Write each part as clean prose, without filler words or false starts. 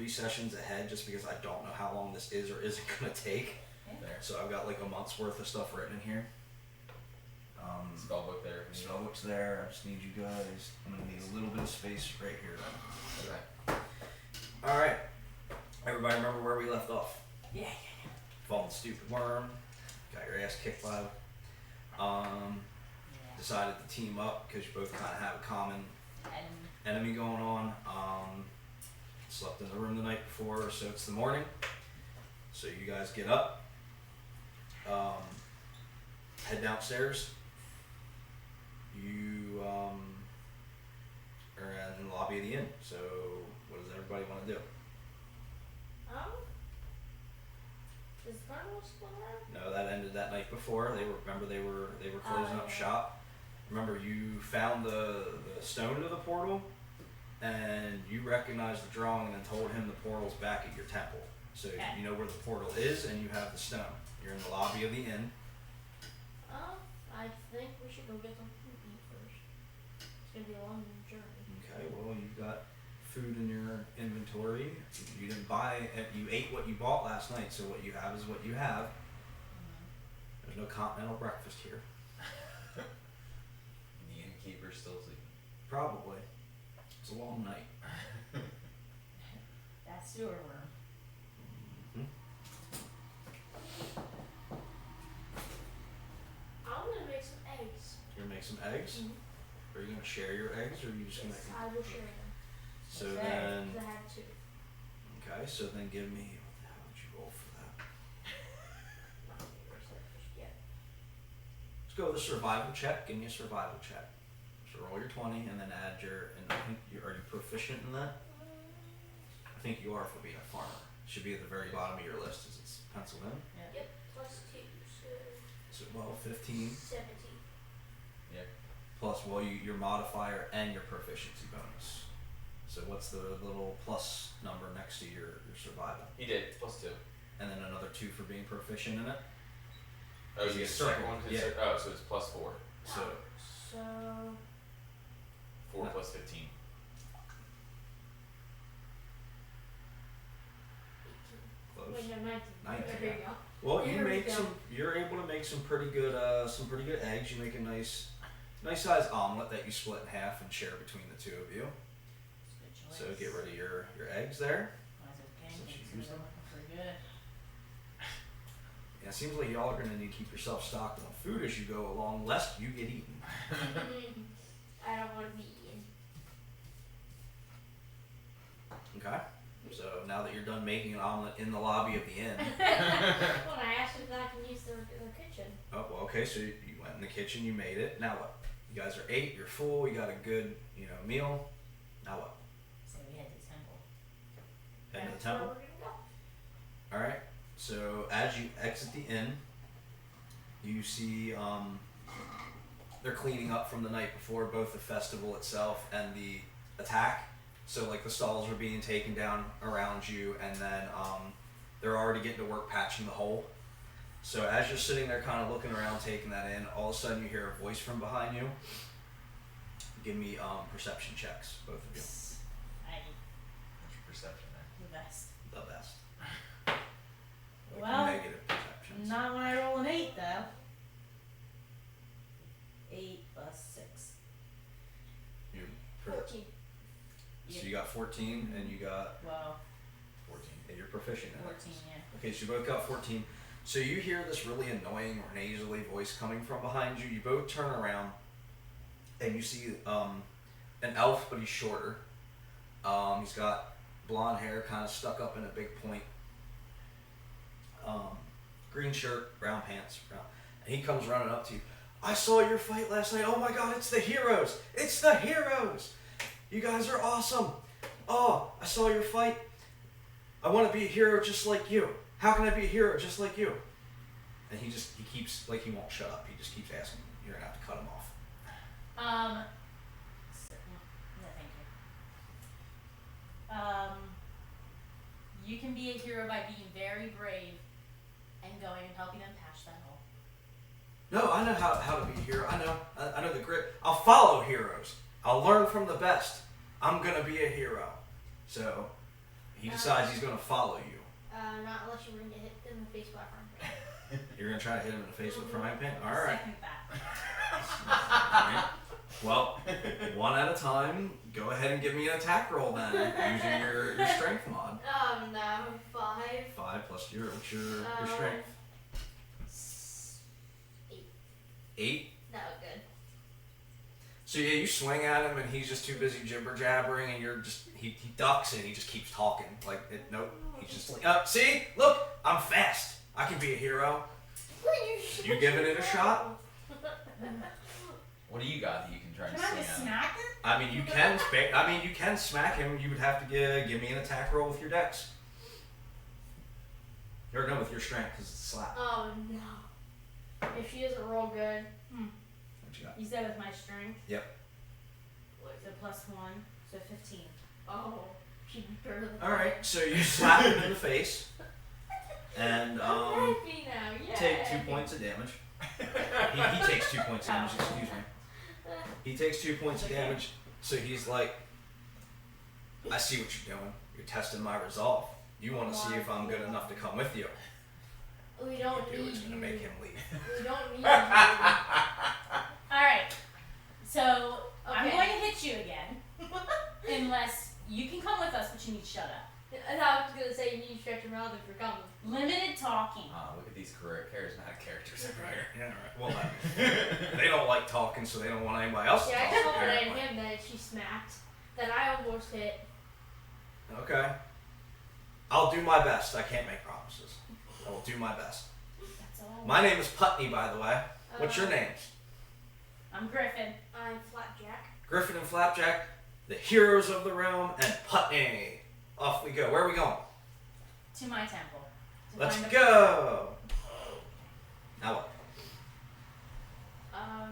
3 sessions ahead just because I don't know how long this is or isn't going to take. Yeah. So I've got like a month's worth of stuff written in here. Spellbook there. Spellbook's there. I just need you guys. I'm going to need a little bit of space right here then. Okay. Alright. Everybody remember where we left off? Yeah. Fallen stupid worm. Got your ass kicked by. Decided to team up because you both kind of have a common enemy going on. Slept in the room the night before, so it's the morning. So you guys get up, head downstairs. You are in the lobby of the inn. So what does everybody want to do? Is the carnival still around? No, that ended that night before. They were closing up shop. Remember, you found the stone to the portal, and you recognized the drawing and then told him the portal's back at your temple. So you know where the portal is, and you have the stone. You're in the lobby of the inn. I think we should go get some food to eat first. It's gonna be a long journey. Okay, well, you've got food in your inventory. You didn't buy, you ate what you bought last night, so what you have is what you have. There's no continental breakfast here. The innkeeper's still sleeping. Probably. It's a long night. That's sewer worm. I'm gonna make some eggs. You're gonna make some eggs? Are you gonna share your eggs, or are you just gonna make them? I will share them. So Okay, then, 'cause I have 2. okay, so then give me, how would you roll for that? Let's go with a survival check. Give me a survival check. So roll your 20 and then add your, and I think are you proficient in that? I think you are for being a farmer. Should be at the very bottom of your list as it's penciled in. Yep, plus 2, so So, well, 15 17. Yeah. plus, well, your modifier and your proficiency bonus. So what's the little plus number next to your survival? He did, +2. And then another 2 for being proficient in it? Oh, so you get the second one? Yeah. Oh, so it's +4. So, So 4 No. plus 15. 18. close. Wait, no, 19. 19, There you go. Well, you There we make go. you're able to make some pretty good eggs. You make a nice size omelet that you split in half and share between the 2 of you. It's So a good choice. get rid of your eggs there. Since Since you you used them. pretty good. Yeah, it seems like y'all are gonna need to keep yourself stocked on food as you go along, lest you get eaten. I don't want to be eaten. Okay. So now that you're done making an omelet in the lobby of the inn. Well, I asked if I can use the kitchen. Oh, well, okay. So you went in the kitchen, you made it. Now what? You guys are 8. You're full. You got a good, meal. Now what? So we head to the temple. Head to the That's temple. where we're gonna All right. So as you exit the inn, you see they're cleaning up from the night before, both the festival itself and the attack. So like the stalls are being taken down around you, and then they're already getting to work patching the hole. So as you're sitting there kind of looking around, taking that in, all of a sudden you hear a voice from behind you. Give me perception checks, both of you. Hey, What's your perception there? the best. The best. Like Well, negative perceptions. Not when I roll an 8 though. 8 plus 6. You 14. So you got 14 and you got Well, 14. and you're proficient in it. 14, yeah. Okay, so you both got 14. So you hear this really annoying or nasally voice coming from behind you. You both turn around and you see an elf, but he's shorter. He's got blonde hair kind of stuck up in a big point. Green shirt, brown pants, brown. And he comes running up to you. I saw your fight last night. Oh my god, it's the heroes. It's the heroes. You guys are awesome. Oh, I saw your fight. I want to be a hero just like you. How can I be a hero just like you? And he keeps, like, he won't shut up. He just keeps asking. You're going to have to cut him off. Thank you. You can be a hero by being very brave and going and helping them patch that hole. No, I know how to be a hero. I know the grit. I'll follow heroes. I'll learn from the best. I'm going to be a hero. So He decides he's going to follow you. Not unless you were gonna get hit in the face by a frying pan. You're going to try to hit him in the face with a frying pan? Alright. Second that. Well, one at a time. Go ahead and give me an attack roll then, using your strength mod. No, 5. 5 plus your strength. 8. 8? No, good. So yeah, you swing at him and he's just too busy jibber jabbering, and you're just he ducks and he just keeps talking nope. He's just like, see, look, I'm fast. I can be a hero. You giving it a shot? What do you got that you can try and Can I swing just at? smack him? I mean, you can smack him. You would have to give me an attack roll with your dex. Or no, with your strength, because it's a slap. Oh no. If she doesn't roll good. What you got? You said with my strength? Yep. So +1, so 15. Oh, she'd be better than All right, so you slap him in the face, and I'm happy now, yeah. take 2 points of damage. He takes 2 points of damage. Excuse me. He takes 2 points of damage. So he's like, I see what you're doing. You're testing my resolve. You want to see if I'm good enough to come with you. We don't You do, need it's gonna you. make him leave. We don't need you. Alright, so I'm Okay. going to hit you again. Unless you can come with us, but you need to shut up. And I was gonna say you need to stretch your mouth if you're coming. Limited talking. Look at these charismatic characters over here. Yeah, right. Well, they don't like talking, so they don't want anybody else to Yeah, I talk. told apparently. him that she smacked. That I almost hit. Okay. I'll do my best. I can't make promises. I will do my best. That's all. My name is Putney, by the way. What's your names? I'm Griffon. I'm Flapjack. Griffon and Flapjack, the heroes of the realm, and Putney. Off we go. Where are we going? To my temple. To Let's find a- go. Now what? I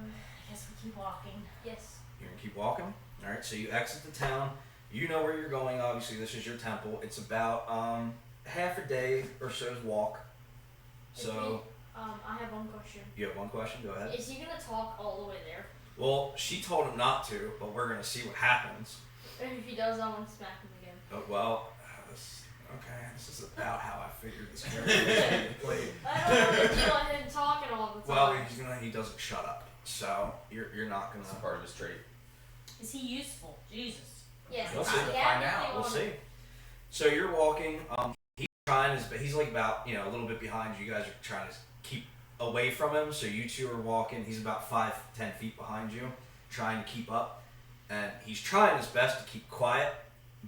guess we keep walking. Yes. You're gonna keep walking. All right. So you exit the town. You know where you're going. Obviously, this is your temple. It's about half a day or so's walk. So I have one question. you have one question. Go ahead. Is he gonna talk all the way there? Well, she told him not to, but we're gonna see what happens. And if he does, I want to smack him again. Oh, well, this is about how I figured this character was going to be played. I don't want to want him talking all the Well, time. he doesn't shut up, so you're not That's gonna. part of his trait. Is he useful? Jesus. Yes. We'll it's see. the Find thing out. We'll on- see. So you're walking. He's trying his, but he's like about a little bit behind you. You guys are trying to keep away from him. So you two are walking. He's about 5-10 feet behind you, trying to keep up, and he's trying his best to keep quiet.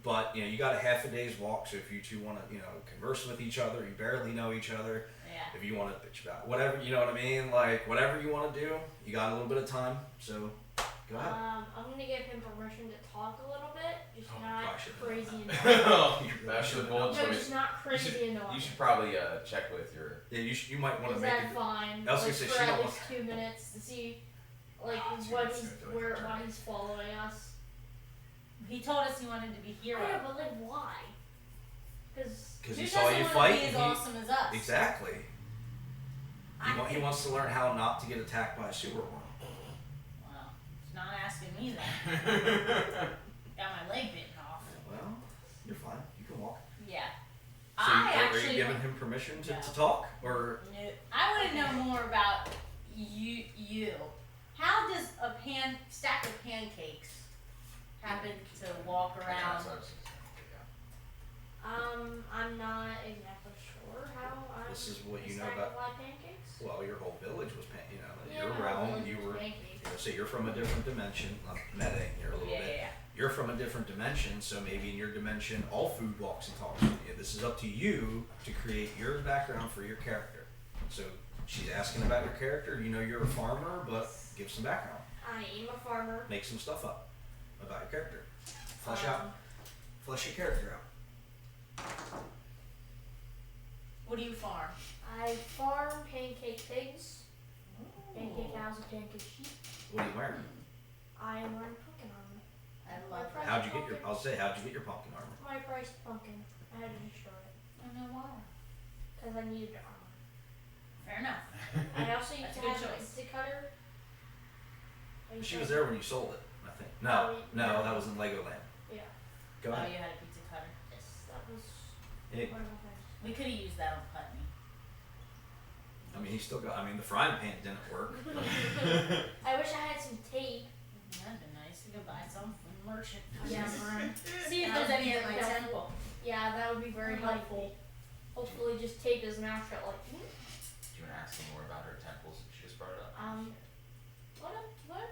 But you got a half a day's walk. So if you two want to converse with each other, you barely know each other. Yeah. If you want to bitch about whatever, you know what I mean, like whatever you want to do, you got a little bit of time. So go ahead. I'm gonna give him permission to talk a little bit, just Oh, not gosh, crazy and That's the bold no, choice. just not crazy and You should probably check with your. Yeah, you might want to Is make that it. fine? I was gonna Like, say, for she at don't least 2 minutes to see, like Oh, 2 what minutes he's to do it. why he's following us. He told us he wanted to be hero. I know, but like why? Because Because Who he saw doesn't you want fight. to be as and awesome as us? Exactly. He I wants to learn how not to get attacked by a sewer worm. Well, he's not asking me that. Got my leg bitten off. Well, you're fine. You can walk. Yeah. So I are you actually giving him permission to No. talk, or No, I want to know more about you. How does a stack of pancakes happen to walk around? I'm not exactly sure how I'm This is what you know stack about- of live pancakes. well, your whole village was Yeah, your my realm. village You was were. pancakes. So you're from a different dimension. I'm metaing here a little bit. Yeah. You're from a different dimension, so maybe in your dimension, all food walks and talks with you. This is up to you to create your background for your character. So she's asking about your character. You know you're a farmer, but give some background. I am a farmer. Make some stuff up about your character. Flesh your character out. What do you farm? I farm pancake pigs, pancake cows, and pancake sheep. What are you wearing? I am wearing pumpkin armor. I love that. How'd you get your pumpkin armor? My priced pumpkin. I had to destroy it I know why. because I needed armor. Fair enough. I also used That's a to good have an choice. instant cutter. She was there when you sold it, I think. Oh, No, no. that was in Legoland. Yeah. Go Oh, ahead. you had a pizza cutter. Yes, that was It, What about that? We could have used that on Putney. I mean, he still got. I mean, the frying pan didn't work. I wish I had some tape. That'd be nice. We could buy some from the merchant. Yes. See if That there's would any be at my very temple. Yeah, that would be very helpful. Hopefully, just tape his mouth shut. Like, Do you want to ask me more about her temples since she just brought it up? what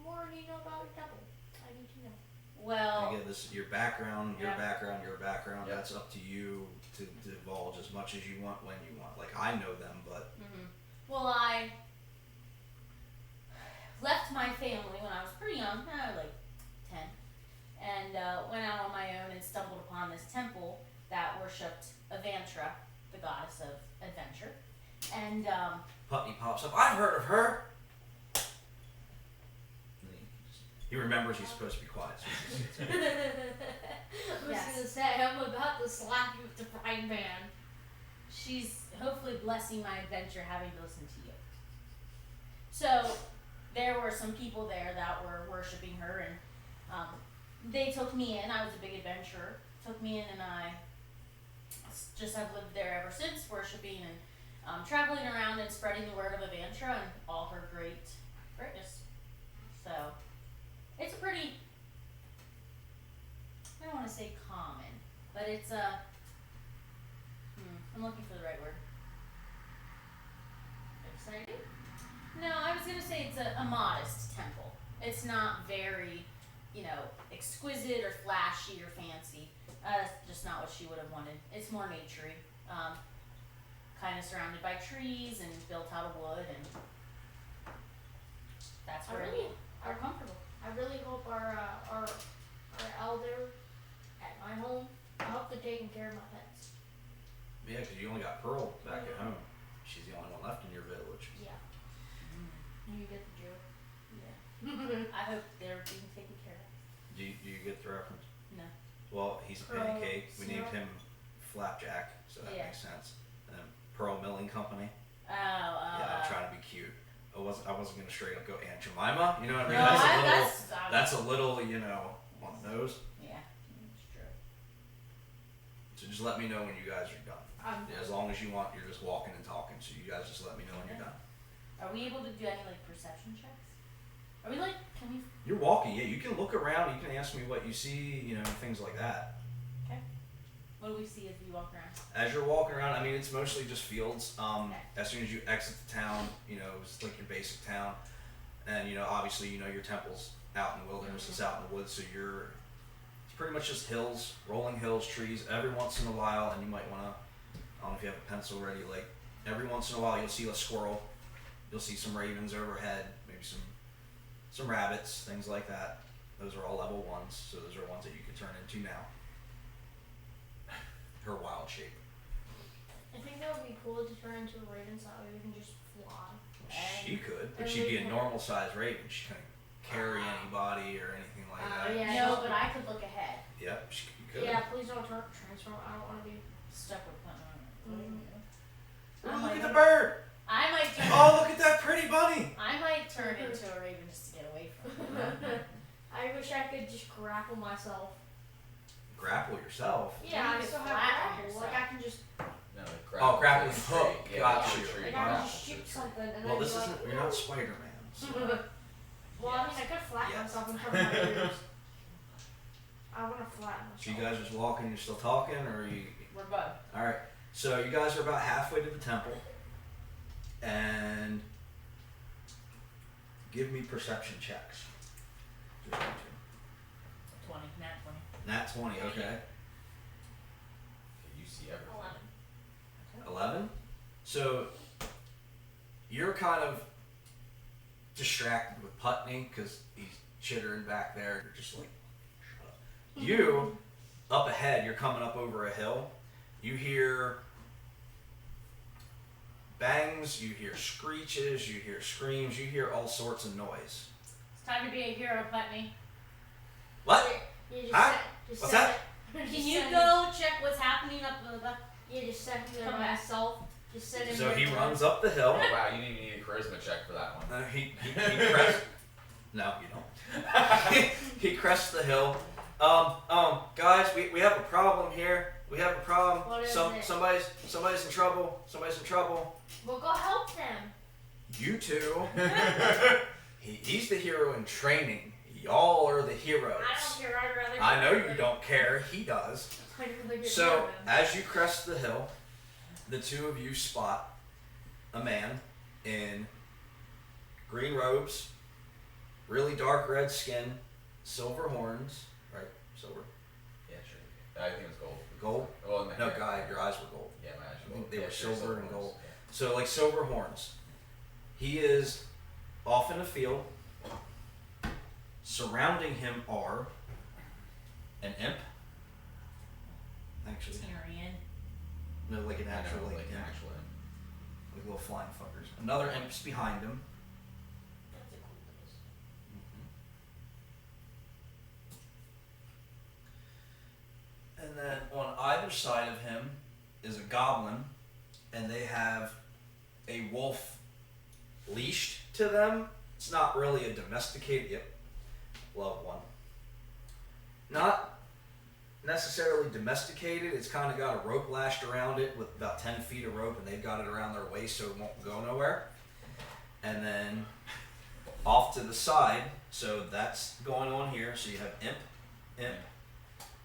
more do you know about your temple? I need to know. Well, Again, this your background, your Yeah. background, your background. Yep. That's up to you to divulge as much as you want when you want. Like I know them, but well, I left my family when I was pretty young, like 10, and went out on my own and stumbled upon this temple that worshipped Avandra, the goddess of adventure. And Putney pops up. I've heard of her. And he remembers he's supposed to be quiet. So he just sits there. I was Yes. gonna say, I'm about to slap you with the frying pan. she's hopefully blessing my adventure having to listen to you. So there were some people there that were worshiping her, and they took me in. I was a big adventurer. Took me in, and I just have lived there ever since, worshiping and traveling around and spreading the word of Avandra and all her greatness. So it's a pretty, I don't want to say common, but it's a, I'm looking for the right word. Exciting? No, I was gonna say it's a modest temple. It's not very, exquisite or flashy or fancy. That's just not what she would have wanted. It's more naturey. Kind of surrounded by trees and built out of wood, and that's I where really- we are comfortable. I really hope our elder at my home, I hope they're taking care of my pets. Yeah, because you only got Pearl back at home. She's the only one left in your village. Yeah. You get the joke. Yeah. I hope they're being taken care of. Do you get the reference? No. Well, he's a Pearl pancake. We named syrup. him Flapjack, so that Yeah. makes sense. And then Pearl Milling Company. Oh, Yeah, I'm trying to be cute. I wasn't gonna straight up go Aunt Jemima. You know what I mean? No, That's a little, on the nose. Yeah, it's true. So just let me know when you guys are done. As long as you want, you're just walking and talking. So you guys just let me know when you're done. Are we able to do any perception checks? Are we can we? You're walking, yeah. You can look around. You can ask me what you see. Things like that. Okay. What do we see as we walk around? As you're walking around, I mean, it's mostly just fields. Okay. As soon as you exit the town, it's like your basic town, and obviously, your temple's out in the wilderness. It's out in the woods, so it's pretty much just hills, rolling hills, trees. Every once in a while, and you might want to, I don't know if you have a pencil ready. Like every once in a while, you'll see a squirrel. You'll see some ravens overhead, maybe some rabbits, things like that. Those are all level 1s, so those are ones that you can turn into now. Her wild shape. I think that would be cool to turn into a raven so that way we can just fly. She could, but she'd be a normal sized raven. She couldn't carry anybody or anything like that. Yeah. No, but I could look ahead. Yep, you could. Yeah, please don't transform. I don't want to be. Stuck with Mhm. Ooh, look at the bird! I might turn. Oh, look at that pretty bunny! I might turn into a raven just to get away from it. I wish I could just grapple myself. Grapple yourself. Yeah, you I could still have flatten grapple. yourself. Like I can just, No, like Oh, grappling to the hook. tree. Got to you. the tree, like I grapple can just to shoot the tree. something and Well, then this be isn't. like, You're not Spider Man. So. Well, I mean, I could flatten Yes. myself in front of my ears. I want to flatten myself. So you guys just walking, you're still talking, or are you? We're both. All right. So you guys are about halfway to the temple, and give me perception checks. Just you two. 20, nat 20. Nat 20. Okay. Okay, you see everything. 11. So you're kind of distracted with Putney because he's chittering back there. You're just like, shut up. You, up ahead, you're coming up over a hill. You hear bangs, you hear screeches, you hear screams, you hear all sorts of noise. It's time to be a hero, Putney. What? You just Huh? set, just What's set that? It. Can you go check what's happening up the You just set him there Come by back. myself. Just set him So there. he runs up the hill. Oh, wow, you didn't even need a charisma check for that one. He crests. No, you don't. He crests the hill. Guys, we have a problem here. We have a problem. What is it? Somebody's in trouble. Somebody's in trouble. We'll go help them. You two. He's the hero in training. Y'all are the heroes. I don't care. I'd rather. I know you don't care. He does. I'd rather get So, rid of them. as you crest the hill, the two of you spot a man in green robes, really dark red skin, silver horns, right? Silver. Yeah, sure. I think it was gold. Gold? Well, No, guy, your eyes were gold. Yeah, my eyes I were think gold. they Yeah, were sure, silver and ones, gold. yeah. So, like silver horns. He is off in the field. Surrounding him are an imp. Actually, Tyrion. no, like an I know, actual, like like an imp. actual imp. Like little flying fuckers. Another imp's behind him. That's a cool place. And then on either side of him is a goblin, and they have a wolf leashed to them. It's not really a domesticated. Yep, love one. Not necessarily domesticated. It's kind of got a rope lashed around it with about 10 feet of rope, and they've got it around their waist so it won't go nowhere. And then off to the side, so that's going on here. So you have imp,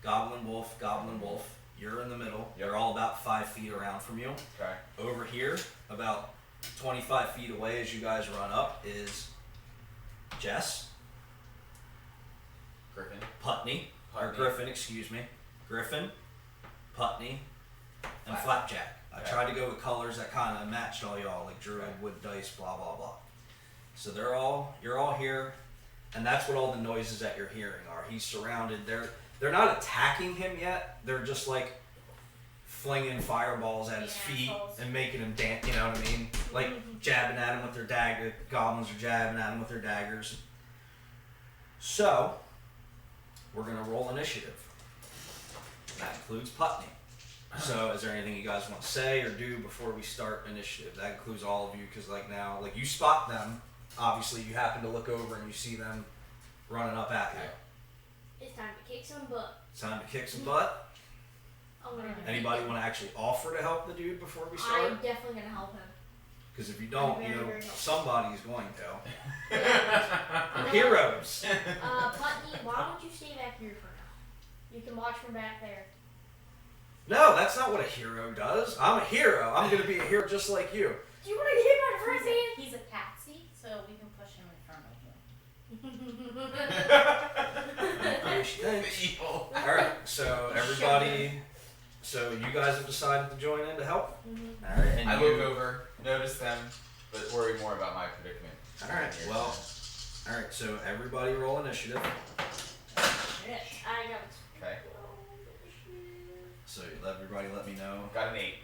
goblin, wolf, goblin, wolf. You're in the middle. Yep. They're all about 5 feet around from you. Okay. Over here, about 25 feet away as you guys run up, is Jess, Griffon. Putney, or Putney. Griffin, excuse me. Griffin, Putney, and Flapjack. Flapjack. I Okay. tried to go with colors that kind of matched all y'all, like druid, Okay. wood, dice, blah, blah, blah. So you're all here, and that's what all the noises that you're hearing are. He's surrounded. They're not attacking him yet. They're just like flinging fireballs at his Being feet assholes. and making him dance. You know what I mean? Like jabbing at him with their dagger. Goblins are jabbing at him with their daggers. So we're gonna roll initiative. That includes Putney. So is there anything you guys want to say or do before we start initiative? That includes all of you, because like now, like you spot them. Obviously, you happen to look over and you see them running up at you. Yeah. It's time to kick some butt. It's time to kick some butt. I'm gonna. Anybody want to actually offer to help the dude before we I'm start? definitely gonna help him. Because if you don't, I'm you very, know, very helpful. somebody's going to. Yeah. We're heroes. Putney, why don't you stay back here for now? You can watch from back there. No, that's not what a hero does. I'm a hero. I'm going to be a hero just like you. Do you want to get my first hand? He's a patsy, so we can push him in front of him. What she thinks. Evil. Alright, so everybody, so you guys have decided to join in to help? Alright, and I you, look over, notice them, but worry more about my predicament. Alright, Here. well, alright, so everybody roll initiative. Shit. I got. Okay. So everybody let me know Got an 8.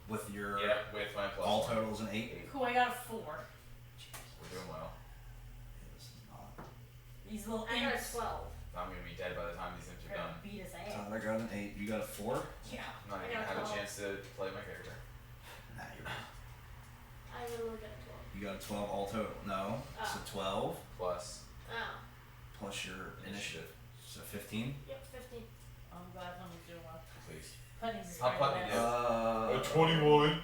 with your Yeah, with my plus all 1. totals an 8. Cool, I got a 4. We're doing well. This is not. These little I got a imps 12. I'm gonna be dead by the time these imps are are gonna done. beat us ass. Tyler got an 8. You got a 4? Yeah. I'm not I even got gonna have a 12. chance to play my character. Nah, you're right. I literally got a 12. You got a 12 all total. No, it's a 12 Plus. Oh. plus your initiative. So 15? Yep, 15. I'm glad someone's doing well. Please. Putney's is How pretty Putney bad. did? 21.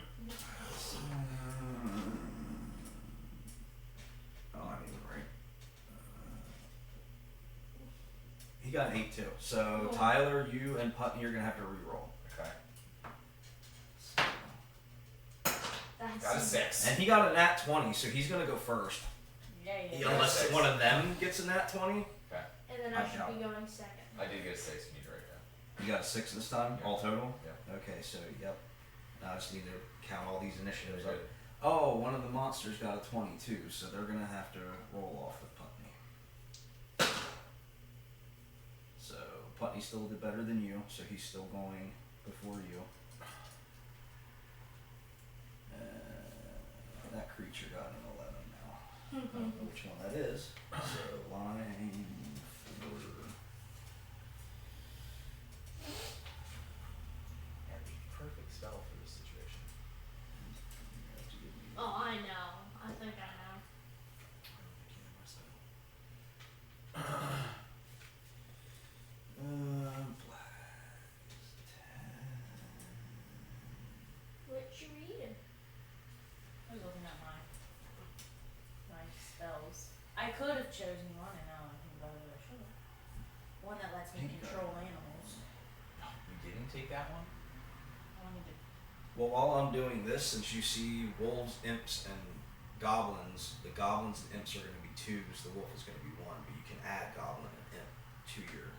Oh, I'm even right. He got an 8 too. So Tyler, you and Putney are gonna have to re-roll. Okay. That's Got a 6. And he got a nat 20, so he's gonna go first. Yeah, yeah. Yeah. Unless Six. one of them gets a nat 20. Okay. And then I I should doubt be going second. I did get a 6. You need to write it down. You got a 6 this time, all total? Yeah. Okay, so yep. Now I just need to count all these initiatives up. Good. Oh, one of the monsters got a 22, so they're gonna have to roll off with Putney. So Putney still did better than you, so he's still going before you. That creature got an 11 now. I don't know which one that is. So line 4. Yeah, the perfect spell for this situation. You have to give me- Oh, I know. I think I know. Black is 10. chosen one, and now I think about it, I should have. One that lets me Pink control animals. You didn't take that one? I wanted to. Well, while I'm doing this, since you see wolves, imps, and goblins, the goblins and imps are going to be 2s, the wolf is going to be 1, but you can add goblin and imp to your.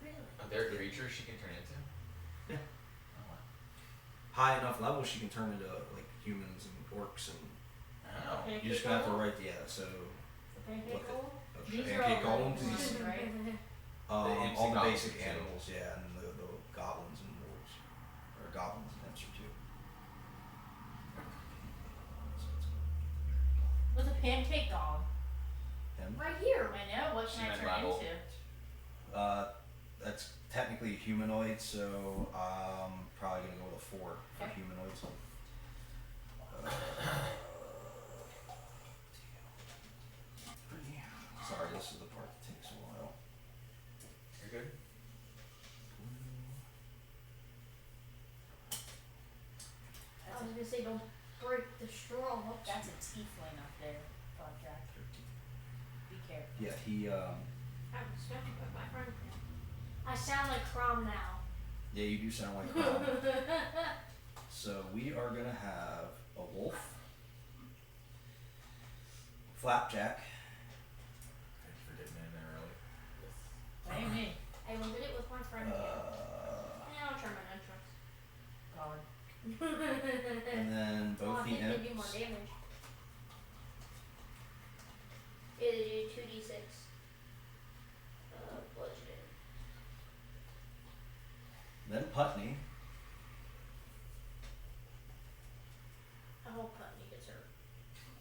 Really? Are there creatures she can turn into? Yeah. Oh, wow. High enough level, she can turn into like humans and orcs, and Oh. you're just gonna have to write so The pancake look roll? at These are pancake all golems, like these- ones, right? imps all and the goblins basic too. animals, yeah, and the goblins and wolves, or goblins and imps are 2. What's a pancake golem? Him? Right here. I know. What can I Human turn level. into? That's technically a humanoid, so probably gonna go with a 4 for Okay. humanoids. Sorry, this is the part that takes a while. You're good? I was gonna say don't break the straw. That's a tiefling up there, Flapjack. Be careful. Yeah, he I'm disgusted with my friend. I sound like Crom now. yeah, you do sound like Crom. So we are gonna have a wolf, Flapjack, Thanks for getting in there early. What do you mean? I will get it with my friend. Yeah, I'll try my entrance. God. and then Oh, both I the think they do more imps. damage. Yeah, they do 2d6. Bludgeoning. Then Putney. I hope Putney gets hurt.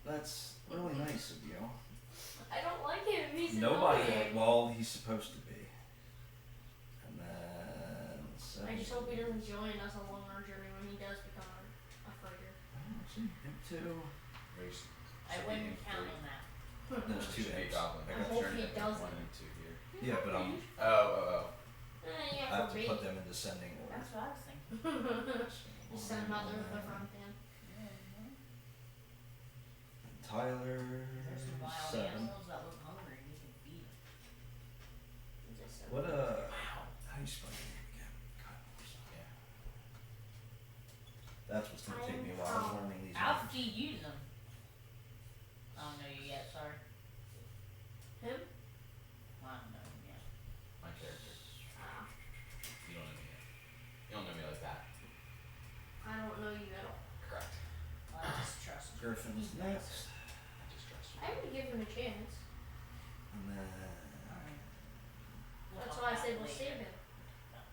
That's really nice of you. I don't like him. He's Nobody, annoying. well, he's supposed to be. And then I just hope he doesn't join us along our journey when he does become a fighter. see, imp 2. I wouldn't count on that. There's 2 Should be a imps. goblin. I I got hope three. he doesn't. 1 and 2 here. Yeah, but Oh. I Yeah, have for to me. put them in descending order. That's what I was thinking. Just send mother to the front then. Tyler, There's some wild 7. animals that look hungry. You can feed them. Just send What mother. how do you spell your name again? God, Yeah. that's what's gonna take me a while learning these How names. do you use them? I don't know you yet. Sorry. Him? I don't know you yet. My character. Ah, You don't know me yet. You don't know me like that. I don't know you at all. Correct. I just trust you. Griffin's He's nice. next. I just trust you. I would give him a chance. And then Alright. We'll That's talk why I about said it we'll later. save him.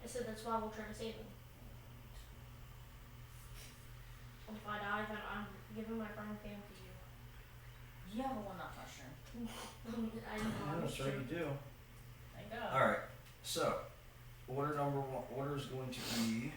I said that's why we'll try to save him. And if I die, then I'm giving my friend Pam to you. You have a one-up mushroom. I know yeah, I'm that's right, you do. Thank God. Alright, so order number 1 order is going to be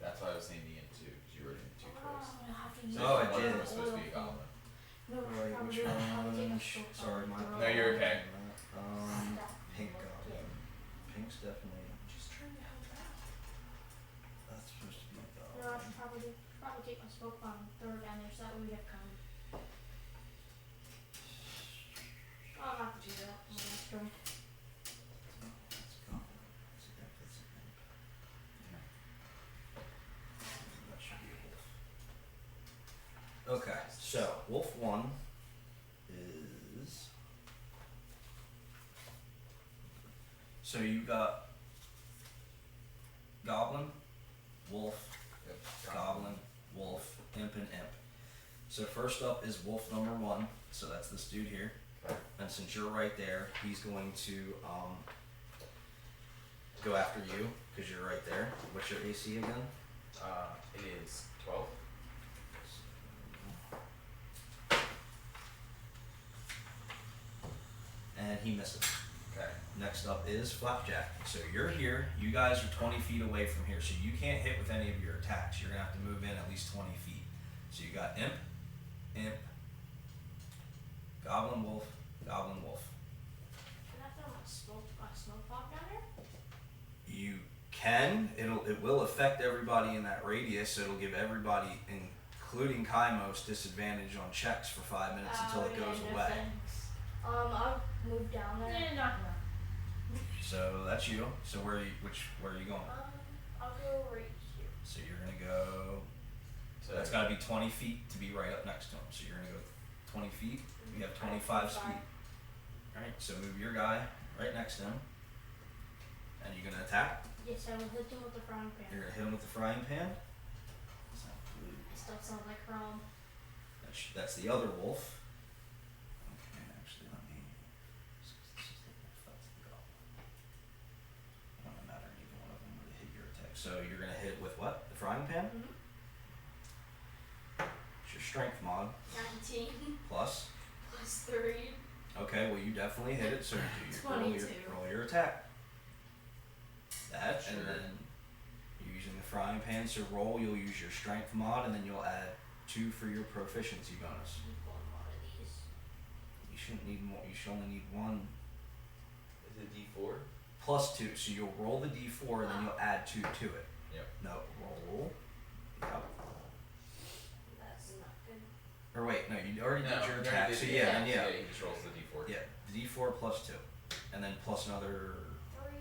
That's why I was saying the end too, because you wrote in 2 twice. I'm gonna have to use Oh, I the did. It was supposed to be a oil goblin. thing. No, Right, probably which not. I'll take a one? stroke Sorry, on my the No, you're okay. Pink goblin. Pink's definitely Just trying to help out. that's supposed to be a No, I goblin. should probably take my smoke bomb and throw it down there so that way we have time. I'll have to do that on the next turn. That's a goblin. That's a imp, that's an imp. That should be a wolf. Okay, so wolf 1 is so you got goblin, wolf, Yep. goblin, wolf, imp, and imp. So first up is wolf number 1. So that's this dude here. Okay. And since you're right there, he's going to go after you because you're right there. What's your AC again? It is 12. And he misses. Okay. Next up is Flapjack. So you're here. You guys are 20 feet away from here, so you can't hit with any of your attacks. You're gonna have to move in at least 20 feet. So you got imp, Goblin wolf, goblin wolf. Can I throw my smoke bomb down there? You can. It will affect everybody in that radius. So it'll give everybody, including Kaimos, disadvantage on checks for 5 minutes until it goes no away. thanks. I'll move down there. No. So that's you. So where are you going? I'll go right here. So you're gonna go. So that's got to be 20 feet to be right up next to him. So you're gonna go 20 feet. You have 25 speed. All right. So move your guy right next to him, and you're gonna attack. Yes, I will hit him with the frying pan. You're gonna hit him with the frying pan. Still sounds like Chrome. That's the other wolf. Okay, actually, let me. It doesn't matter, neither one of them would hit your attack. So you're gonna hit it with what? The frying pan? Mm-hmm. It's your strength mod. 19 Plus. plus 3. Okay, well you definitely hit it, so you roll your attack. That, Sure. and then you're using the frying pan, so roll, you'll use your strength mod, and then you'll add 2 for your proficiency bonus. One more of these. You shouldn't need more, you should only need 1 Is it D4? plus 2, so you'll roll the d4 and then you'll add 2 to it. Yep. No, roll. Yep. That's not good. Or wait, no, you already did your you attack, already so did- yeah, then yeah, yeah. he just rolls the D4. Yeah, the d4 plus 2. And then plus another, 3.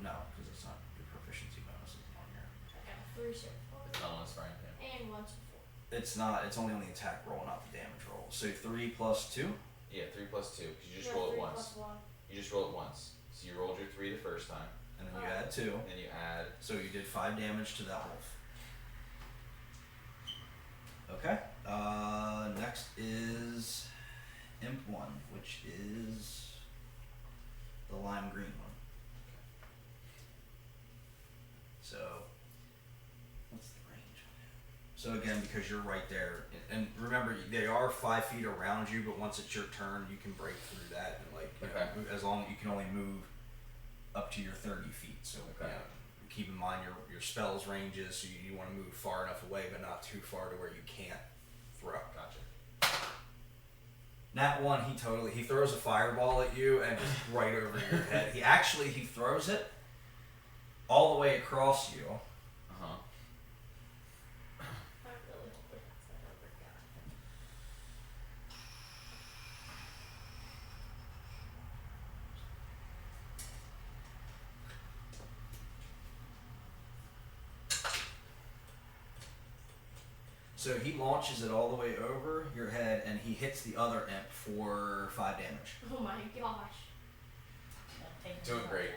no, because it's not, your proficiency bonus isn't on here. I got 3 so far. It's not on his frying pan. And 1 so far. It's not, it's only on the attack roll, not the damage roll. So 3 plus 2? Yeah, 3 plus 2, because you just Yeah, roll it 3 once. plus 1. You just roll it once. So you rolled your 3 the first time, And then you add 2. and then you add. So you did 5 damage to that wolf. Okay. Next is Imp 1, which is the lime green one. So, what's the range on it? So again, because you're right there, and remember, they are 5 feet around you, but once it's your turn, you can break through that, and like, you know, as long as you can only move up to your 30 feet. So, Okay. you know, keep in mind your spells ranges, so you want to move far enough away, but not too far to where you can't throw. Gotcha. Nat 1, he throws a fireball at you and just right over your head. He throws it all the way across you. Uh huh. I really hope it hits that other guy. So he launches it all the way over your head, and he hits the other imp for 5 damage. Oh my gosh. Doing great.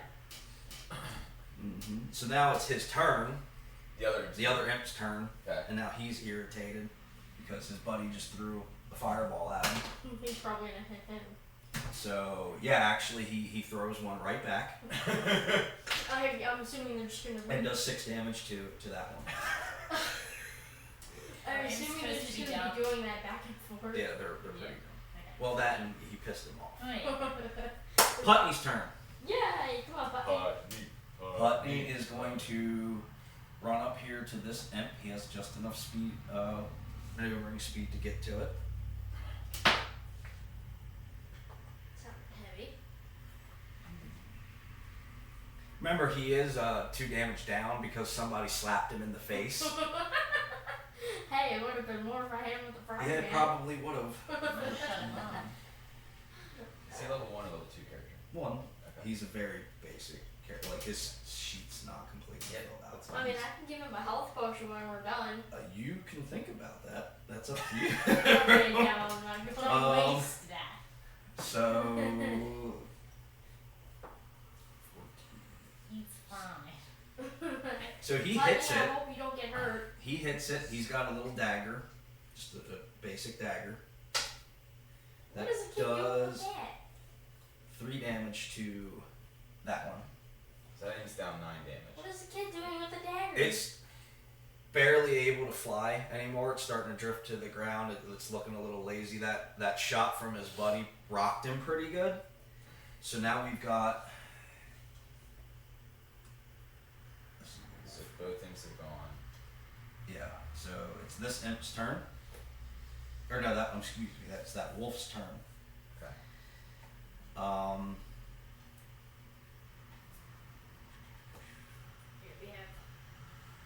So now it's his turn, The other. the other imp's turn, Okay. and now he's irritated because his buddy just threw a fireball at him. He's probably gonna hit him. So yeah, actually he throws one right back I'm assuming they're just gonna. and does 6 damage to that one. I'm It's assuming they're supposed just to be gonna down. be doing that back and forth. Yeah, they're pretty. Okay. Well, that and he pissed him off. Oh, yeah. Putney's turn. Yay! Come on, Putney. Putney is going to run up here to this imp. He has just enough speed, maneuvering speed to get to it. Sound heavy. Remember, he is 2 damage down because somebody slapped him in the face. Hey, it would have been more if I hit him with the frying Yeah, it pan. probably would have. Is he level 1 or level 2 character? 1. Okay. He's a very basic character. Like, his sheet's not completely Yeah, filled out. that's I mean, I can give him a health potion when we're done. You can think about that. That's up to you. Okay, no, I'm not gonna. Don't waste that. So. He's fine. So he Putney, hits I it. hope you don't get hurt. He hits it. He's got a little dagger. Just a basic dagger. What That does a kid do with does that? 3 damage to that one. So that means down 9 damage. What is the kid doing with the dagger? It's barely able to fly anymore. It's starting to drift to the ground. It's looking a little lazy. That shot from his buddy rocked him pretty good. So now we've got. So both things have gone. Yeah. So it's this imp's turn. Or no, excuse me. That's that wolf's turn. Here we have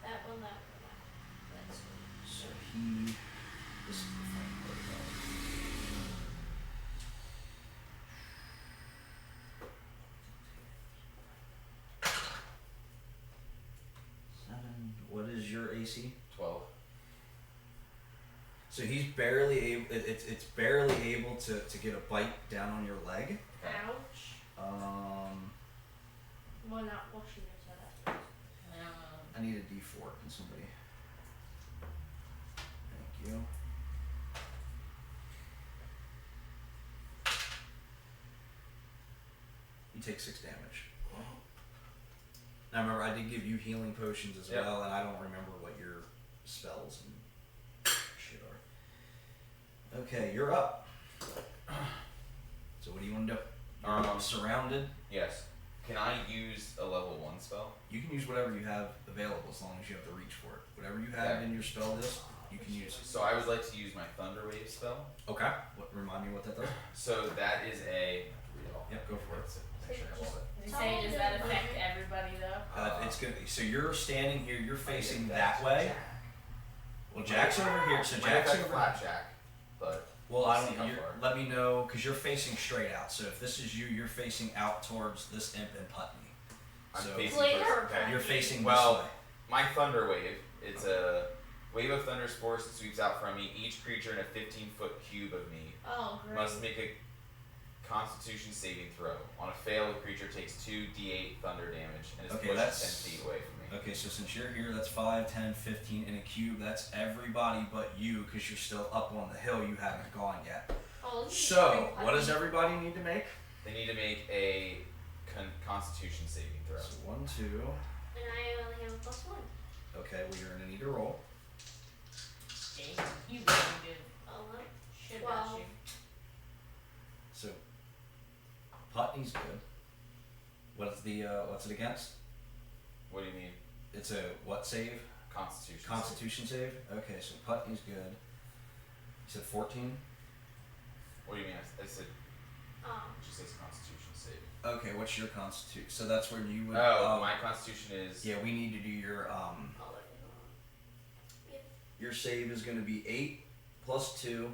that one, that one, that one. That's So he. This is the fun part about it. 7. What is your AC? 12. So he's barely able. It's barely able to get a bite down on your leg. Okay. ouch. Well, not washing his head after. I need a D4. Can somebody? Thank you. You take 6 damage. Now remember, I did give you healing potions as Yep. well, and I don't remember what your spells and shit are. Okay, you're up. So what do you want to do? You're surrounded. Yes. Can I use a level 1 spell? You can use whatever you have available as long as you have the reach for it. Whatever you have Okay. in your spell list, you can use. So I would like to use my Thunder Wave spell. Okay. What? Remind me what that does. So that is a. Yep, go for it. Make sure I have all that. Did you say, does that affect everybody though? It's good. So you're standing here. You're facing that way. Well, Jack's over here. So Might Jack's affect over. Flapjack, but Well, I see don't. how You're, far. let me know because you're facing straight out. So if this is you, you're facing out towards this imp and Putney. I'm So facing Later. towards- okay. you're facing Well, this way. My Thunder Wave, it's a wave of thunder's force that sweeps out from me. Each creature in a 15-foot cube of me Oh, great. must make a Constitution saving throw. On a fail, the creature takes 2d8 thunder damage and is Okay, pushed that's- 10 feet away from me. Okay, so since you're here, that's 5, 10, 15 in a cube. That's everybody but you because you're still up on the hill. You haven't gone yet. Oh, this is So, great. what does everybody need to make? They need to make a Constitution saving throw. So 1, 2. And I only have a +1. Okay, well you're gonna need to roll. Dang, you really did. Oh, well. Should Well, got you. So Putney's good. What's it against? What do you mean? It's a what save? Constitution. Constitution save? Okay, so Putney's good. You said 14? What do you mean? I said, it just says Constitution save. Okay, what's your constitution? So that's where you would My Constitution is. yeah, we need to do your I'll let you know. your save is gonna be 8 plus 2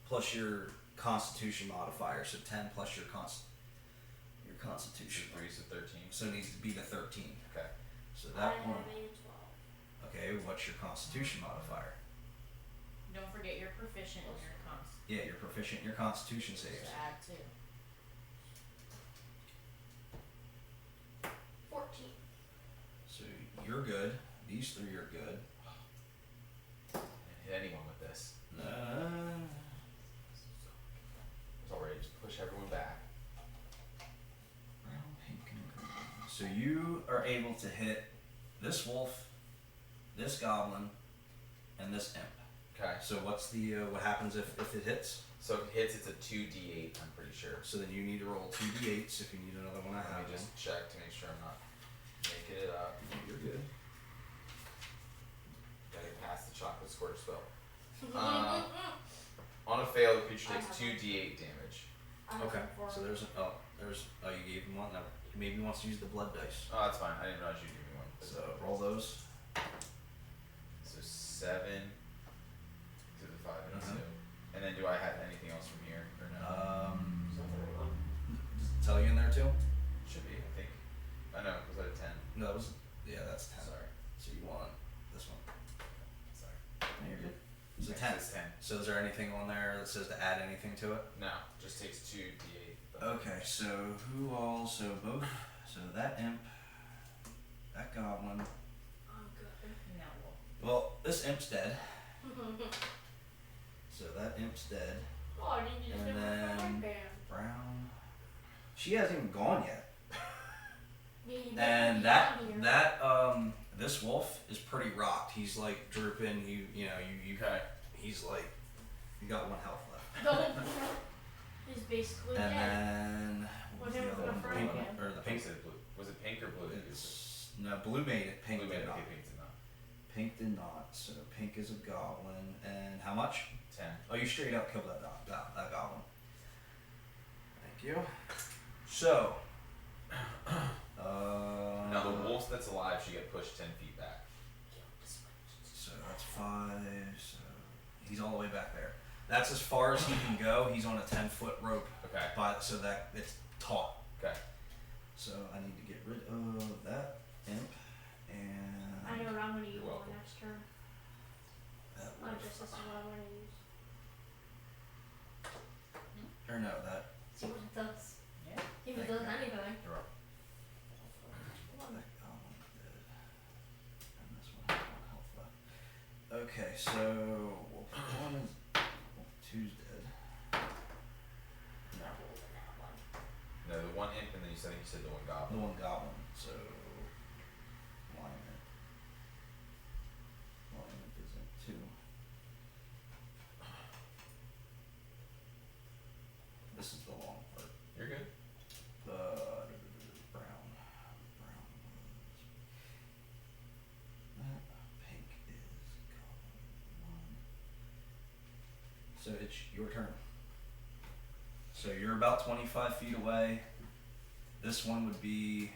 plus your constitution modifier, so 10 plus your constitution. 3, so 13. So it needs to be the 13. Okay. So I that have one. a 12. Okay, what's your constitution modifier? Don't forget you're proficient in your cons. Yeah, you're proficient in your constitution So saves. add 2. 14. So you're good. These 3 are good. Can't hit anyone with this. It's already just push everyone back. Brown, pink, and green. So you are able to hit this wolf, this goblin, and this imp. Okay. So what's the what happens if it hits? So if it hits, it's a 2d8, I'm pretty sure. So then you need to roll 2d8s if you need another one. I Let have me one. just check to make sure I'm not making it up. You're good. Gotta get past the chocolate squirt spell. On a fail, the creature takes 2d8 damage. I have Okay. a 4. So there's you gave him one. Now maybe he wants to use the blood dice. Oh, that's fine. I didn't realize you gave me one. So roll those. So 7 to the 5 and a Uh-huh. 2. And then do I have anything else from here or no? Does it tell you in there too? Should be, I think. I know, was that a 10? No, that was that's 10. Sorry. So you want this one. Sorry. No, you're good. It's a Next 10. is 10. So is there anything on there that says to add anything to it? No, just takes 2d8. Okay, so who all? So both. So that imp, that goblin. I'm good. No, Well, this imp's dead. So that imp's dead. Oh, I need to And do my then- band. Brown. She hasn't even gone yet. Yeah, you better And be that out here. that this wolf is pretty rocked. He's like drooping. You Okay. he's like you got 1 health left. Don't. He's basically And dead. then what was We're the never other gonna one? find Pink him. or the Pink pink. said blue. Was it pink or blue? It's, no, blue made it. Pink Blue did made not. okay, pink did not. Pink did not. So pink is a goblin. And how much? 10. Oh, you straight up killed that goblin. Thank Thank you. So, Now the wolf that's alive should get pushed 10 feet back. so that's 5. So he's all the way back there. That's as far as he can go. He's on a 10-foot rope. Okay. So that it's taut. Okay. So I need to get rid of that imp and I know what I'm gonna use You're on welcome. next turn. that I wolf. just this is what I'm gonna use. Or no, that. See what it does. Yeah. If it Thank does you. anything. You're up. That goblin did. And this one has 1 health left. Okay, so wolf 1 is wolf 2's dead. No, No, the one imp, and then I think you said the one the goblin. 1 goblin. So lion is in 2. This is the long part. You're good. Brown. That pink is goblin 1. So it's your turn. So you're about 25 feet away. This one would be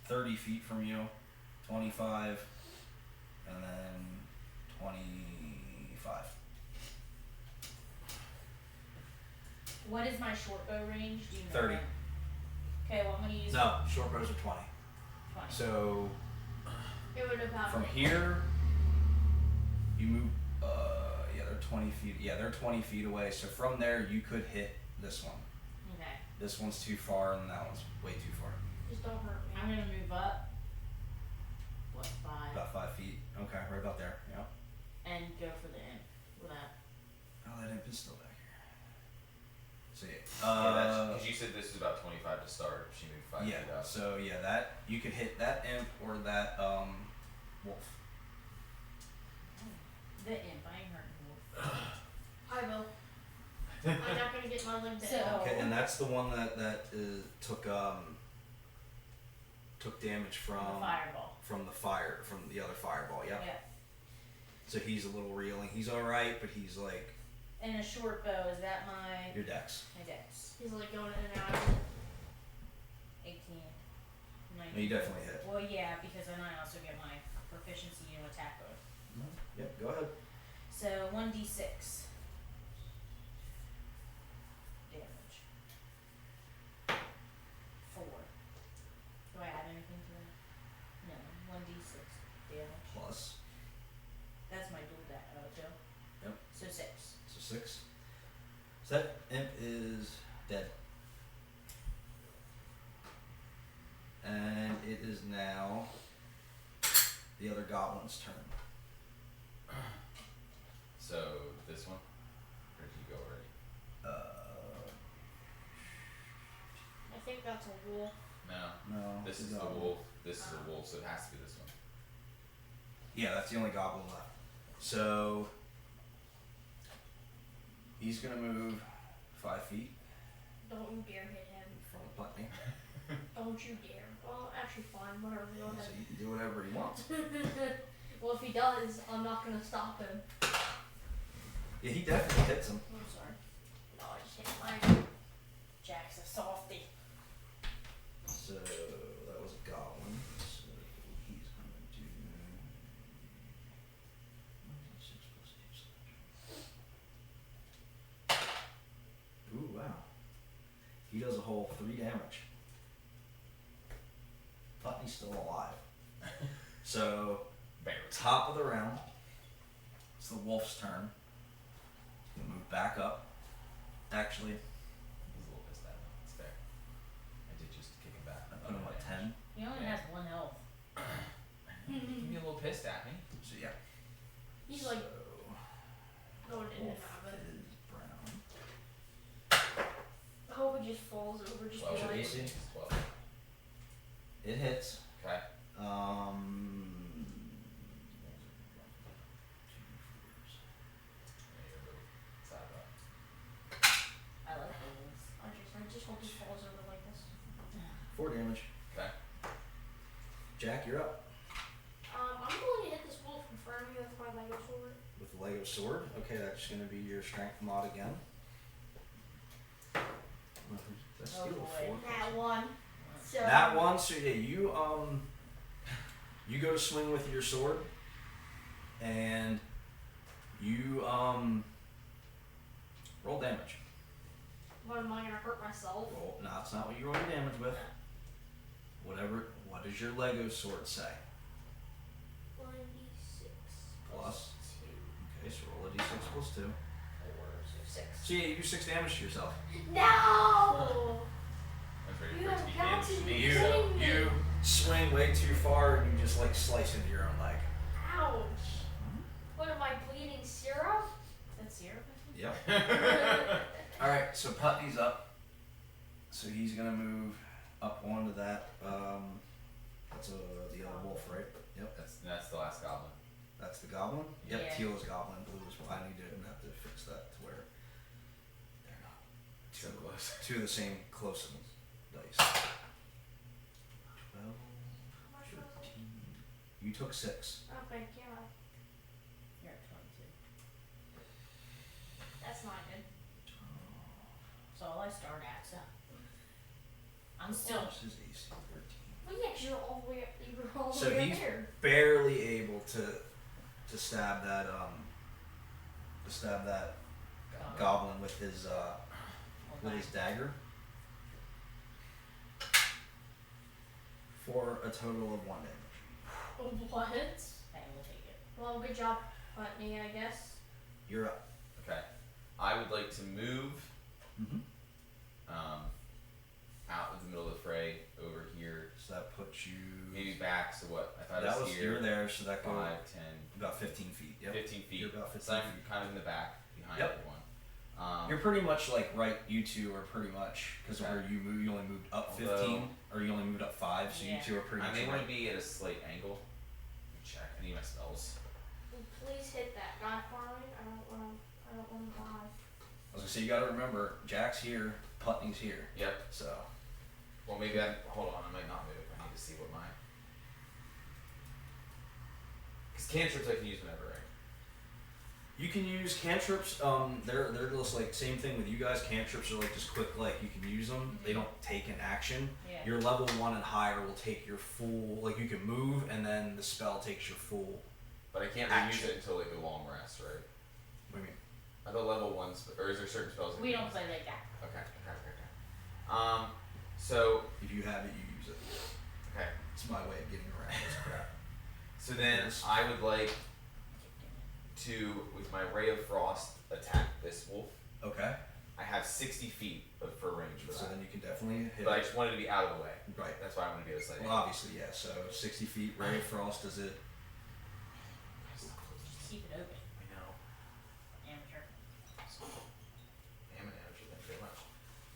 30 feet from you. 25. And then 25. What is my short bow range? Do you know? 30. Okay, well I'm gonna use No, short bows are 20. 20. So It would about from here, you move. Yeah, they're 20 feet. Yeah, they're 20 feet away. So from there, you could hit this one. Okay. This one's too far, and that one's way too far. just don't hurt me. I'm gonna move up. What, 5? About 5 feet. Okay, right about there. Yeah. And go for the imp with that. Oh, that imp is still back here. So Yeah, yeah. because you said this is about 25 to start. She moved 5 Yeah. feet up. So yeah, that you could hit that imp or that wolf. The imp, I ain't hurting wolf. I will. I'm not gonna get my limb bit. So- Okay, and that's the one that took damage From from the fireball. from the other fireball. Yep. Yeah. So he's a little reeling. He's all right, but he's like And a short bow, is that my your dex. dex? He's like going in and out. 18. No, 19. you definitely hit. Well, yeah, because then I also get my proficiency in attack bow. Yep. Go ahead. So 1d6 damage. 4. Do I add anything to that? No. 1d6 damage. Plus. That's my dual Joe. Yep. So 6. So 6. So that imp is dead. And it is now the other goblin's turn. So this one, or did you go already? I think that's a wolf. No. No. This it's is a the goblin. wolf. This is a wolf, so it has to be this one. Yeah, that's the only goblin left. So he's gonna move 5 feet Don't you dare hit him. in front of Putney. Don't you dare. Well, actually, fine. Whatever. Go So ahead. he can do whatever he wants. Well, if he does, I'm not gonna stop him. Yeah, he definitely hits him. I'm sorry. No, I just hit mine. Jack's a softie. So that was a goblin. So he's gonna do 6 plus 8 Ooh, wow. He does a whole 3 damage. Putney's still alive. So Barely. top of the round. It's the wolf's turn. He's gonna move back up. Actually, He's a little pissed at me. It's fair. I did just kick him back. I put him at 10. He only has 1 health. You can be a little pissed at me. So yeah. He's like So, going in and wolf out of it. is brown. I hope it just falls over. Just 12 be like, AC? 12. It hits. Okay. Yeah, you're a little sad about it. I like the wolves. I just hope he falls over like this. 4 damage. Okay. Jack, you're up. I'm going to hit this wolf in front of me with my Lego sword. With the Lego sword. Okay, that's going to be your strength mod again. That's Oh, still a boy. 4. That one. So That one, so yeah, you go to swing with your sword, and you roll damage. What am I gonna hurt myself? Roll. No, it's not what you roll your damage with. What does your Lego sword say? 1d6 Plus. 2, Okay, so roll a d6 plus 2. 4, so 6. So yeah, you do 6 damage to yourself. No! That's ready You for it to have be got damaged to to be me. kidding me. You swing way too far and you just like slice into your own leg. Ouch! What am I bleeding syrup? That's syrup. Yep. Alright, so Putney's up. So he's gonna move up onto that. That's the other wolf, right? Yep. That's the last goblin. That's the goblin? Yep, Yeah. teal is goblin, blue is I need to have to fix that to where they're not So close. two of the same close dice. 12, How much was it? 13. You took 6. Oh, thank you. You're at 22. That's not good. That's all I start at, so. I'm still. This is AC 13. Well, yeah, 'cause you're all the way up. You were all the So way up he's there. barely able to stab that goblin with his dagger for a total of 1 damage. What? Hey, we'll take it. Well, good job, Putney, I guess. You're up. Okay. I would like to move Mm-hmm. out of the middle of the fray over here, So that puts you. maybe back. So what? If I That was here, you're there, so that goes 5, 10, about 15 feet. Yep. 15 feet. You're about 15 So I'm feet. kind of in the back behind Yep. everyone. You're pretty much like right. You two are pretty much because Okay. where you move, you only moved up Although- 15, or you only moved up 5. So Yeah. you two are pretty I much may want right. to be at a slight angle. Let me check. I need my spells. Please hit that guy for me. I don't want to die. I was gonna say you got to remember, Jack's here, Putney's here, Yep. so. Well, maybe hold on. I might not move. I need to see what my. Because cantrips I can use whenever, right? You can use cantrips. They're just like same thing with you guys. Cantrips are like just quick, like you can use them. They don't take an action. Yeah. Your level 1 and higher will take your full. Like you can move, and then the spell takes your full. But I can't Action. reuse it until like a long rest, right? What do you mean? Are the level ones, or is there certain spells? I We can don't use? play like that. Okay. So If you have it, you use it. okay. It's my way of getting around this crap. So then I would like to, with my ray of frost, attack this wolf. Okay. I have 60 feet for range for So that. then you can definitely hit. But I it. just wanted to be out of the way. Right. That's why I want to be at a slight Well, angle. obviously, yeah. So 60 feet. Ray of Frost does it. Just keep it open. I know. Amateur. Damn it, amateur, thank you very much.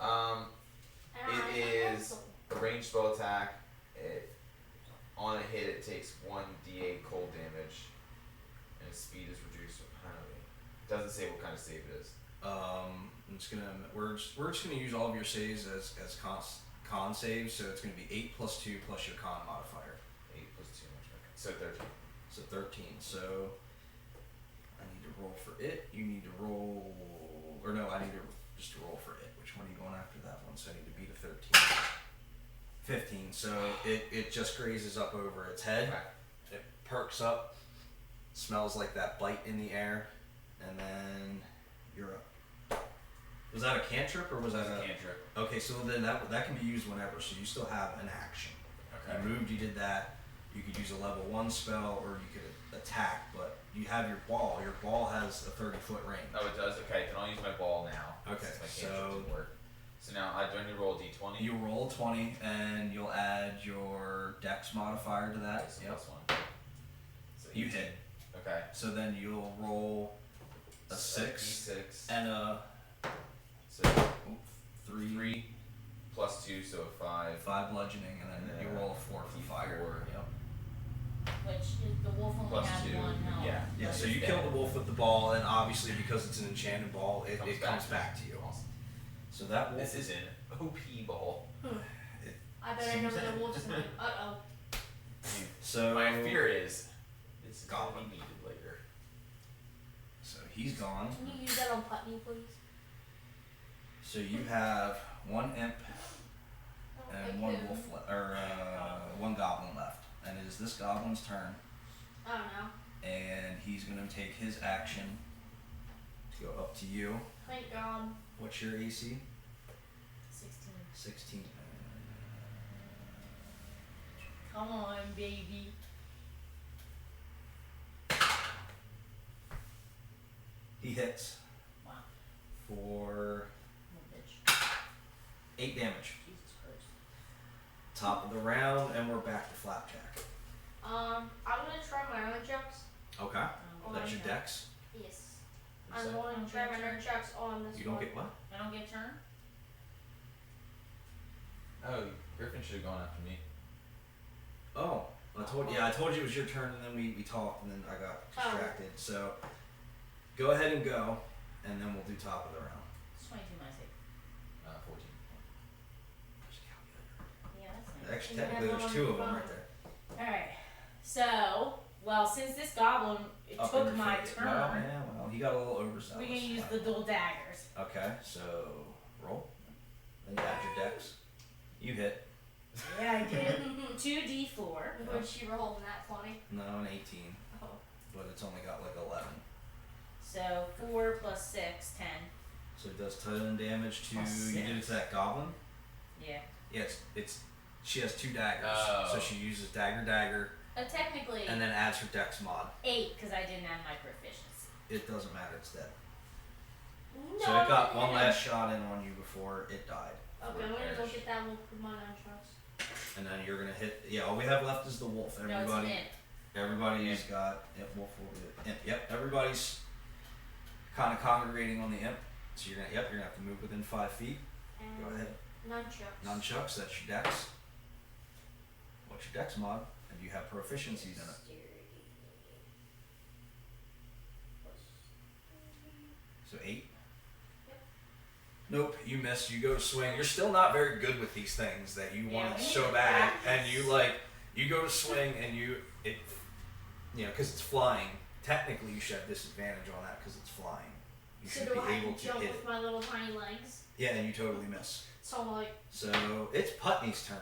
And I have It is pencil. a ranged spell attack. On a hit, it takes 1d8 cold damage, and its speed is reduced with penalty. It doesn't say what kind of save it is. I'm just gonna. We're just gonna use all of your saves as con saves. So it's gonna be 8 plus 2 plus your con modifier. 8 plus 2 much better. So 13. So 13. So I need to roll for it. You need to roll, or no, I need to just roll for it. Which one are you going after that one? So I need to beat a 13. 15. So it just grazes up over its head. Okay. It perks up. Smells like that bite in the air, and then you're up. Was that a cantrip or was that a? Cantrip. Okay, so then that can be used whenever. So you still have an action. Okay. You moved, you did that. You could use a level 1 spell, or you could attack. But you have your ball. Your ball has a 30-foot range. Oh, it does? Okay, then I'll use my ball now. Okay, Since my so- cantrip didn't work. So now, do I need to roll a d20? You roll 20, and you'll add your Dex modifier to that. Okay, so Yep. plus 1. So You 18. hit. Okay. So then you'll roll a So 6 d6. and a So 3. 3 plus 2, so a 5. 5 bludgeoning, and then you roll a 4 for fire. Four. Yep. Which is the wolf only Plus has 2. one health. Yeah. Yeah, so It's you dead. kill the wolf with the ball, and obviously because it's an enchanted ball, it comes back to you. Awesome. So that wolf This is an OP ball. I bet I know where the wolf's going. Uh-oh. So My fear is this is Goblin. going to be needed later. So he's gone. Can you use that on Putney, please? So you have one imp and one wolf one goblin left, and it is this goblin's turn, I don't know. and he's gonna take his action to go up to you. Thank God. What's your AC? 16. 16. Come on, baby. He hits Wow. for Little bitch. 8 damage. Jesus Christ. Top of the round, and we're back to Flapjack. I'm gonna try my nunchucks. Okay. Oh, That's your okay. dex. Yes. What's I'm that? going to try my nunchucks on this You don't one. get what? I don't get a turn? Oh, Griffon should have gone after me. Oh, I told you it was your turn, and then we talked, and then I got distracted. So go ahead and go, and then we'll do top of the round. It's 22 my save. 14. Yeah, that's nice. Actually, And you technically, have there's one 2 of them on right the there. Alright. So, well, since this goblin Up in took your my face. turn, Well, he got a little overzealous. we're gonna use the dual daggers. Okay, so roll. Then you add your dex. You hit. Yeah, I did. 2d4. Would she roll in that 20? No, an 18, Oh. but it's only got like 11. So 4 plus 6, 10. So it does 10 damage to. Plus You did it to that goblin. Yeah. Yeah, it's she has 2 daggers, Oh. so she uses dagger, Technically, and then adds her dex mod. 8 because I didn't add my proficiency. It doesn't matter, it's dead. No. So it got one last shot in on you before it died. Okay, I'm gonna go get that one with my nunchucks. And then you're gonna hit. Yeah, all we have left is the wolf. No, it's Everybody, an imp. everybody's got. Yep, wolf will be the imp. Yep, everybody's kind of congregating on the imp. So you're gonna have to move within 5 feet. And Go ahead. nunchucks. Nunchucks, that's your dex. What's your dex mod? And you have proficiencies in it. So 8? Yep. Nope, you missed. You go to swing. You're still not very good with these things that you Yeah, want we so need to bad. practice. And you go to swing and because it's flying. Technically, you should have disadvantage on that because it's flying. You So should do be I able to jump hit with it. my little tiny legs? Yeah, and you totally miss. So I'm like, So it's Putney's turn.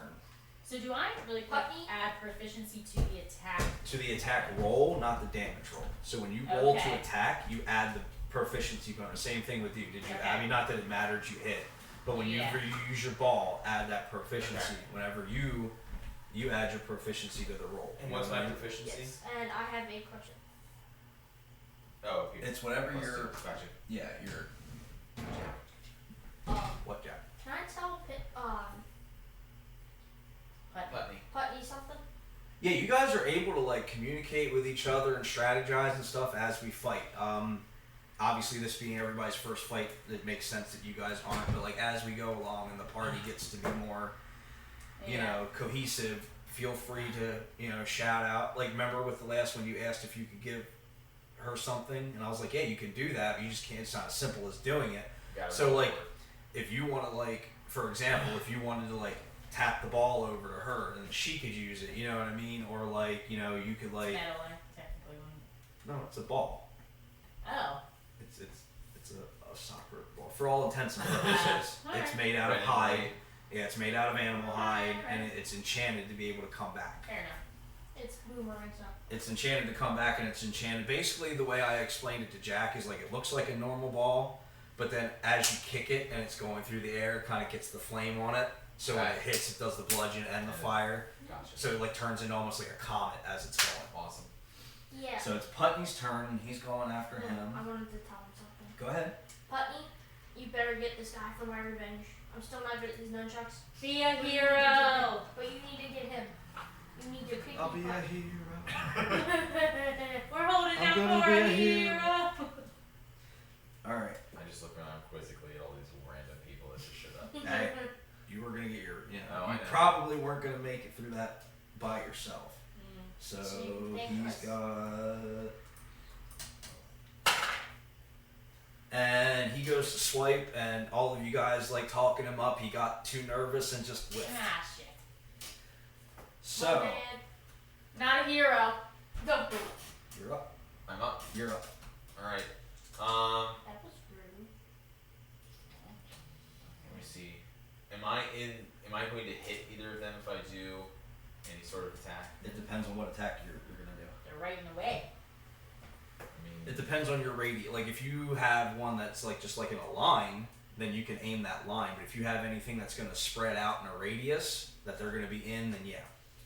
So do I really quick Puppy? add proficiency to the attack? To the attack roll, not the damage roll. So when you roll to Okay. attack, you add the proficiency bonus. Same thing with you. Did you? Okay. I mean, not that it mattered. You hit, but when Yeah. you use your ball, add that proficiency. Whenever you add your proficiency to the roll. And You know what's what I my mean? proficiency? yes. And I have a question. Oh, okay. It's whatever Plus you're. 2. Gotcha. Yeah, you're. What, Jack? Can I tell Putney. Putney something? Yeah, you guys are able to like communicate with each other and strategize and stuff as we fight. Obviously, this being everybody's first fight, it makes sense that you guys aren't. But like as we go along and the party gets to be more, cohesive, feel free to shout out. Like remember with the last one, you asked if you could give her something, and I was like, yeah, you can do that, but you just can't. It's not as simple as doing it. Gotta So roll like, for it. if you want to like, for example, if you wanted to like tap the ball over to her, then she could use it. You know what I mean? Or like, you could like. Metal, technically. No, it's a ball. Oh. It's a soccer ball for all intents and purposes. Alright. It's made out of Red and hide. white. Yeah, it's made out of animal hide, and Alright. it's enchanted to be able to come back. Fair enough. It's boomerang stuff. It's enchanted to come back, and it's enchanted. Basically, the way I explained it to Jack is like it looks like a normal ball, but then as you kick it and it's going through the air, it kind of gets the flame on it. So when it Right. hits, it does the bludgeon and the fire. Gotcha. So it like turns into almost like a comet as it's going. Awesome. Yeah. So it's Putney's turn, and he's going after No, him. I wanted to tell him something. Go ahead. Putney, you better get this guy for my revenge. I'm still not good at these nunchucks. Be a hero! But you need to get him. You need to pick I'll be a hero. We're holding I'm down gonna for be a a hero! Alright. I just look around quizzically at all these random people that just showed up. Hey, you were gonna get your, Oh, I you know. probably weren't gonna make it through that by yourself. So So you think he's us. got, and he goes to swipe, and all of you guys like talking him up. He got too nervous and just whiffed. Ah, shit. So My bad. Not a hero. Go. you're up. I'm up. You're up. Alright. That was rude. Let me see. am I going to hit either of them if I do any sort of attack? It depends on what attack you're gonna do. They're right in the way. I mean, It depends on your radius. Like if you have one that's like just like in a line, then you can aim that line. But if you have anything that's gonna spread out in a radius that they're gonna be in, then yeah.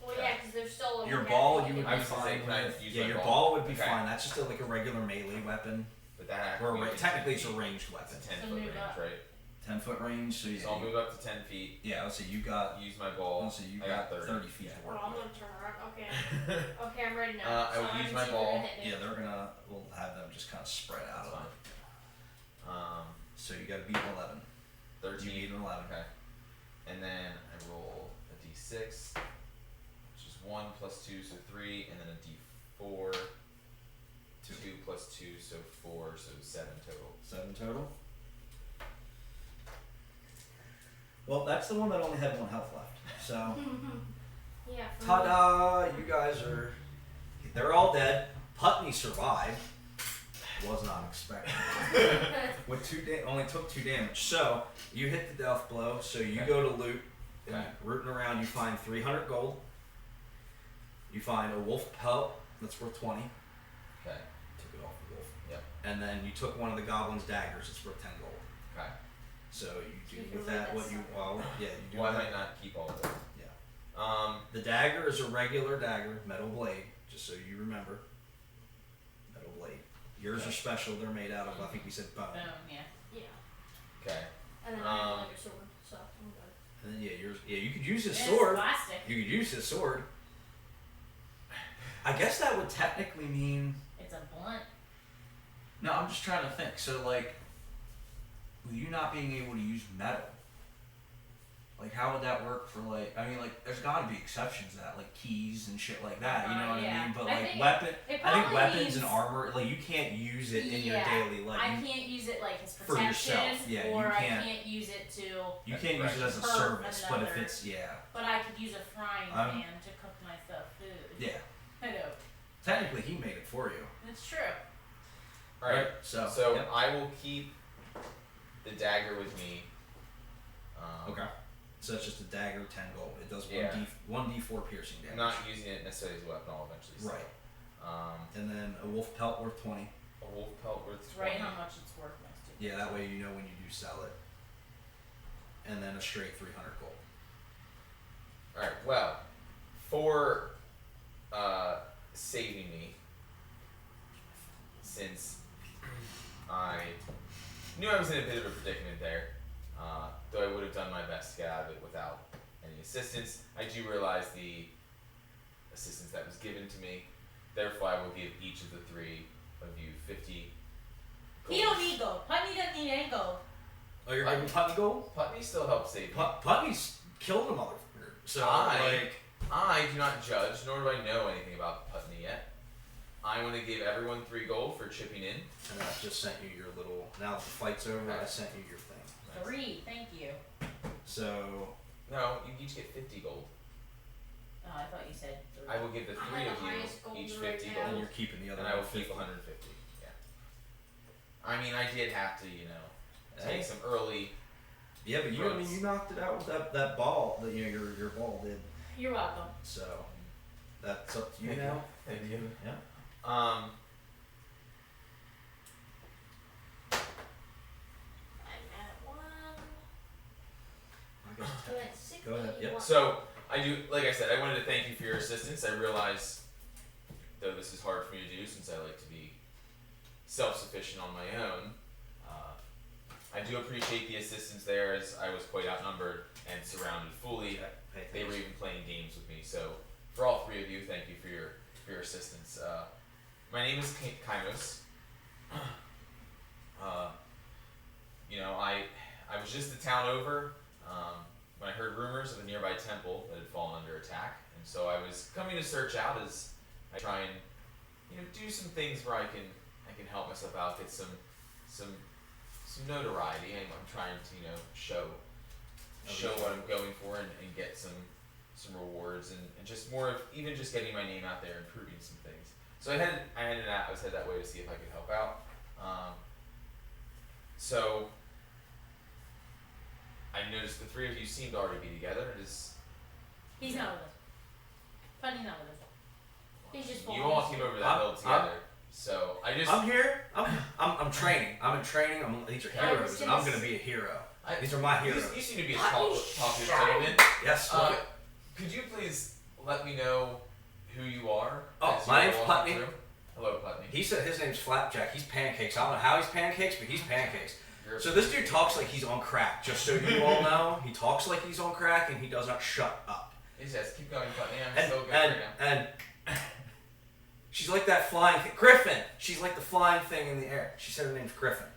Well, yeah, because there's still a Your one ball half you would I be was gonna say, fine can I with. use Yeah, my your ball? ball would be Okay. fine. That's just like a regular melee weapon. but that Or actually technically it's a ranged weapon. It's a 10 So foot move range, up. right? 10-foot range, so So I'll move up to 10 feet. yeah, let's see, you got Use my ball. you I got 30. feet to Oh, work I'm with. gonna turn around. Okay. Okay, I'm ready now. I will so use can my see if they're ball. gonna hit me. Yeah, we'll have them just kind of spread out That's of fine. it. So you gotta beat an 11. 13. You beat an 11. Okay. And then I roll a d6, which is 1 plus 2, so 3, and then a d4, 2 plus 2, so 4, so 7 total. 7 total. Well, that's the one that only had 1 health left. So, Yeah. for me. ta-da! You guys they're all dead. Putney survived. Was not expected. With only took 2 damage. So, you hit the death blow, so you Okay. go to loot. And Okay. rooting around, you find 300 gold. You find a wolf pelt that's worth 20. Okay. Took it off the wolf. Yep. And then you took one of the goblin's daggers, it's worth 10 gold. Okay. So you You do can with read that that what you somewhere. you do Well, I that. might not keep all of them. Yeah. The dagger is a regular dagger, metal blade, just so you remember. Metal blade. Yours Okay. are special, they're made out of, I think we said bone. Boom, yeah. Yeah. Okay. And then I have Um, another sword, so I'm good. And then you could use his It's sword. plastic. You could use his sword. I guess that would technically mean. It's a blunt. No, I'm just trying to think. So, like, with you not being able to use metal, like, how would that work for, like, I mean, like, there's got to be exceptions to that, like keys and shit like that, you know what I Yeah. mean? But, I like, think I think probably weapons means- and armor, like, you can't use it in your Yeah, daily life. I can't use it like as For protection, yourself, yeah, you or I can't- can't use it to. You can't use it as a For service, but if another- it's, yeah. But I could use a frying I'm- pan to cook myself food. Yeah. I know. Technically, he made it for you. It's true. Alright. So, So yep. I will keep the dagger with me. Okay. So it's just a dagger, 10 gold. It does Yeah. 1d4 piercing damage. I'm not using it necessarily as a weapon. I'll eventually sell Right. it. And then a wolf pelt worth 20. A wolf pelt worth It's 20. right how much it's worth next to. Yeah, that way you know when you do sell it. And then a straight 300 gold. Alright, well, for saving me, since I knew I was in a bit of a predicament there, though I would have done my best to get out of it without any assistance, I do realize the assistance that was given to me. Therefore, I will give each of the 3 of you 50 gold. He don't need gold. Putney doesn't need any gold. Oh, you're giving Putney gold? Putney still helps save me. Putney's killed a motherfucker. So, I do not judge, nor do I know anything about Putney yet. I want to give everyone 3 gold for chipping in. and I just sent you your little. Now that the fight's over, I Okay. sent you your thing. 3, thank you. So, No, you each get 50 gold. Oh, I thought you said 3. I will give the I'm 3 at of the you highest gold each right 50 now. and gold. you're keeping the other And I will 150. keep 150. Yeah. I mean, I did have to, Hey. take some early. Yeah, but you knocked it out with that ball that your ball did. You're welcome. So, that's up to you Thank you. now. Thank you. Yeah. I'm at 1. I guess I'm at 60. Go ahead, yep. So I do, like I said, I wanted to thank you for your assistance. I realize, though this is hard for me to do since I like to be self-sufficient on my own, I do appreciate the assistance there, as I was quite outnumbered and surrounded fully. Hey, They were thanks. even playing games with me. So for all 3 of you, thank you for your assistance. My name is Kainos. I was just the town over when I heard rumors of a nearby temple that had fallen under attack, and so I was coming to search out as I try and do some things where I can help myself out, get some notoriety. I'm trying to show what I'm going for and get some rewards and just more of even just getting my name out there and proving some things. So I was headed that way to see if I could help out. So I noticed the three of you seem to already be together. He's not with us. Funny not with us. He's just You all came over that hill together. So I'm here. I'm training. I'm in training. These are heroes, and I'm gonna be a hero. These are my heroes. You seem to be a talkative gentleman. Yes. Could you please let me know who you are? Oh, my name's Putney. Hello, Putney. He said his name's Flapjack. He's pancakes. I don't know how he's pancakes, but he's pancakes. So this dude talks like he's on crack. Just so you all know, he talks like he's on crack, and he does not shut up. He says, "Keep going, Putney. I'm so good right now." And she's like that flying thing. Griffon. She's like the flying thing in the air. She said her name's Griffon.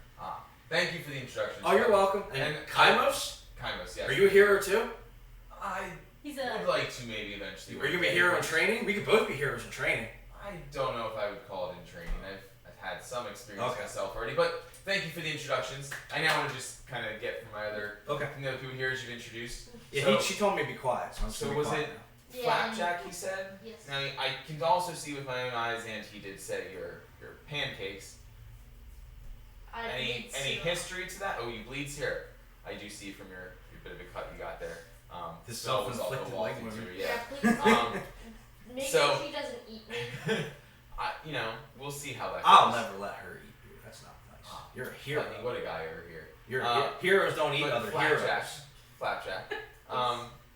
Thank you for the introduction. Oh, you're welcome. And Kaimos? Kaimos, yes. Are you a hero too? I would like to maybe eventually. Are you gonna be a hero in training? We could both be heroes in training. I don't know if I would call it in training. I've had some experience myself already, but thank you for the introductions. I now want to just kind of get from my other people here as you've introduced. Yeah, she told me to be quiet. So was it Flapjack? He said. Yes. Now I can also see with my own eyes, and he did say you're pancakes. Any history to that? Oh, you bleed here. I do see from your bit of a cut you got there. This smell was also self-inflicted walking leg through. Yeah, Yeah. please. Make sure she doesn't eat me. We'll see how that goes. I'll never let her eat you. That's not nice. You're a hero. Putney, what a guy over here. Heroes don't eat other heroes. Flapjack.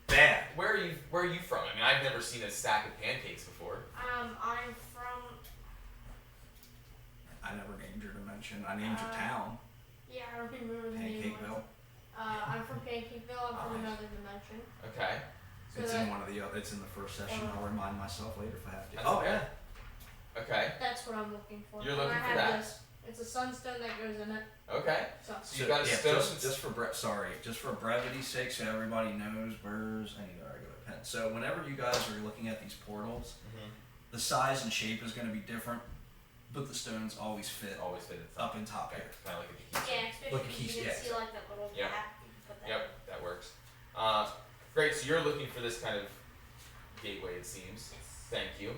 Bad. Where are you from? I mean, I've never seen a stack of pancakes before. I'm from. I never named your dimension. I named your town. Yeah, I don't remember the name. Pancakeville. I'm from Pancakeville. I'm from another dimension. Okay. So It's in one of the. It's in the first session. I'll remind myself later if I have to. That's Oh okay. yeah. Okay. That's what I'm looking for. You're looking I for have that. This. It's a sunstone that goes in it. Okay. So You got a stone. Just for brevity's sake, so everybody knows. Burrs. I need a regular pen. So whenever you guys are looking at these portals, the size and shape is going to be different, but the stones always fit up in top here. Kind of like a key. yeah, especially Like a if you key- can see like that little Yep. gap. You can put that. Yep, that works. Great. So you're looking for this kind of gateway, it seems. Yes. Thank you.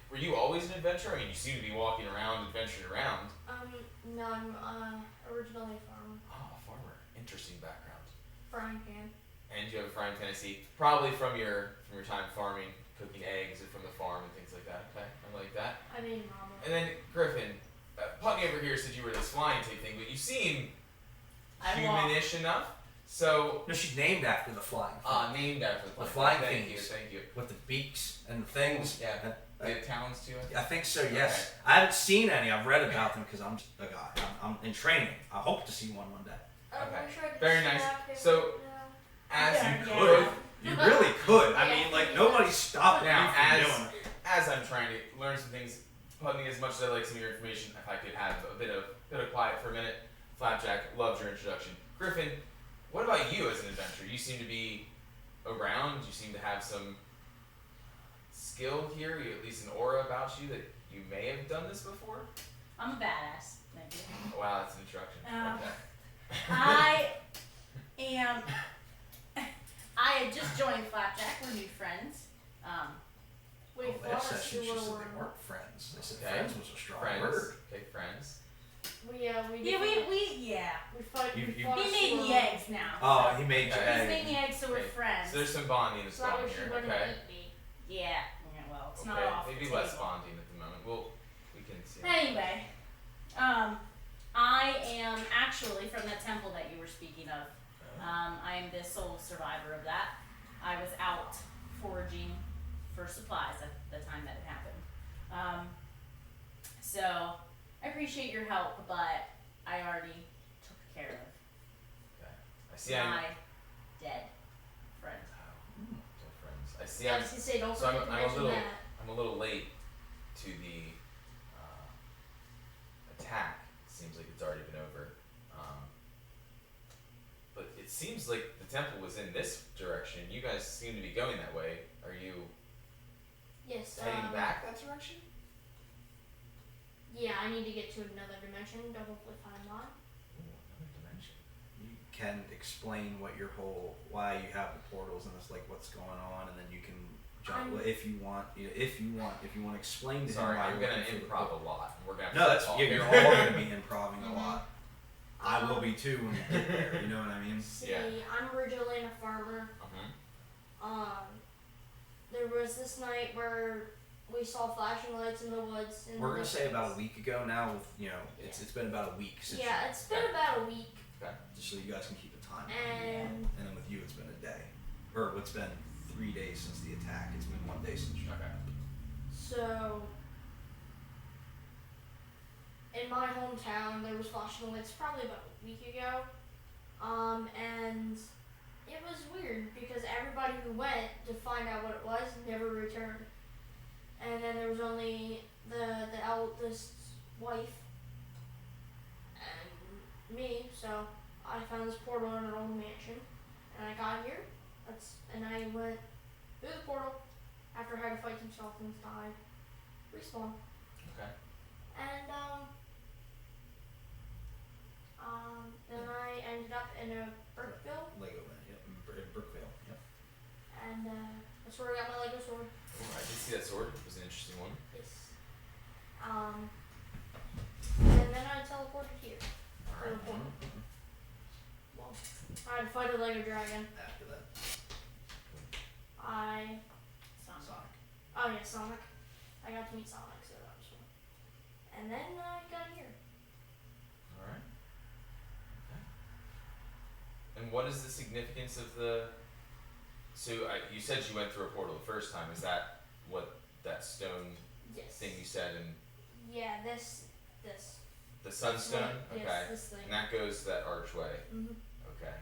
Were you always an adventurer? I mean, you seem to be walking around, adventuring around. No, I'm originally from Oh, a farmer. Interesting background. frying pan. And you have a frying pan, I see. Probably from your time farming, cooking eggs, and from the farm and things like that. Okay, I like that. I mean, mama. And then Griffon, Putney over here said you were this flying type thing, but you seem humanish enough. So No, she's named after the flying thing. named after The flying Thank you, things. thank you. With the beaks and the things. Yeah. They have talons too. I think so, yes. I haven't seen any. I've read about them because I'm just a guy. I'm in training. I hope to see one day. Okay. Very nice. So, As Yeah. you Could. could. You really could. I mean, like, nobody's stopping Now, you from doing it. as I'm trying to learn some things, Putney, as much as I like some of your information, if I could have a bit of quiet for a minute. Flapjack, loved your introduction. Griffon, what about you as an adventurer? You seem to be around. You seem to have some skill here. You at least an aura about you that you may have done this before. I'm a badass. Thank you. Oh, wow, that's an introduction. Okay. I am. I had just joined Flapjack. We're new friends. Wait, Well, that Florence, session, you she were said one. they weren't friends. They said Okay. friends was a strong Friends. word. Okay, friends. We Yeah, we fought. You- we you- fought He made me Sora. eggs now. Oh, so. he made you Okay. He's egg. made me eggs, so we're Okay. friends. So there's some bonding that's So that going way she here. wouldn't Okay. eat me. Yeah. Well, it's not Okay. off Maybe the less table. bonding at the moment. We can see. Anyway, I am actually from the temple that you were speaking of. I am the sole survivor of that. I was out foraging for supplies at the time that it happened. So I appreciate your help, but I already took care of Okay. I see. my dead friend. So friends. I see. I was gonna say, don't So I'm forget to a mention little. that. I'm a little late to the attack. Seems like it's already been over. But it seems like the temple was in this direction. You guys seem to be going that way. Are you Yes. heading back that direction? Yeah, I need to get to another dimension to hopefully find mine. Ooh, another dimension. You can explain why you have the portals and it's like what's going on, and then you can jump if you want to explain to Sorry, him why I'm you're gonna looking for the improv a lot. We're gonna. No, that's talk you're here. all gonna be improving a lot. I I will be too when we get there. You know what I mean? See, Yeah. I'm originally a farmer. There was this night where we saw flashing lights in the woods. In We're the gonna say about a distance. week ago now. With it's been about a week since. Yeah, it's been about a week. Just so you guys can keep a time. And then with you, it's been a day, or it's been 3 days since the attack. It's been 1 day since. Okay. so, in my hometown, there was flashing lights probably about a week ago. And it was weird because everybody who went to find out what it was never returned. And then there was only the eldest wife and me, so I found this portal in an old mansion, and I got here. And I went through the portal after I had to fight some skeletons, died, respawn, Okay. and then I ended up in a Brookville, Lego man. Yep. In Brookvale. Yep. and that's where I got my Lego sword. Oh, I did see that sword. It was an interesting one. Yes. And then I teleported here. All right. Well, I had to fight a Lego dragon. After that, Sonic. Oh yeah, Sonic. I got to meet Sonic, so that was fun. And then I got here. All right. Okay. And what is the significance of the? So you said you went through a portal the first time. Is that what that stone Yes. thing you said? And Yeah, this. the sunstone. Yes, Okay. this thing. And that goes that archway. Mm-hmm. Okay.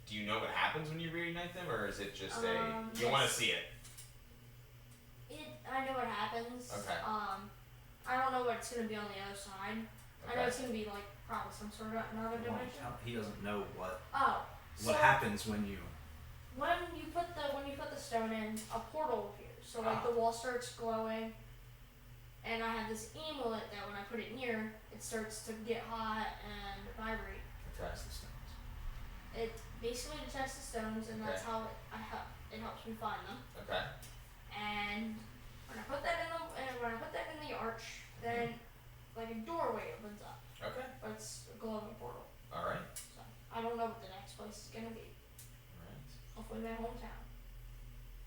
Do you know what happens when you reunite them, or is it just you Yes. want to see it? I know what happens. Okay. I don't know what's gonna be on the other side. I know Okay. it's gonna be like probably some sort of another dimension. He doesn't know what Oh. So happens when you. when you put the stone in, a portal appears. So like the wall starts glowing, and I have this amulet that when I put it near, it starts to get hot and vibrate. Okay. It basically detects the stones, and that's Okay. how it helps me find them. Okay. And when I put that in the arch, then like a doorway opens up, Okay. but it's a glowing portal. All right. So I don't know what the next place is gonna be. All right. Hopefully my hometown.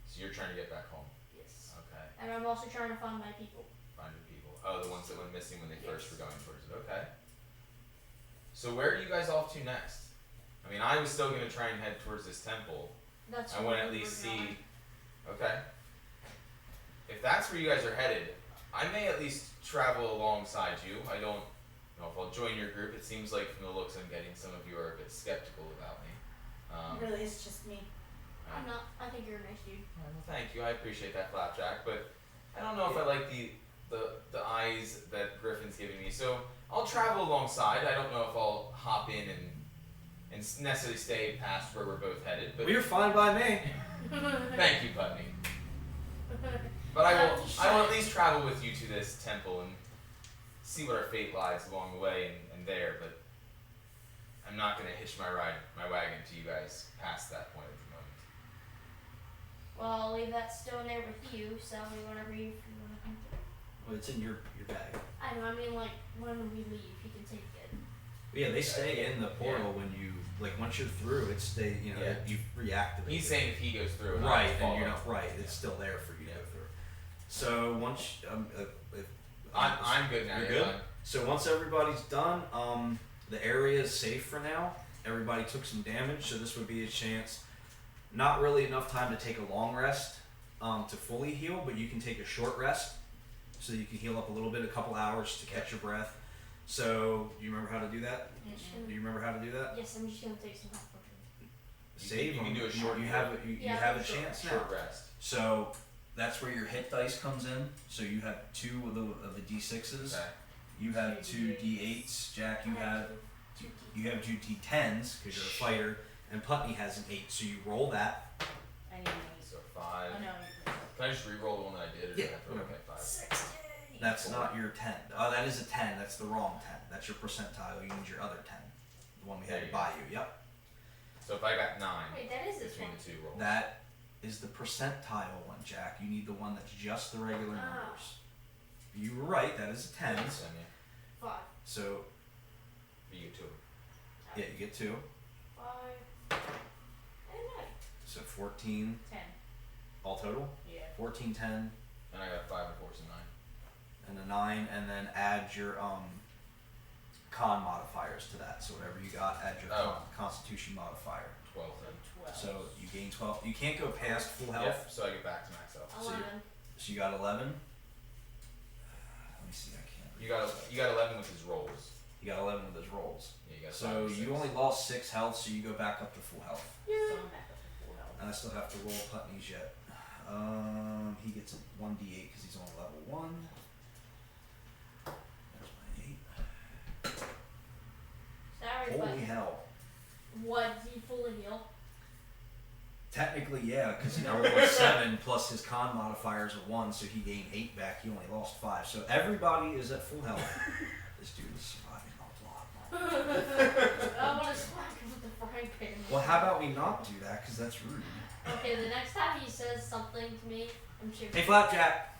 So you're trying to get back home. Yes. Okay. And I'm also trying to find my people. Find your people. Oh, the ones that went missing when they first Yes. were going towards it. Okay. So where are you guys off to next? I mean, I was still gonna try and head towards this temple. That's I want to where at least we're going. see. Okay. If that's where you guys are headed, I may at least travel alongside you. I don't know if I'll join your group. It seems like from the looks I'm getting, some of you are a bit skeptical about me. Really, it's just me. I'm not. I think you're a nice dude. Well, thank you. I appreciate that, Flapjack, but I don't know if I like the eyes that Griffin's giving me. So I'll travel alongside. I don't know if I'll hop in and necessarily stay past where we're both headed. But We're fine by me. thank you, Putney. But I will at least travel with you to this temple and see what our fate lies along the way and there. But I'm not gonna hitch my wagon to you guys past that point at the moment. Well, I'll leave that stone there with you. So whenever you want to come through. Well, it's in your bag. I know. I mean, like when we leave, you can take it. But yeah, they stay in the portal when you once you're through. It stay. Yeah. You reactivate. He's it. saying if he goes through, and Right, I and follow. you're not right. It's still there for you to go through. So once I'm good now. You're yeah, good? So once everybody's done, the area is safe for now. Everybody took some damage, so this would be a chance. Not really enough time to take a long rest to fully heal, but you can take a short rest, so you can heal up a little bit, a couple hours to catch your breath. So, do you remember how to do that? Do you remember how to do that? Yes, I'm just gonna take some health potions. Save you can them. do a short You Yeah, have a short chance now. short rest. So that's where your hit dice comes in. So you have 2 of the d6s. Okay. You have 2 2 d8s. Jack, you have two you have 2 d10s because you're a fighter, and Putney has an 8. So you roll that. I need So 5. Oh no. Can I just re-roll the one that I did? Or do I Yeah, have to whatever. okay, 5. 60. That's not your 10. Oh, that is a 10. That's the wrong 10. That's your percentile. You need your other 10. The one we There had you to buy you. Yep. So if I got 9 Wait, that is this between one. the 2 rolls. That is the percentile one, Jack. You need the one that's just the regular Ah. numbers. You were right. That is a 10. Then, yeah. 5. So For you too. Yeah, you get 2. 5, and 9. So 14 10. all total. Yeah. 14, 10, And I got 5 and 4, so 9. and a 9, and then add your con modifiers to that. So whatever you got, add your constitution modifier. 12 So then. 12. So you gain 12. You can't go past full health. Yep, so I get back to max health. 11. So you got 11. Let me see. I can't. You got 11 with his rolls. You got 11 with his rolls. Yeah, you got 5 So and 6. you only lost 6 health, so you go back up to full health. So I'm back up to full health. And I still have to roll Putney's yet. He gets a 1d8 because he's on level 1. There's my 8. Sorry, Holy but hell. what? Is he fully healed? Technically, yeah, because he rolled a 7 plus his con modifier is a 1, so he gained 8 back. He only lost 5. So everybody is at full health. This dude is surviving a lot. I want to smack him with the frying pan. Well, how about we not do that? Because that's rude. Okay, the next time he says something to me, I'm shooting. Hey, Flapjack.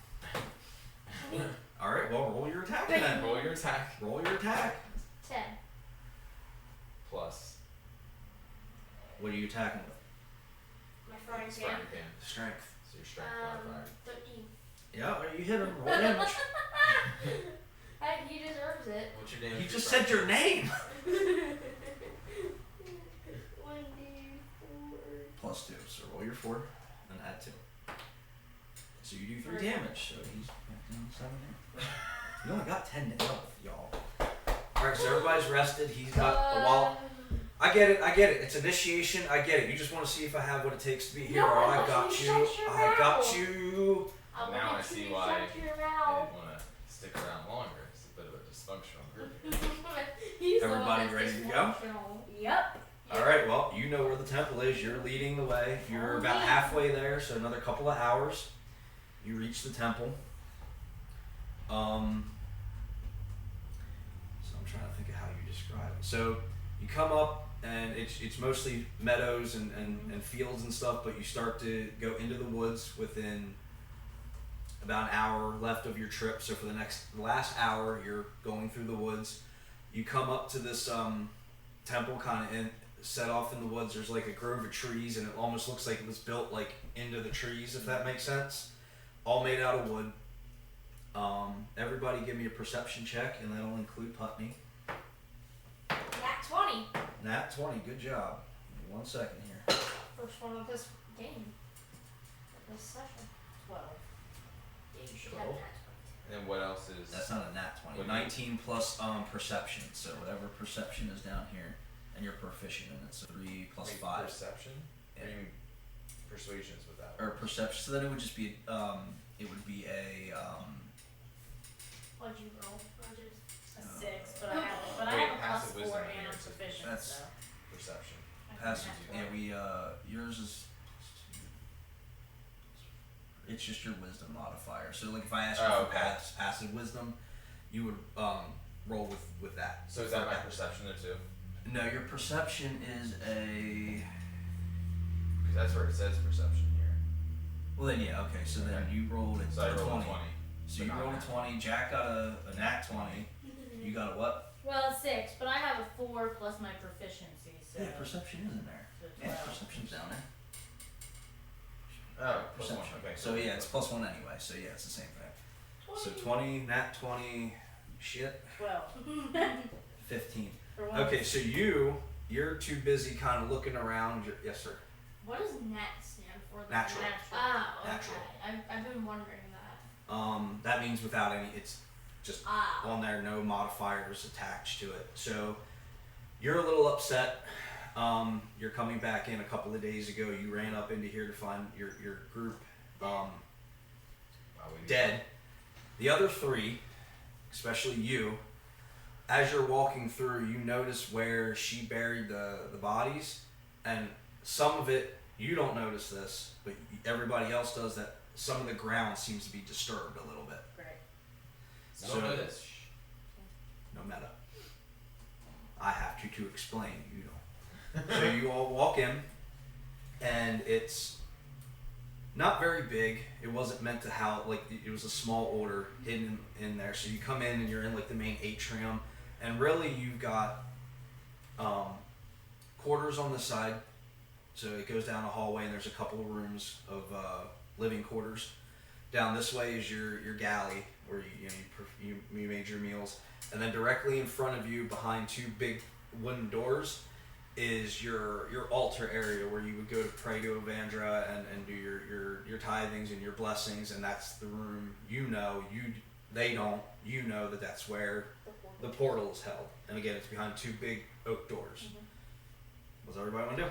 All right, well, roll your attack then. Roll your attack. Roll your attack. 10. Plus What are you attacking with? My frying pan. frying pan. Strength. So your strength modifier. 13. Yeah, you hit him. Roll damage. Hey, he deserves it. What's your damage? He just said your name. 1d4. Plus 2, so roll your 4 and add 2. So you do 3 damage. So he's down 7 here. You only got 10 health, y'all. All right, so everybody's rested. He's got a wall. I get it. It's initiation. I get it. You just want to see if I have what it takes to be a hero. No, I got you you. shut your I got mouth. you. Now I see why Shut your I didn't mouth. want to stick around longer. It's a bit of a dysfunctional group. He's the Everybody one that's ready to go? dysfunctional. Yep. All right. Well, you know where the temple is. You're leading the way. You're about halfway there. So another couple of hours, you reach the temple. So I'm trying to think of how you describe it. So you come up, and it's mostly meadows and fields and stuff, but you start to go into the woods within about an hour left of your trip. So for the last hour, you're going through the woods. You come up to this temple kind of set off in the woods. There's like a grove of trees, and it almost looks like it was built like into the trees, if that makes sense. All made out of wood. Everybody give me a perception check, and that'll include Putney. Nat 20. Nat 20, good job. Give me 1 second here. First one of this game. This session. 12. Yeah, you should 12. have nat And then what else is? That's not a nat 20. What do you- 19 plus perception. So whatever perception is down here, and you're proficient in it. So 3 plus Wait, 5. Perception. Yeah. Or you mean persuasion is without. Or perception. So then it would just be it would be a What'd you roll? A 6, but I have a Wait, plus passive 4 wisdom and here I'm is- proficient, That's- so. Perception. I can passive. have Yeah, one. we yours is. It's just your wisdom modifier. So like if I ask you Oh, for okay. passive wisdom, you would roll with that. So is that my perception there too? No, your perception is a. Because that's where it says perception here. Well then yeah, okay. So then Okay. you rolled So I a rolled 20. a 20. So but you not rolled a nat 20. Jack got a nat 20. You got a what? Well, 6, but I have a 4 plus my proficiency, so. Yeah, perception is in there. so Yeah, 12. perception's down there. Oh, plus one. Perception. Okay. So yeah, it's plus 1 anyway. So yeah, it's the same thing. So 20, nat 20, shit, 12. 15. For one. Okay, so you're too busy kind of looking around. Yes, sir. What does nat stand for? then? Natural. Oh, okay. Natural. I've been wondering that. That means without any. It's just Ah. on there, no modifiers attached to it. So you're a little upset. You're coming back in a couple of days ago. You ran up into here to find your group Wow, we do dead. The other 3, especially you, as you're walking through, you notice where she buried the bodies, and some of it, you don't notice this, but everybody else does, that some of the ground seems to be disturbed a little bit. Great. I don't know this. No meta. I have to explain, you don't. So you all walk in, and it's not very big. It wasn't meant to house, like it was a small order hidden in there. So you come in and you're in like the main atrium, and really you've got quarters on this side. So it goes down a hallway, and there's a couple of rooms of living quarters. Down this way is your galley, where you made your meals, and then directly in front of you, behind two big wooden doors, is your altar area where you would go to pray to Avandra and do your tithings and your blessings, and that's the room they don't, that's where the portal is held. And again, it's behind two big oak doors. Mm-hmm. What's everybody want to do?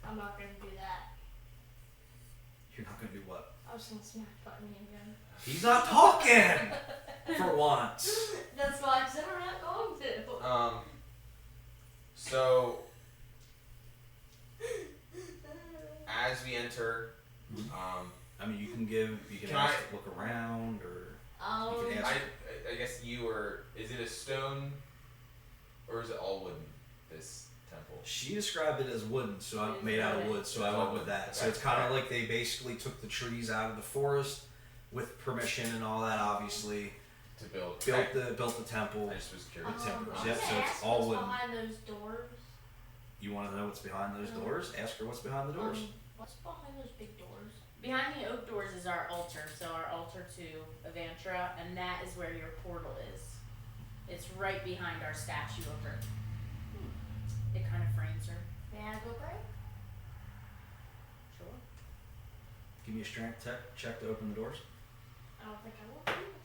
I'm not gonna do that. You're not going to do what? I was gonna smack Putney again. He's not talking! For once. That's why I said I'm not going to. So as we enter, I mean, you can Can ask I- to look around, or you can I ask. guess is it a stone or is it all wooden? This temple. She described it as wooden, so I made out of wood, so I went with that. So Okay. it's kind of like they basically took the trees out of the forest with permission and all that, obviously. To build. Built the temple. I just was curious. timbers. I'm Yep, gonna so it's ask all what's wooden. behind those doors. You want to know what's behind those doors? Ask her what's behind the doors. What's behind those big doors? Behind the oak doors is our altar, so our altar to Avandra, and that is where your portal is. It's right behind our statue of her. It kind of frames her. May I go pray? Sure. Give me a strength check to open the doors. I don't think I will be able to.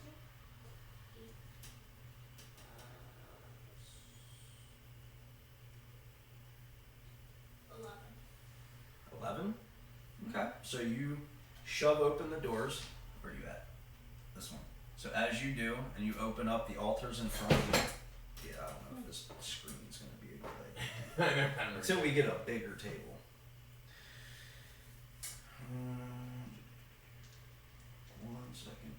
11. Okay. So you shove open the doors. Where are you at? This one. So as you do, and you open up the altars in front of you. Yeah, I don't know if this screen's going to be a good idea. I know. Until we get a bigger table. One second.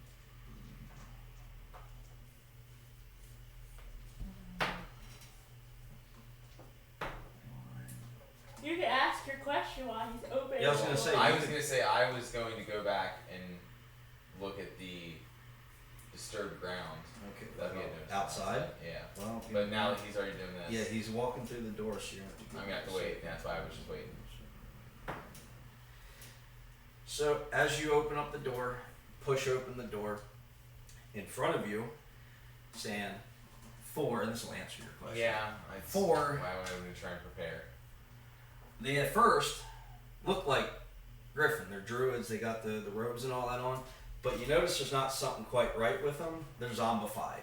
You can ask your question while he's open. Yeah, I was gonna say- I was going to go back and look at the disturbed ground. Okay. That we had noticed Outside? Yeah. Well, But now that he's already doing this, yeah, he's walking through the door, so you're I'm gonna have to wait. That's why I was just waiting. So as you open up the door, push open the door, in front of you stand 4, and this will answer your question. Yeah. 4. Why would I want to try and prepare? They at first look like Griffon. They're druids. They got the robes and all that on. But you notice there's not something quite right with them. They're zombified.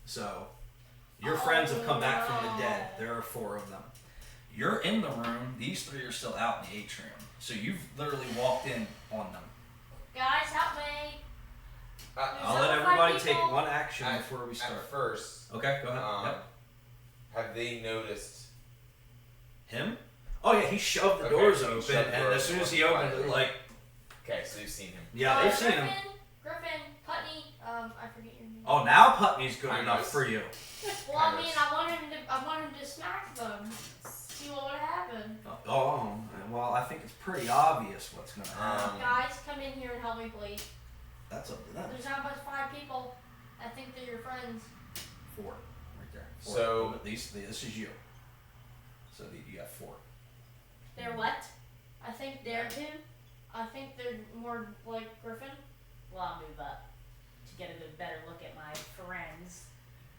So your friends have come back from the dead. There are 4 of them. You're in the room. These 3 are still out in the atrium. So you've literally walked in on them. Guys, help me! I'll let everybody take one action At- before we At start. first, Okay, go ahead. Yep. have they noticed? Him? Oh yeah, he shoved the Okay, doors he open, shoved the and doors as soon as open. he opened it, like, Okay, so you've seen him. yeah, they've seen him. Griffon, Putney, I forget your name. Oh, now Putney's good I enough noticed. for you. Well, I mean, I want him to smack them. See what would happen. Oh, well, I think it's pretty obvious what's gonna happen. Guys, come in here and help me, please. That's up to them. There's not but 5 people. I think they're your friends. 4, right there. 4. So- But this is you. So you got 4. They're what? I think They're they're. him? I think they're more like Griffon. Well, I'll move up to get a good, better look at my friends.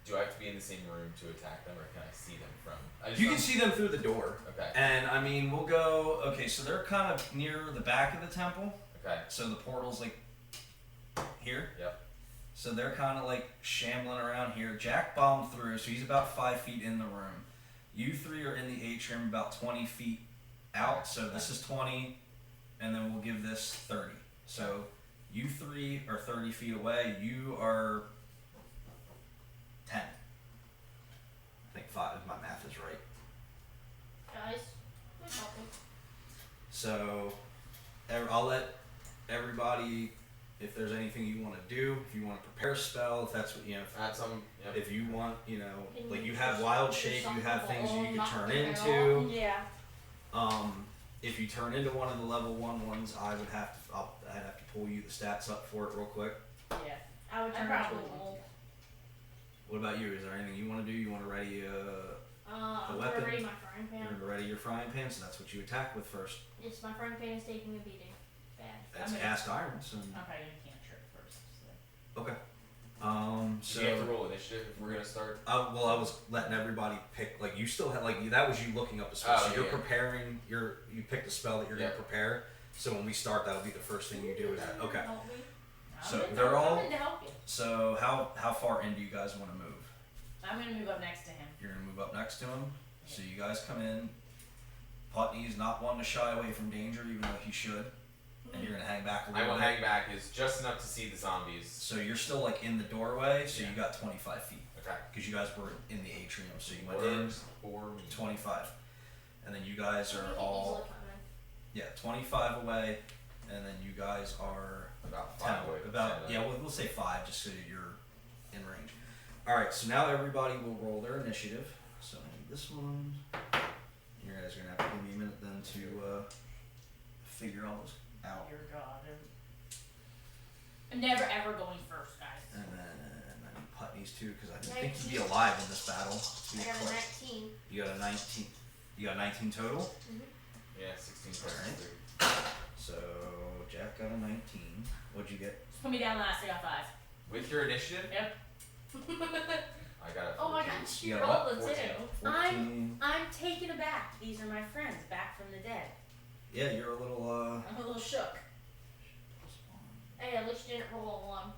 Do I have to be in the same room to attack them, or can I see them from? You can see them through the door, Okay. and I mean, we'll go. Okay, so they're kind of near the back of the temple. Okay. So the portal's like here. Yep. So they're kind of like shambling around here. Jack bombed through, so he's about 5 feet in the room. You 3 are in the atrium, about 20 feet out. So this is 20, and then we'll give this 30. So you 3 are 30 feet away. You are 10. I think 5, if my math is right. Guys, please help me. So I'll let everybody, if there's anything you want to do, if you want to prepare a spell, if that's what, you know, Add some. Yep. if you want, you know, Can like you you have just wild do shape, you something have things you along can not turn prepare into. Yeah. If you turn into one of the level 1 ones, I'd have to pull you the stats up for it real quick. Yeah. I would I turn probably into a won't. wolf. What about you? Is there anything you want to do? You want to ready? I'm weapon. gonna ready my frying pan. You're gonna ready your frying pan, so that's what you attack with first. Yes, my frying pan is taking a beating. Bad. That's gonna- cast iron, so I'm probably gonna cantrip first. So. okay. So you have to So roll initiative if we're gonna start. well, I was letting everybody pick. Like you still had that was you looking up a spell. Oh, so you're yeah. preparing. You picked a spell that you're Yeah. gonna prepare. So when we start, that'll be the first thing you do. Is that okay? Help me. So I'm they're all- I'm in to help you. So how far in do you guys want to move? I'm gonna move up next to him. You're gonna move up next to him. So you guys come in. Putney's not one to shy away from danger, even though he should. And you're gonna hang back a I little will bit. hang back is just enough to see the zombies. So you're still like in the doorway. So Yeah. you got 25 feet Okay. because you guys were in the atrium. So you went in Works for me. 25, and then you guys You are can all easily come in. 25 away, and then you guys are About 10 5 away. about we'll say 5 just so you're in range. All right, so now everybody will roll their initiative. So I need this one. You guys are gonna have to give me a minute then to figure all this out. Dear God. I'm never ever going first, guys. And then I need Putney's too because I didn't think 19. you'd be alive in this battle. To be I got a clear. 19. You got a 19. You got 19 total. Yeah, 16 plus Alright. 3. So Jack got a 19. What'd you get? Just put me down last. I got 5. With your initiative, Yep. I got a 14. Oh my gosh, You you got rolled a 14. 2. 14. I'm taken aback. These are my friends back from the dead. Yeah, you're a little I'm a little shook. Hey, at least you didn't roll a 1.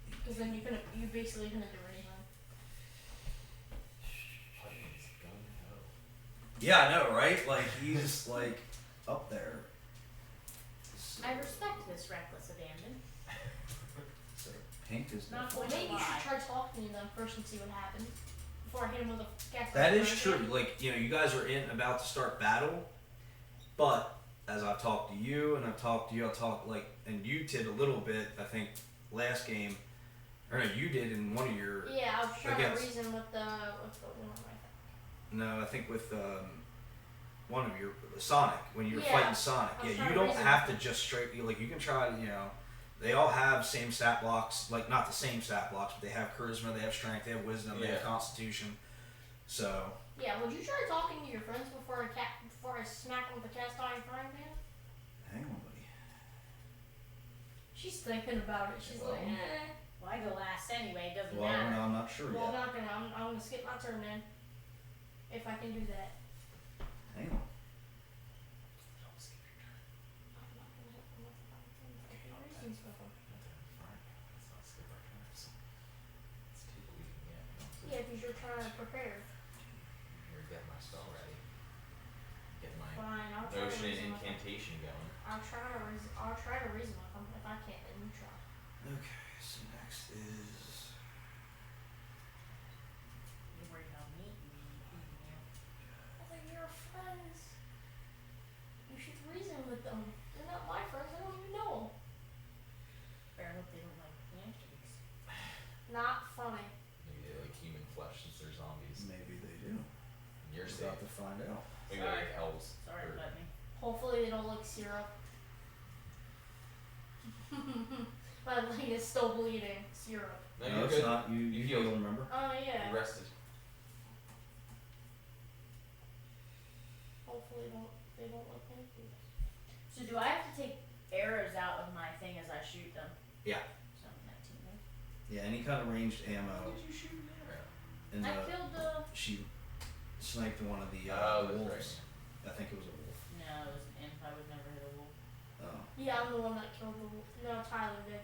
Because then you basically couldn't do anything. Putney's gung-ho. Yeah, I know, right? Like he's like up there. So, I respect this reckless abandon. so Pink is Not the going Maybe you lie. should try talking to them first and see what happens. Before I hit him with a gas. That is true. Like you guys are about to start battle, but as I've talked to you and I've talked to you, and you did a little bit. I think last game, or no, you did in one of your. Yeah, I was trying Against- to reason with the one, I think. No, I think with one of your Sonic when you were Yeah, fighting Sonic. I was Yeah, trying you to don't reason have to with just straight. Like you can try to They all have same stat blocks, like not the same stat blocks, but they have charisma, they have strength, they have wisdom, they have Yeah. constitution. So Yeah, would you try talking to your friends before I smack them with the cast iron frying pan? hang on, buddy. She's thinking about it. She's like, Well, Well, I go last anyway. It doesn't Well, matter. no, I'm not sure well, I'm yet. not gonna. I'm gonna skip my turn then. If I can do that. Hang on. Don't skip your turn. I'm not gonna hit them with the frying pan. Okay, I'll I'll reasons with them. Fine. Let's not skip our turns. Let's take what we can get. Yeah, because you're trying to prepare. Here, get my spell ready. Get my Fine, I'll try to motion and reason with them. incantation going. I'll try to reason with them. If I can't, then you try. Okay, so next is You worry about me. They're your friends. You should reason with them. They're not my friends. I don't even know them. Better hope they don't like pancakes. Not funny. Maybe they like human flesh since they're zombies. maybe they do. And you're We're safe. about to find out. Maybe they like elves. Sorry, or- Putney. Hopefully they don't like syrup. My leg is still bleeding. Syrup. No, No, you're it's good. not. You You heal, healed. remember? Oh yeah. You rested. Hopefully they don't like pancakes. So do I have to take arrows out of my thing as I shoot them? Yeah. So I'm 19 then. Yeah, any kind of ranged ammo. How did you shoot an arrow? In I the, killed the. she sniped one of the Oh, that's wolves. I think it was a wolf. No, it was an imp. I would never hit a wolf. Oh. Yeah, I'm the one that killed the wolf. No, Tyler did.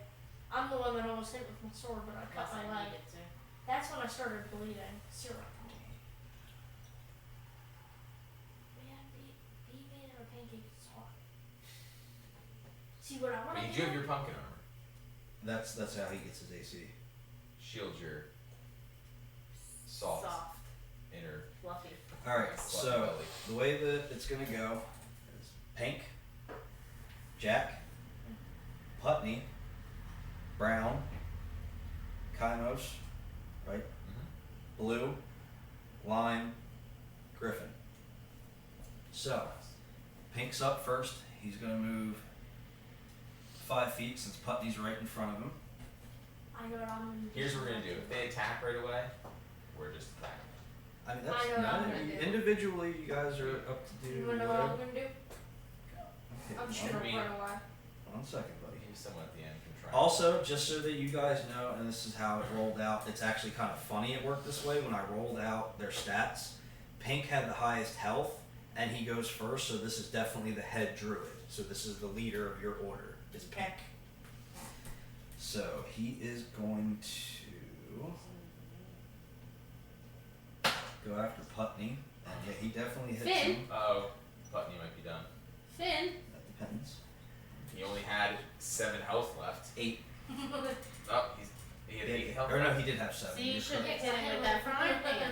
I'm the one that almost hit with my sword, but I cut Unless I my leg. needed to. That's when I started bleeding. Syrup. Man, being made out of pancakes is hard. See what I want Wait, to did you have your pumpkin armor? That's how he gets his AC. Shield your soft, Soft. inner Fluffy. All right, fluffy so belly. the way that it's gonna go is Pink, Jack, Putney, Brown, Kymos, right? Mhm. Blue, Lime, Griffon. So, Pink's up first. He's gonna move 5 feet since Putney's right in front of him. I know what I'm gonna do. Here's what we're gonna do. If they attack right away, we're just attacking. I mean, that's I know what I'm gonna do. individually. You guys are up to do You wanna know what whatever. I'm gonna do? Okay, I'm just one- gonna me. run away. 1 second, buddy. Maybe someone at the end can try. Also, just so that you guys know, and this is how it rolled out, it's actually kind of funny it worked this way. When I rolled out their stats, Pink had the highest health, and he goes first, so this is definitely the head druid. So this is the leader of your order, is Pink. So he is going to go after Putney, and yeah, he definitely hits Finn? him. Oh, Putney might be done. Finn. That depends. He only had 7 health left. 8. Oh, he had 8 health Or no, left. he did have 7. See, you You're should correct. have hit him with that frying pan.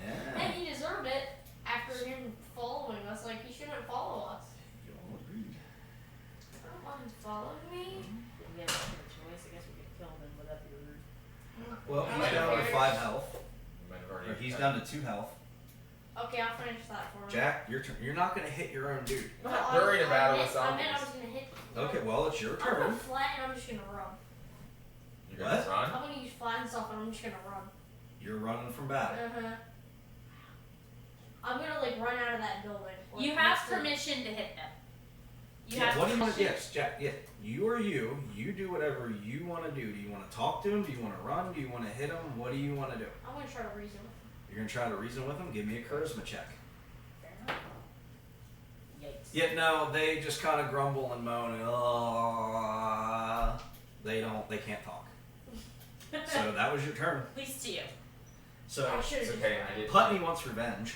Yeah. And he deserved it after him following us. Like, he shouldn't follow us. You all agreed. I don't want him to follow me. We have no other choice. I guess we could kill him, but that'd be rude. Well, I'm he's not down to very- 5 health. You might have already Or he's done. down to 2 health. Okay, I'll finish that for him. Jack, your turn. You're not gonna hit your own dude. I'm not worried about it with I meant I zombies. was gonna hit. Okay, well it's your I'm gonna turn. flat and I'm just gonna run. You're gonna What? run? I'm gonna use flat and stuff and I'm just gonna run. You're running from battle. Uh-huh. I'm gonna like run out of that building. Like, You have next to- permission to hit them. You Yeah, have what do you want? permission. Yes, Jack. Yeah, you are you. You do whatever you want to do. Do you want to talk to him? Do you want to run? Do you want to hit him? What do you want to do? I'm gonna try to reason with him. You're gonna try to reason with him. Give me a charisma check. Fair enough. Yikes. Yeah, no, they just kind of grumble and moan. And, they can't talk. So that was your turn. At least to you. So I should It's have okay, I did. Putney wants revenge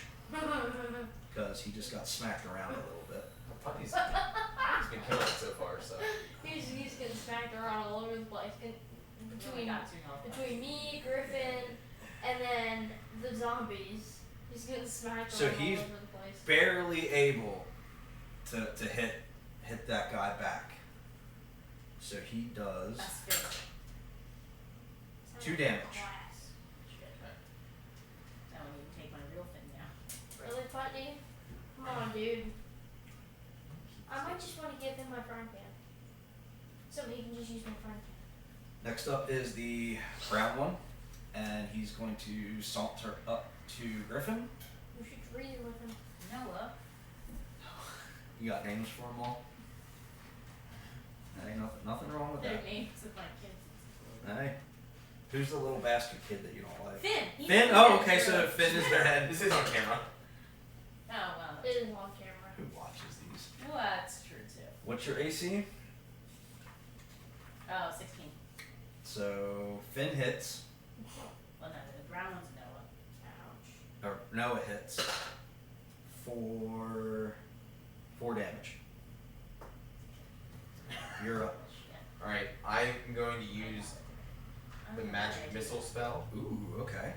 because he just got smacked around a little bit. Putney's he's been killing it so far, so. He's getting smacked around all over the place. And We only between got 2 health left. between me, Griffin, and then the zombies, he's getting smacked So around he's all over the place. Barely able to hit that guy back. So he does That's good. 2 damage. Class. Now we need to take my real thing now. Really, Putney? Come on, dude. I might just want to give him my frying pan. So he can just use my frying pan. Next up is the brown one, and he's going to saunter up to Griffin. We should reason with him. Noah. You got names for them all? Hey, nothing wrong with Their that. names of my kids. Hey, who's the little bastard kid that you don't like? Finn. He's Finn? the Oh, best okay, so hero. Finn is their head. This is on camera. Oh, well. It is on camera. Who watches these? Well, that's true too. What's your AC? Oh, 16. So Finn hits, Well, no, the brown one's Noah. Ouch. or Noah hits for 4 damage. You're up. Shit. Alright, I'm going to use I the don't know magic what I missile did. spell. Ooh, okay.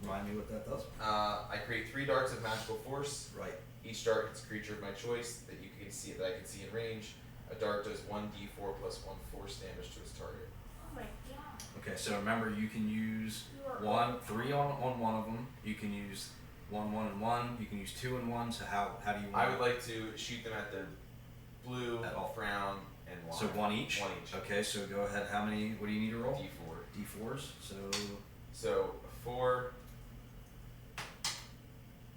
Remind me what that does. I create 3 darts of magical force. Right. Each dart hits a creature of my choice that you can see that I can see in range. A dart does 1d4 plus 1 force damage to its target. Oh my god. Okay, so remember you can use You are 3 on one of them. You can use 1, 1, and 1. You can use 2 and 1. So how do you want? I would like to shoot them at the blue, At all. brown, and white. So 1 each. 1 each. Okay, so go ahead. How many? What do you need to roll? D4. D4s. So 4,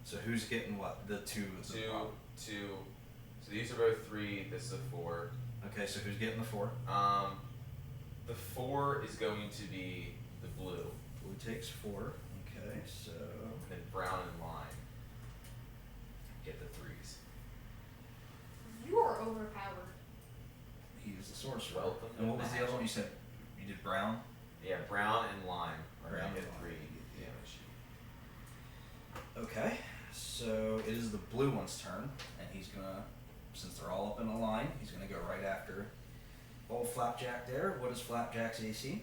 So who's getting what? The 2 is the 2, problem. 2. So these are both 3. This is a 4. Okay, so who's getting the 4? The 4 is going to be the blue, Blue takes 4. Okay, so and then brown and lime get the 3s. You are overpowered. he is the sorcerer. Welcome And what to was the other one you magic. said? You did brown. Yeah, brown and lime are Brown going to get and 3 lime. damage. Okay, so it is the blue one's turn, and he's gonna, since they're all up in a line, he's gonna go right after old Flapjack there. What is Flapjack's AC?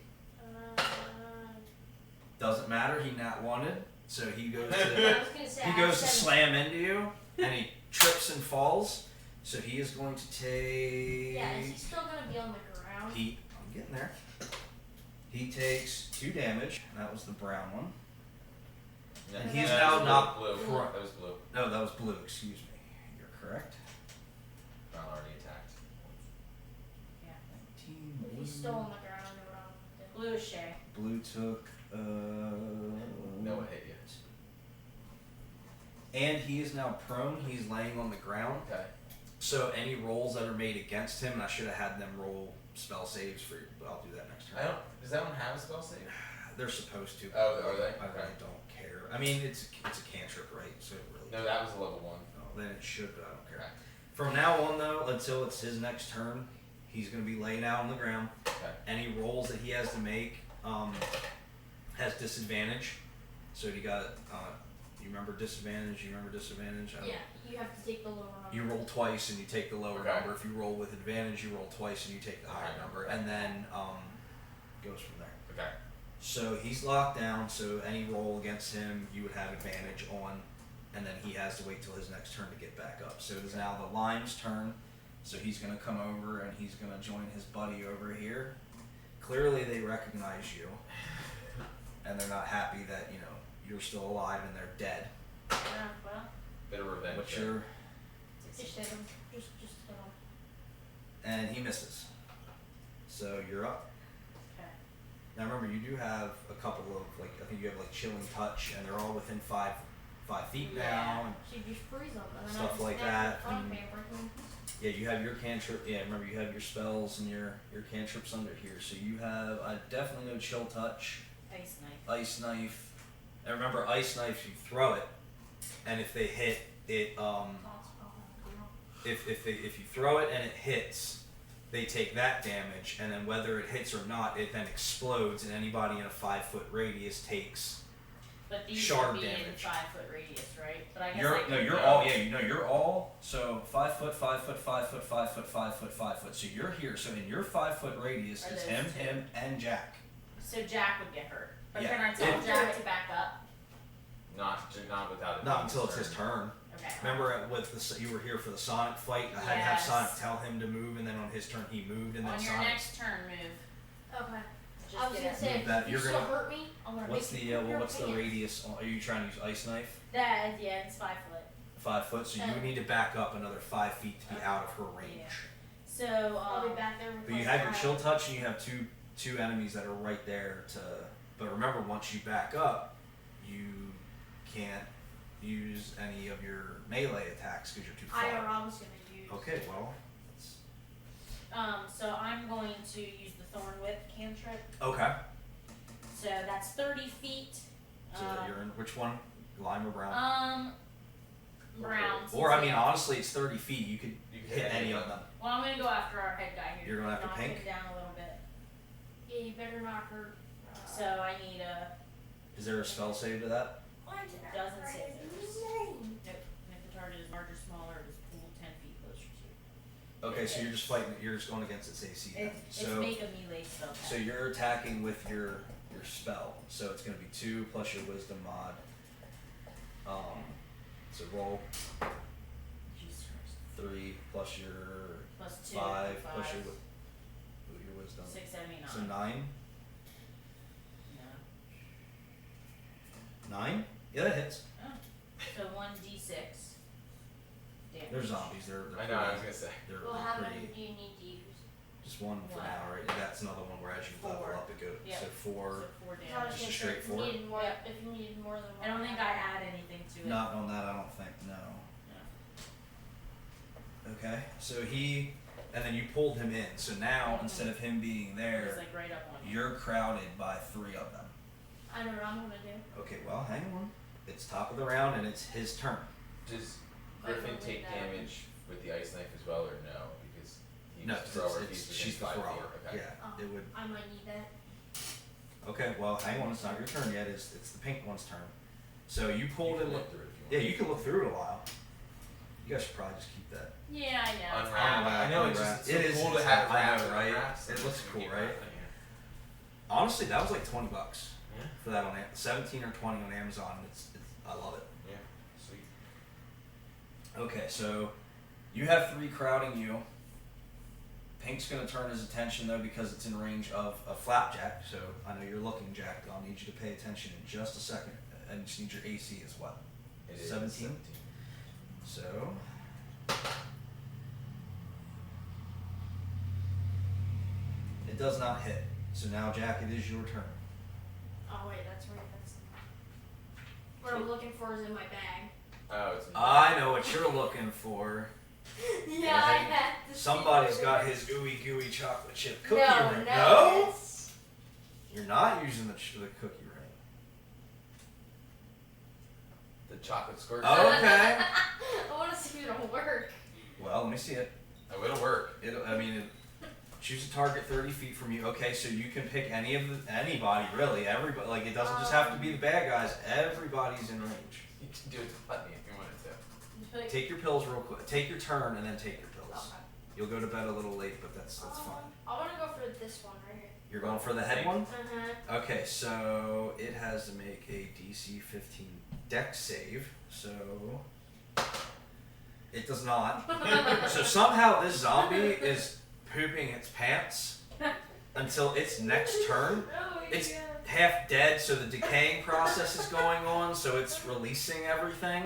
Doesn't matter. He nat wanted, so he goes I to was gonna say he I goes to have slam into you, and he trips and falls. So he is going to take. Yeah, is he still gonna be on the ground? I'm getting there. He takes 2 damage, and that was the brown one. And he's that now was not blue. cor- That was blue. No, that was blue. Excuse me. You're correct. Brown already attacked. Yeah. 19 If he's still on the ground, I know what I'm gonna do. Blue is Shay. Blue took Noah hit you. and he is now prone. He's laying on the ground. Okay. So any rolls that are made against him, and I should have had them roll spell saves for you, but I'll do that next turn. Does that one have a spell save? They're supposed to. Oh, are they? I really don't care. I mean, it's a cantrip, right? So it really. No, that was a level 1. Oh, then it should, but I don't care. Okay. From now on, though, until it's his next turn, he's going to be laying out on the ground. Okay. Any rolls that he has to make has disadvantage. So you got. You remember disadvantage? You remember disadvantage? Yeah, you have to take the lower number. You roll twice and you take the lower Okay. number. If you roll with advantage, you roll twice and you take the higher Okay. number, and then goes from there. Okay. So he's locked down. So any roll against him, you would have advantage on, and then he has to wait till his next turn to get back up. So it is now the lime's turn. So he's gonna come over and he's gonna join his buddy over here. Clearly, they recognize you, and they're not happy that you're still alive and they're dead. Yeah, well, Bit of revenge. What's there. your? Just hit him. Just hit him. And he misses. So you're up. okay. Now remember, you do have a couple of I think you have chilling touch, and they're all within five feet Yeah. now. And So you just freeze them. And then Stuff I just like snap that, the front and- paper. yeah, you have your cantrip. Yeah, remember you have your spells and your cantrips under here. So you have definitely no chill touch, Ice knife. ice knife. And remember, ice knife, you throw it, and if they hit it, if you throw it and it hits, they take that damage, and then whether it hits or not, it then explodes, and anybody in a 5-foot radius takes. But these Shard would be in damage. 5-foot radius, right? But I guess You're all so 5 foot, 5 foot, 5 foot, 5 foot, 5 foot, 5 foot. So you're here. So in your 5-foot radius Are is those him, two? him, and Jack. So Jack would get hurt. But Yeah. can I tell Yeah. Jack to back up? Not without it. Not being until it's his concerned. turn. Okay. Remember you were here for the Sonic fight. I had to have Yes. Sonic tell him to move, and then on his turn he moved, and then On your Sonic. next turn, move. Okay. Just I was get gonna it. say, Move that. if you You're still gonna- hurt me, I'm gonna What's make the you poop your what's the pants. radius? Are you trying to use ice knife? That, yeah, it's 5 foot. 5 foot. So you would need to back up another 5 feet to be out of her range. Yeah. So, I'll be back there with But my you have your file. chill touch, and you have two enemies that are right there to. But remember, once you back up, you can't use any of your melee attacks because you're too far. I was gonna use. Okay, well. so I'm going to use the Thorn Whip cantrip. Okay. So that's 30 feet. So you're in which one? Lime or brown? Brown. Or I mean, honestly, it's 30 feet. You could You can hit any of them. Well, I'm gonna go after our head guy here. You're going after knock Pink? him down a little bit. Yeah, you better not hurt. So I need a. Is there a spell save to that? Why did I Doesn't write say his those. name? Nope. And if the target is larger, smaller, it is pulled 10 feet closer to you. Okay, so you're just fighting. You're just going against its AC. Then. It's So make a melee spell. so you're attacking with your spell. So it's going to be 2 plus your wisdom mod. So roll Jesus Christ. 3 plus your Plus 2. 5 plus 5, your wisdom. 6, 7, 8, 9. So 9. No. 9? Yeah, that hits. Oh. So 1d6. Damage. They're zombies. They're I know. I was gonna say. they're Well, how many pretty. do you need to use? Just one for One. now, right? That's another one where as you level 4. up, it goes. Yep. So 4. So 4 I damage. was Just a gonna say, straight if you four? needed more, Yep. if you needed more than one. I don't think I add anything to it. Not on that, I don't think. No. Okay. So he, and then you pulled him in. So now Mhm. instead of him being It's there, like right up on you. you're crowded by 3 of them. I know what I'm gonna do. Okay. Well, hang on. It's top of the round and it's his turn. Does I Griffin believe take that. damage with the ice knife as well, or no? Because he's No, the 'cause thrower. it's He's she's the within 5 thrower. feet. Okay. Yeah. Oh, It would. I might need that. Okay. Well, hang on. It's not your turn yet. It's the pink one's turn. So you pulled You can him. look through it if you want. Yeah, you can look through it a while. You guys should probably just keep that. Yeah, I know. It's Unwrap. not- I know it's Unwrap. just It so is- cool to it's- have it I know, wrapped, right? unwrapped, It so looks you cool, keep right? wrapping, Honestly, that was like $20 Yeah. for that on 17 or 20 on Amazon. It's I love it. Yeah. Sweet. Okay, so you have 3 crowding you. Pink's gonna turn his attention though because it's in range of a Flapjack. So I know you're looking, Jack. I'll need you to pay attention in just a second, and just need your AC as well. It is 17? So. It does not hit. So now, Jack, it is your turn. Oh wait, that's right. That's what I'm looking for is in my bag. Oh, it's I know what you're looking for. Yeah, I had to. Somebody's got his ooey gooey chocolate chip cookie No, ring. no. It's- You're not using the cookie ring. the chocolate squirt. Oh, okay. I want to see if it'll work. Well, let me see it. Oh, it'll work. Choose a target 30 feet from you. Okay, so you can pick anybody really. Everybody. Like it doesn't just have to be the bad guys. Everybody's in range. You can do it to Putney if you wanted to. Take your pills real quick. Take your turn and then take your pills. Okay. You'll go to bed a little late, but that's fine. I want to go for this one right here. You're going for the head one? Uh-huh. Okay, so it has to make a DC 15 Dex save. So it does not. So somehow this zombie is pooping its pants until its next turn. Oh, It's yeah. half dead, so the decaying process is going on, so it's releasing everything.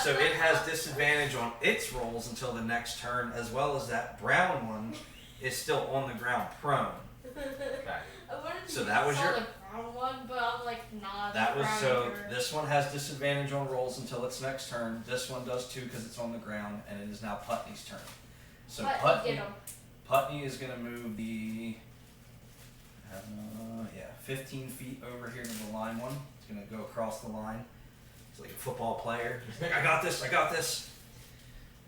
So it has disadvantage on its rolls until the next turn, as well as that brown one is still on the ground prone. Okay. I wanted to So that was use your- the brown one, but I'm like, nah. the That was brown so. is yours. This one has disadvantage on rolls until its next turn. This one does too because it's on the ground, and it is now Putney's turn. So But Putney, get 'em. Putney is gonna move the 15 feet over here to the line one. It's gonna go across the line. It's like a football player. He's like, I got this. I got this.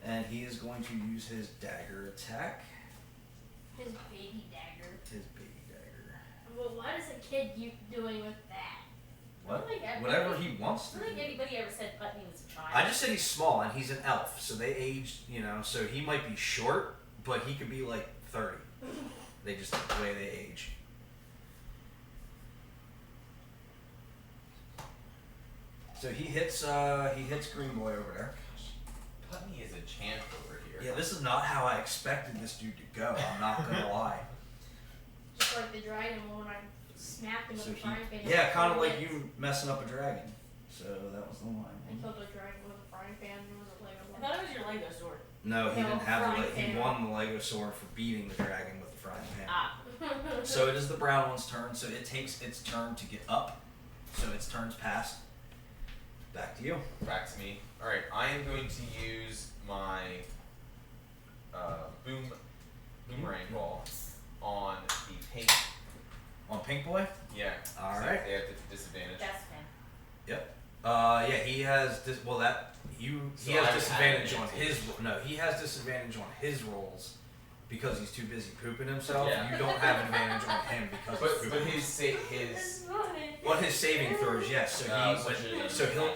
And he is going to use his dagger attack. His baby dagger. His baby dagger. Well, what is a kid doing with that? What? Like everybody- Whatever he wants I to don't do. think anybody ever said Putney was a child. I just said he's small and he's an elf, so they aged, so he might be short, but he could be like 30. They just the way they age. So he hits Green Boy over there. Putney is a champ over here. Yeah, this is not how I expected this dude to go, I'm not gonna lie. Just like the dragon when I snapped him So with a frying pan. yeah, kinda like you messing up a dragon. So that was the I line. killed a dragon with a frying pan and it was a Lego I one. thought it was your Lego sword. No, he No, didn't have frying he pan. won the Lego sword for beating the dragon with the frying pan. Ah. So it is the brown one's turn, so it takes its turn to get up. So its turn's passed. Back to you. Back to me. Alright, I am going to use my boomerang ball on the pink. On Pink Boy? Yeah. All so right. They have disadvantage. That's fan. Yeah, he has he So has I would disadvantage have on his he has disadvantage on his rolls because he's too busy pooping himself. Yeah. You don't have advantage on him because But he's but pooping. his It's funny. Well, his saving throws, yes. So so he'll.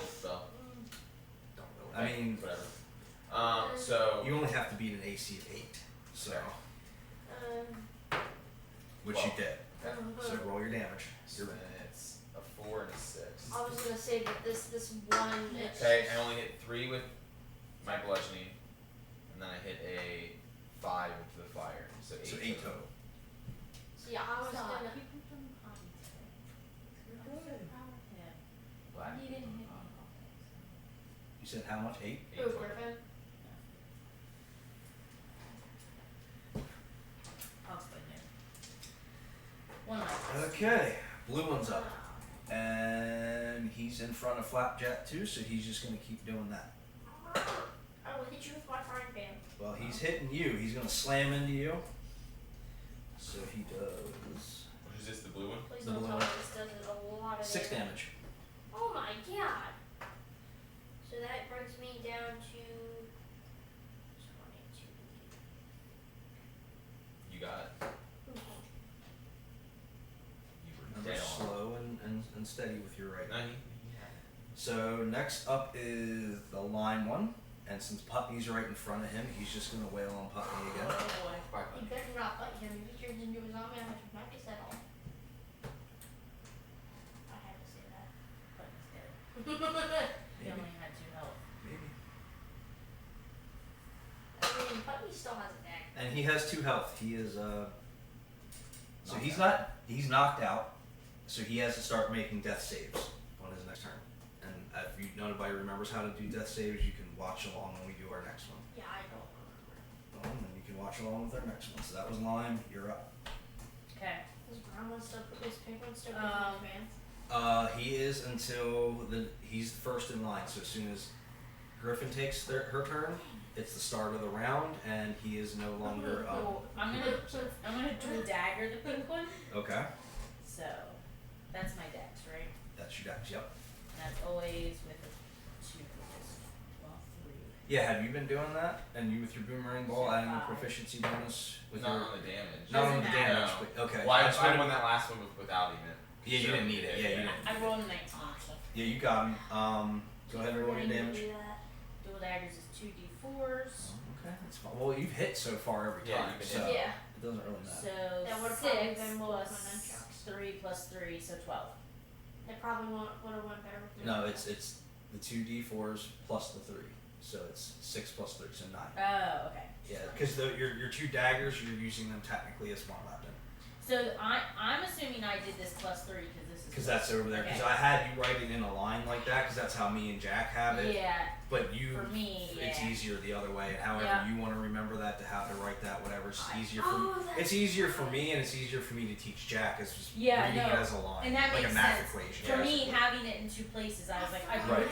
I mean, whatever. So you only have to beat an AC of 8, so which you did. So roll your damage. so then it's a 4 and a 6. I was gonna say that this one. Okay, I only hit 3 with my bludgeoning, and then I hit a 5 with the fire. So 8. So 8 total. So yeah, I was Stop. gonna. You pooped on the potty today. What's wrong with him? Black. He didn't hit me. You said how much? 8? 8 Ooh, total. Griffon. I'll put him. One of Okay, blue one's up. And he's in front of Flapjack too, so he's just gonna keep doing that. I will hit you with my frying pan. Well, he's hitting you. He's gonna slam into you. So he does Which is this, the blue one? Please The don't blue tell one. me this does it a lot of 6 damage. Oh my god. So that brings me down to 22. You got it. You were Remember, dead on. slow and steady with your right. No, he So next up is the line one, and since Putney's right in front of him, he's just gonna wail on Putney again. Oh boy. You better not bite him. If he turns into a zombie, I'm gonna knock his head off. I had to say that. Putney's dead. He Maybe. only had 2 health. Maybe. I mean, Putney still has a dagger. And he has 2 health. He is so he's knocked out. So he has to start making death saves on his next turn. And if nobody remembers how to do death saves, you can watch along when we do our next one. Yeah, I don't remember. And then you can watch along with our next one. So that was Lime. You're up. Okay. This brown one still, this pink one still in his pants. He is until he's first in line. So as soon as Griffon takes her turn. It's the start of the round, and he is no longer. Cool. I'm gonna dual dagger the pink one. Okay. So that's my dex, right? That's your dex. Yep. And that's always with a 2. Well, 3. Yeah. Have you been doing that? And you with your boomerang ball, So adding the 5. proficiency bonus with Not your. on the damage. Not on the Doesn't damage, matter. but okay. Well, That's I what- won that last one without even. Yeah, you didn't need it. Yeah, you didn't. I rolled a 19. So Yeah, you got him. Go ahead and roll your damage. dual daggers is 2d4s. Okay, that's fine. Well, you've hit so far every Yeah, time, you've been so hit. Yeah. it doesn't really matter. So That would've probably 6 been more plus with my nunchucks. 3 plus 3, so 12. It probably would have went better with No, it's the 2d4s plus the 3, so it's 6 plus 3, so 9. Oh, okay. Yeah, because your 2 daggers, you're using them technically as one weapon. So I'm assuming I did this plus 3 because this is. Because that's over there. Because Okay. I had you write it in a line like that, because that's how me and Jack have it. Yeah, But you, for me, it's yeah. easier the other way. And however Yeah. you want to remember that, to how to write that, whatever, it's easier for Oh, that's it's easier for me, and it's easier for me to teach Jack. It's just Yeah, reading no. it as a line, And that like makes a math sense. equation. For me, basically. having it in 2 places, I was like, I Right.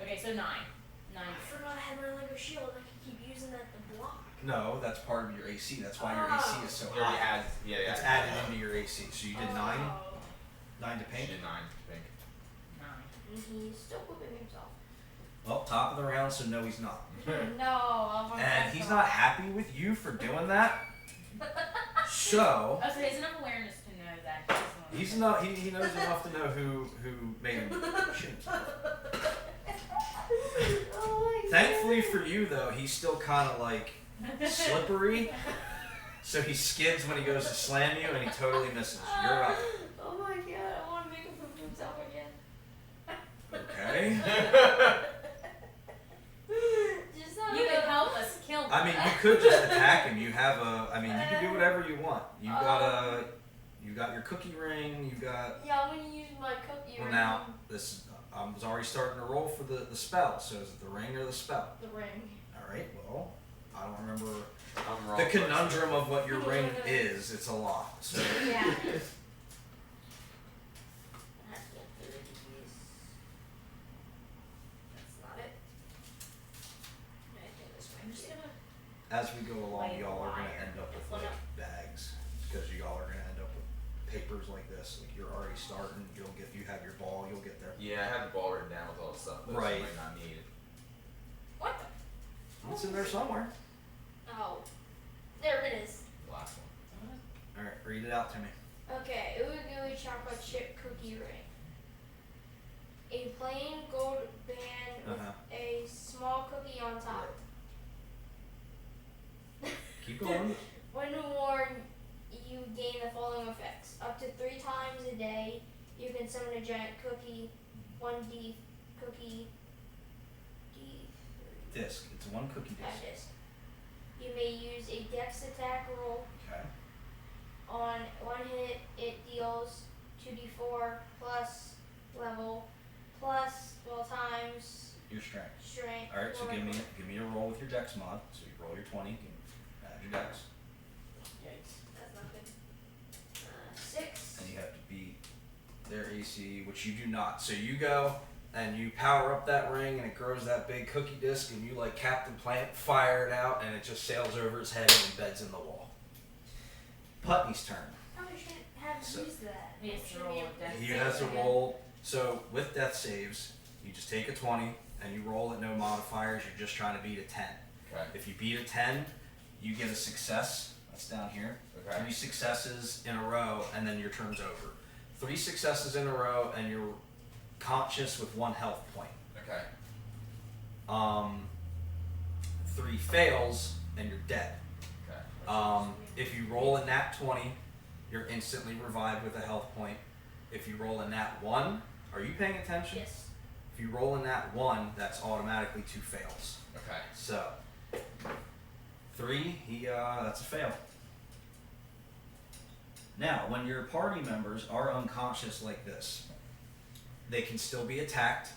Okay, so 9. 9. I forgot I had my Lego shield. I could keep using that to block. No, that's part of your AC. That's why your Oh. AC is so You already high. add. Yeah, yeah. It's added into your AC. So you did 9 to She pink. did 9 pink. 9. And he's still whipping himself. Well, top of the round, so no, he's not. No, And he's not happy with you for doing that. So Oh, so he has enough awareness to know that he's not. He knows enough to know who made him shit himself. Oh my Thankfully for you, though, he's still kind of like slippery. So he skids when he goes to slam you, and he totally misses. You're up. Oh my god, I want to make him poop himself again. Okay. Just not You can help us kill him. I mean, you could just attack him. You have a. I mean, you can do whatever you want. You got a. You got your cookie ring. You got. Yeah, I'm gonna use my cookie Well, ring. now this. I was already starting to roll for the spell. So is it the ring or the spell? The ring. All right. Well, I don't remember I'm wrong. the conundrum of what your ring is. It's a lot. So Yeah. I have to get 30s. That's not it. I think this I'm might just be it. as we go along, Like a y'all are gonna liar. end up with Well, like bags because y'all are gonna end up with papers like this. Like you're already starting. You have your ball. You'll get there. Yeah, I had the ball written down with all the stuff, but Right. I might not need it. What the? It's in there somewhere. Oh. There it is. The last one. All right, read it out to me. Okay, ooey gooey chocolate chip cookie ring. A plain gold band with Uh-huh. a small cookie on top. Keep going. When worn, you gain the following effects. Up to 3 times a day, you can summon a giant cookie, 1D cookie, D3 Disc. It's one cookie disc. disc. You may use a dex attack roll. Okay. On 1 hit, it deals 2d4 plus level plus 12 times Your strength. strength. All right. So whatever. give me a roll with your dex mod. So you roll your 20. Add your dex, That's not good. 6. and you have to beat their AC, which you do not. So you go and you power up that ring, and it grows that big cookie disc, and you like Captain Planet fire it out, and it just sails over his head and embeds in the wall. Putney's turn. Probably shouldn't have So- used that. He has I to should roll be a able to dex He save has to again. roll. So with death saves, you just take a 20 and you roll at no modifiers. You're just trying to beat a 10. Okay. If you beat a 10, you get a success. That's down here. Okay. 3 successes in a row, and then your turn's over. 3 successes in a row, and you're conscious with 1 health point. Okay. 3 fails, and you're dead. Okay. If you roll a nat 20, you're instantly revived with a health point. If you roll a nat 1, are you paying attention? Yes. If you roll a nat 1, that's automatically 2 fails. Okay. So, 3, that's a fail. Now, when your party members are unconscious like this, they can still be attacked.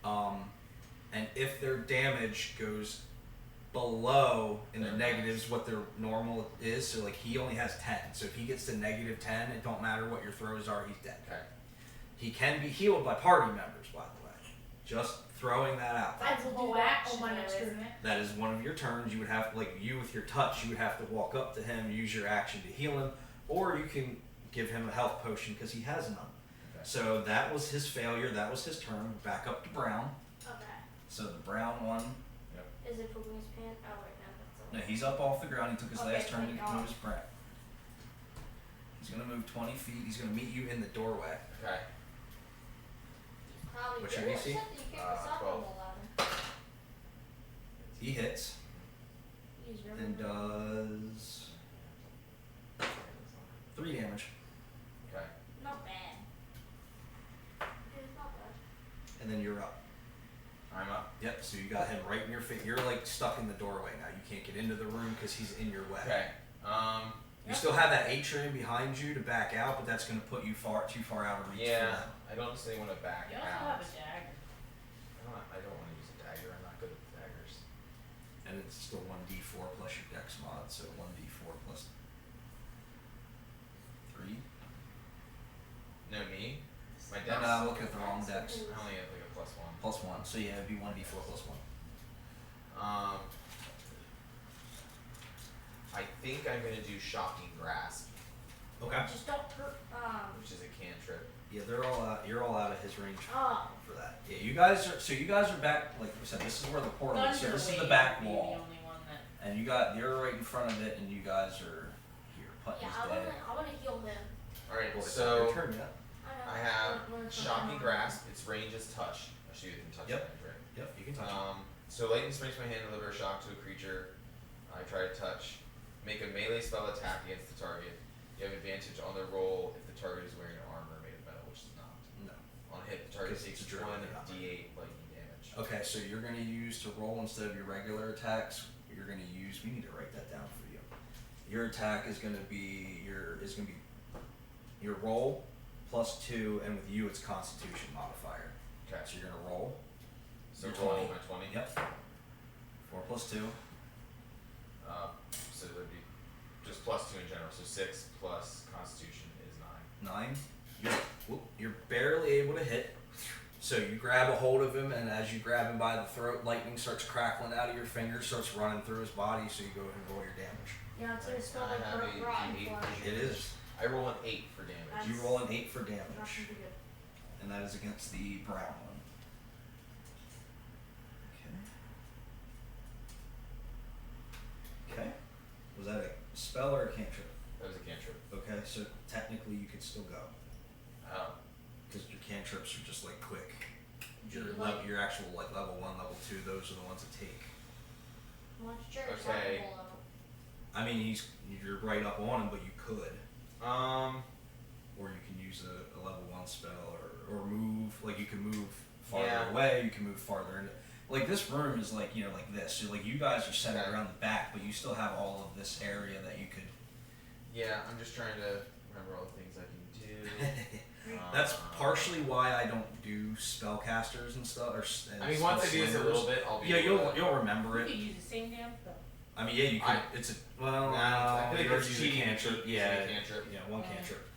And if their damage goes below in the Their negatives what their normal is, so like he only has 10. So if he gets to negative 10, it don't matter what your throws are, he's dead. Okay. He can be healed by party members, by the way. Just throwing that out there. I That's a will whole do that action, on my though, next isn't turn. it? That is one of your turns. You would have, like, you with your touch, you would have to walk up to him, use your action to heal him, or you can give him a health potion because he has none. Okay. So that was his failure. That was his turn. Back up to Brown. Okay. So the Brown one. Is it pooping his pants? Oh wait, no, that's No, he's up off the ground. He took his Okay, last turn to thank move God. his breath. He's gonna move 20 feet. He's gonna meet you in the doorway. Okay. probably What's good. your AC? You kicked us up 12. on the ladder. He hits He's really and does 3 damage. Okay. not bad. It's not bad. And then you're up. I'm up. Yep. So you got him right in your face. You're like stuck in the doorway now. You can't get into the room because he's in your way. Okay. You still have that atrium behind you to back out, but that's going to put you too far out of reach Yeah. for them. I don't necessarily want to back You also out. have a dagger. I don't want to use a dagger. I'm not good at daggers. And it's still 1d4 plus your dex mod, so 1d4 plus 3. No, me. My No, dex. no, I'm looking at the wrong dex. I only have like a +1. Plus 1, so yeah, it'd be 1d4 plus 1. I think I'm gonna do shocking grasp, Okay. Just don't hurt. which is a cantrip. Yeah, they're all out. You're all out of his range Oh. for that. Yeah, you guys are. So you guys are back. Like we said, this is where the portal is. So this is the Thunderwave back would be wall, the only one that. and you're right in front of it, and you guys are here. Putney's Yeah, dead. I wanna heal him. All right. Well, it's not So your turn yet. I know. I have When it's shocking not- grasp. Its range is touch. Actually, you can touch Yep. range, right? Yep, you can touch it. So lightning springs my hand and deliver a shock to a creature. I try to touch. Make a melee spell attack against the target. You have advantage on the roll if the target is wearing armor made of metal, which is not. No. On hit, the target Because takes it's a druid, not 1d8 lightning damage. Okay, so you're going to use to roll instead of your regular attacks. You're going to use. We need to write that down for you. Your attack is going to be your roll plus 2, and with you it's Constitution modifier. Okay. So you're going to roll. So Your roll 20. my 20. Yep. 4 plus 2. So it would be just +2 in general. So 6 plus Constitution is 9. 9. You're barely able to hit. So you grab a hold of him, and as you grab him by the throat, lightning starts crackling out of your fingers, starts running through his body. So you go ahead and roll your damage. Yeah, it's gonna smell I like have a rotten D8 flesh. It is. I roll an 8 for damage. You roll an 8 for That damage, should be good. and that is against the brown one. Okay. Okay. Was that a spell or a cantrip? That was a cantrip. Okay, so technically you could still go. Oh. Because your cantrips are just like quick. Your Like- your actual like level 1, level 2, those are the ones that take. Watch Jerry Okay. Seinfeld level. I mean, you're right up on him, but you could, or you can use a level 1 spell, or move. Like you can move farther Yeah. away. You can move farther into. Like this room is like like this. So like you guys are centered Okay. around the back, but you still have all of this area that you could. Yeah, I'm just trying to remember all the things I can do. That's partially why I don't do spellcasters and stuff. I mean, once I do this a little bit, I'll be. Yeah, able to- you'll remember You it. could use the same damn spell. I mean, yeah, you could. It's a well. Nah, I feel like yours it's is a cheating. cantrip. It's a Yeah, cantrip. yeah, one Yeah. cantrip.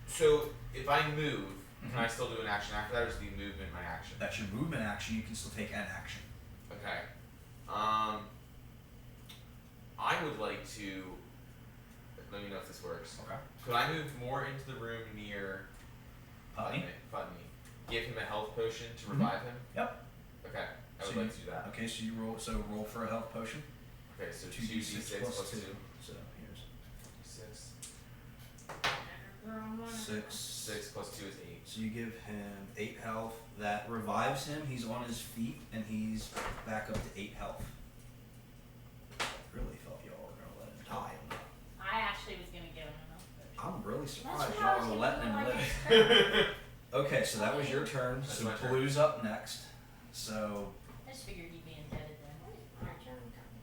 So if I move, can I Mhm. still do an action after that, or is the movement my action? That's your movement action. You can still take an action. Okay. I would like to. Let me know if this works. Okay. Could I move more into the room near Putney. Putney? Give him a health potion to Mhm. revive him. Yep. Okay. I would So like to do that. Okay, so you roll. So roll for a health potion. Okay, so 2d6 2d6 plus 2. So here's 6. Wrong one. 6. 6 plus 2 is 8. So you give him 8 health. That revives him. He's on his feet and he's back up to 8 health. Really thought y'all were gonna let him die. I actually was gonna give him enough. I'm really That's surprised what I y'all was were letting thinking, him like, live. Okay, so that was your turn. That's So my turn. Blue's up next. So I just figured you'd be indebted then. My turn coming.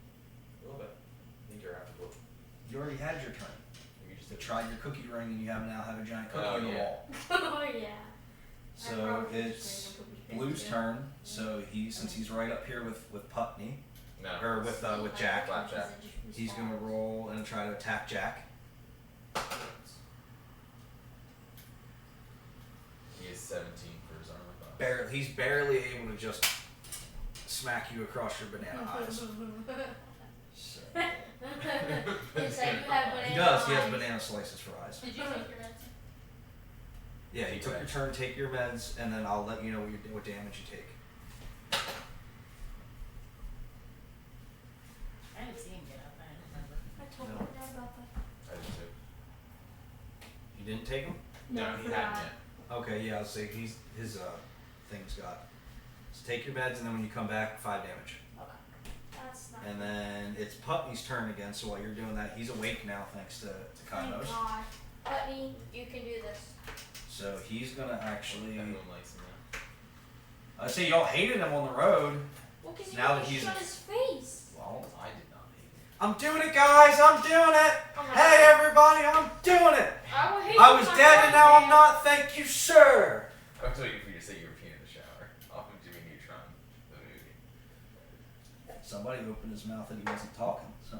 A little bit. I think you're after both. you already had your turn. You just You tried your cookie ring and you have now have a giant cookie Oh, on the yeah. wall. Oh yeah. So it's Blue's turn. So since he's right up here with Putney, No. or with Jack, Flapjack. he's gonna roll and try to attack Jack. He is 17. He's barely able to just smack you across your banana eyes. So. Yes, I do have banana He does. He has eyes. banana slices for eyes. Did you take your meds? Yeah, you took your turn. Take your meds, and then I'll let you know what damage you take. I didn't see him get up. I didn't remember. I totally forgot about that. I did too. You didn't take him? No, I he forgot. hadn't yet. Okay, yeah. I'll say his thing's got. So take your meds, and then when you come back, 5 damage. Okay. That's not. And then it's Putney's turn again. So while you're doing that, he's awake now thanks to Thank Kainos. God. Putney, you can do this. So he's gonna actually. Everyone likes him now. I'd say y'all hated him on the road. Well, because Now you that he's- shut his face. Well, I did not hate him. I'm doing it, guys. I'm doing it. Oh my Hey, God. everybody, I'm doing it. I will hate I you was my dead and now I'm man. not. Thank you, sir. I was waiting for you to say you were peeing in the shower. Off of Jimmy Neutron, the movie. Somebody opened his mouth and he wasn't talking. So,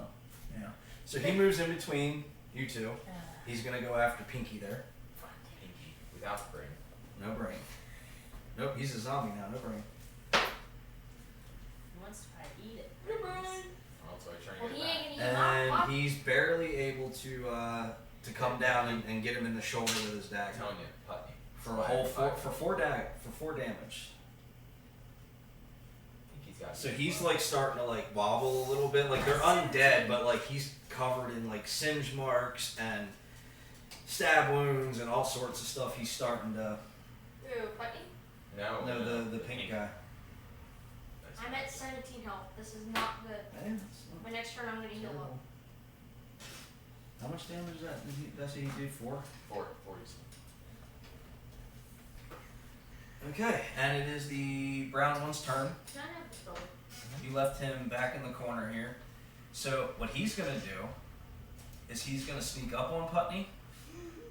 yeah. So he moves in between you two. He's gonna go after Pinky there. Pinky, without brain. No brain. Nope, he's a zombie now. No brain. He wants to try to eat it. Also, I try Well, to he get ain't gonna eat And my he's barely able to come down and get him in the shoulder with his back. dagger I'm telling you, Putney. for a whole four damage. Pinky's got So he's like starting to like wobble a little bit. Like they're undead, but like he's covered in like singe marks and stab wounds and all sorts of stuff. He's starting to. Ooh, Putney? No, The pink guy. That's I'm at 17 health. This is not good. Yeah, it's not My next turn, I'm gonna heal up. terrible. How much damage is that? That's what he did 4. 4 40s. Okay, and it is the brown one's turn. Can I have the story? You left him back in the corner here. So what he's gonna do is he's gonna sneak up on Putney.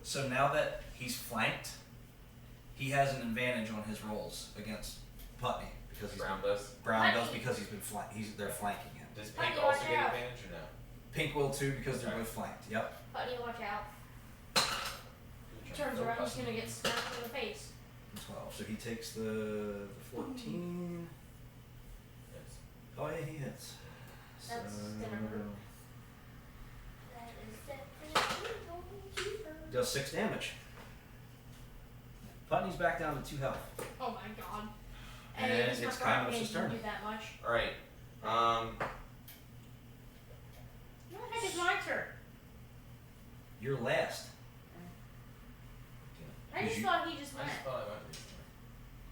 So now that he's flanked, he has an advantage on his rolls against Putney because he's Brown does. Brown does because he's been they're flanking him. Does Putney, Pink also watch get out. advantage or no? Pink will too because they're Okay. both flanked. Yep. Putney, watch out. Good Turns job. around, he's gonna get smacked in the face. 12. So he takes the 14. Yes. Oh yeah, he hits. That's So, gonna hurt. That is definitely going to hurt. does 6 damage. Putney's back down to 2 health. Oh my god. And it's it's my Kainos' didn't turn. do that much. Alright. No, I think it's my turn. You're last. I just You- thought he just I went. just thought I went recently.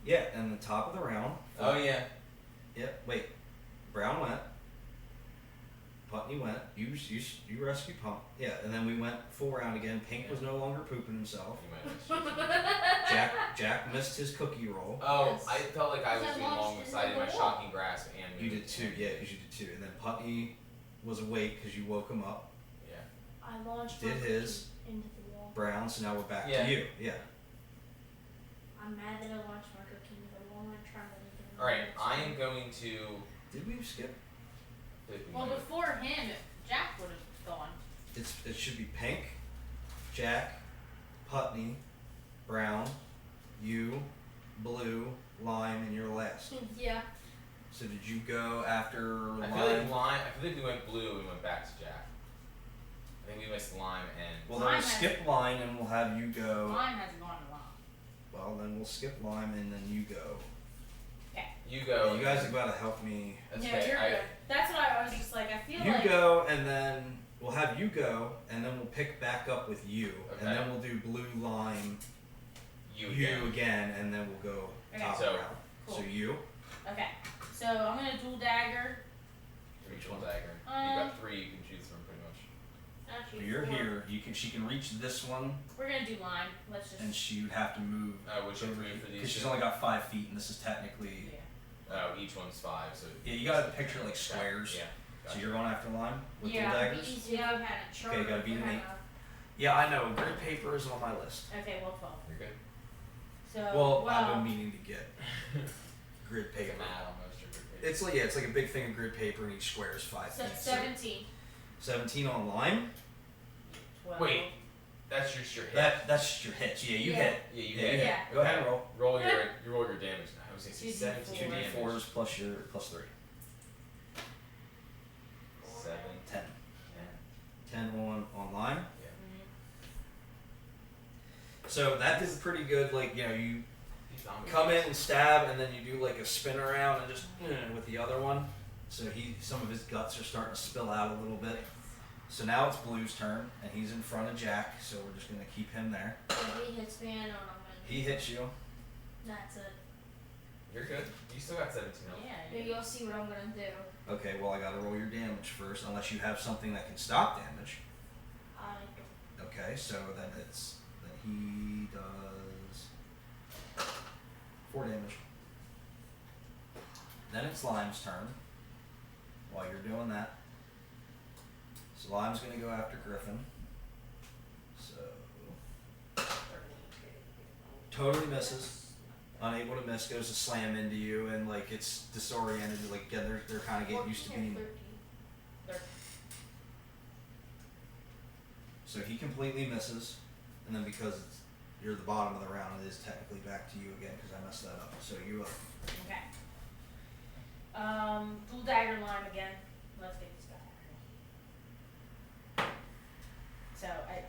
Yeah, and the top of the round. Oh yeah. Yep. Wait. Brown went. Putney went. You rescued Pump. Yeah, and then we went full round again. Pink was no longer pooping himself. You might have Jack missed his cookie roll. Oh, Yes. I felt like I was Because I being launched alongside in my into the shocking grasp and You moving did too. and- Yeah, because you did too. And then Putney was awake because you woke him up. Yeah. I launched Did my his. cookie into the wall. Brown. So now we're back Yeah. to you. Yeah. I'm mad that I launched my cookie into the wall and I'm trying to leave it in Alright, the I am going to. Did we skip? Well, before him, Jack would have gone. It should be Pink, Jack, Putney, Brown, you, Blue, Lime, and you're last. Yeah. So did you go after I Lime? feel like lime. I feel like we went blue and went back to Jack. I think we missed lime and. Well, then we'll Lime skip Lime and we'll have you go. Mine hasn't gone in long. Well, then we'll skip Lime and then you go. You go. You guys have got to help me. That's Yeah, okay. you're good. That's what I was just like. I feel You like. go and then we'll have you go and then we'll pick back up with you and Okay. then we'll do Blue, Lime, You you again. again, and then we'll go Okay. top So- round. Cool. So you. Okay, so I'm gonna dual dagger. Reach one dagger. You Um, got 3 you can choose from pretty much. Actually, You're 4. here. She can reach this one, We're gonna do lime. Let's just. and she would have to move Which are 3 for these? because she's two? only got 5 feet, and this is technically. Yeah. Each one's 5, so. Yeah, you gotta picture like squares. Yeah. So Gotcha. you're going after Lime with Yeah, the It'd be daggers. easier if we had a chart. Okay, gotta beat or an had 8. a- Yeah, I know. Grid paper is on my list. Okay, well 12. You're good. So Well, I've been meaning to get grid Take a paper. mat almost or good paper. It's like a big thing of grid paper, and each square is 5 so feet. 17. 17 on Lime. 12. Wait. That's just your hit. That's just your hits. Yeah, you Yeah. hit. Yeah, you Yeah, hit. you hit. Yeah. Go ahead and roll. Roll your damage was gonna say 2d4. 17 2 damage. d4s plus your plus 3. 7, 10. 10. 10 online. Yeah. So that is pretty good. Like, you know, you He's come in and stab, and then you do like a spin around and just with the other one. So some of his guts are starting to spill out a little bit. So now it's Blue's turn, and he's in front of Jack. So we're just gonna keep him there. If he hits me, I know what I'm gonna do. He hits you. That's it. You're good. You still got 17 health. Yeah. You'll see what I'm gonna do. Okay, well I gotta roll your damage first, unless you have something that can stop damage. I don't. Okay, so then he does 4 damage. Then it's Lime's turn. While you're doing that, so Lime's gonna go after Griffon. So totally misses. Unable to miss, goes to slam into you, and like it's disoriented. Like again, they're kind of getting used to 14 or being. 13. So he completely misses, and then because you're the bottom of the round, it is technically back to you again because I messed that up. So you up. Okay. Dual dagger Lime again. Let's get this guy out of here. So I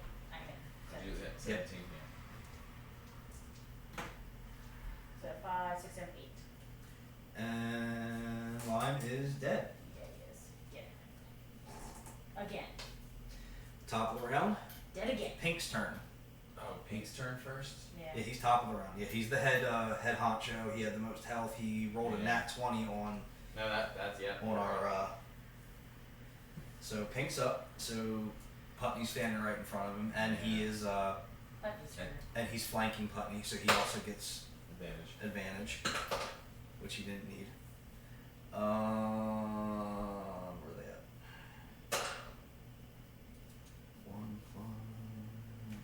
You hit. hit 17. So 5, 6, 7, 8. And Lime is dead. Yeah, he is. Yeah. Again. Top of the round. Dead again. Pink's turn. Oh, Pink's turn first? Yeah. Yeah, he's top of the round. Yeah, he's the head honcho. He had the most health. He rolled a nat 20 on No, that's, yeah. our. So Pink's up. So Putney's standing right in front of him, and he is Putney's turn. and he's flanking Putney, so he also gets Advantage. which he didn't need. Where are they at? 1, 5, 2.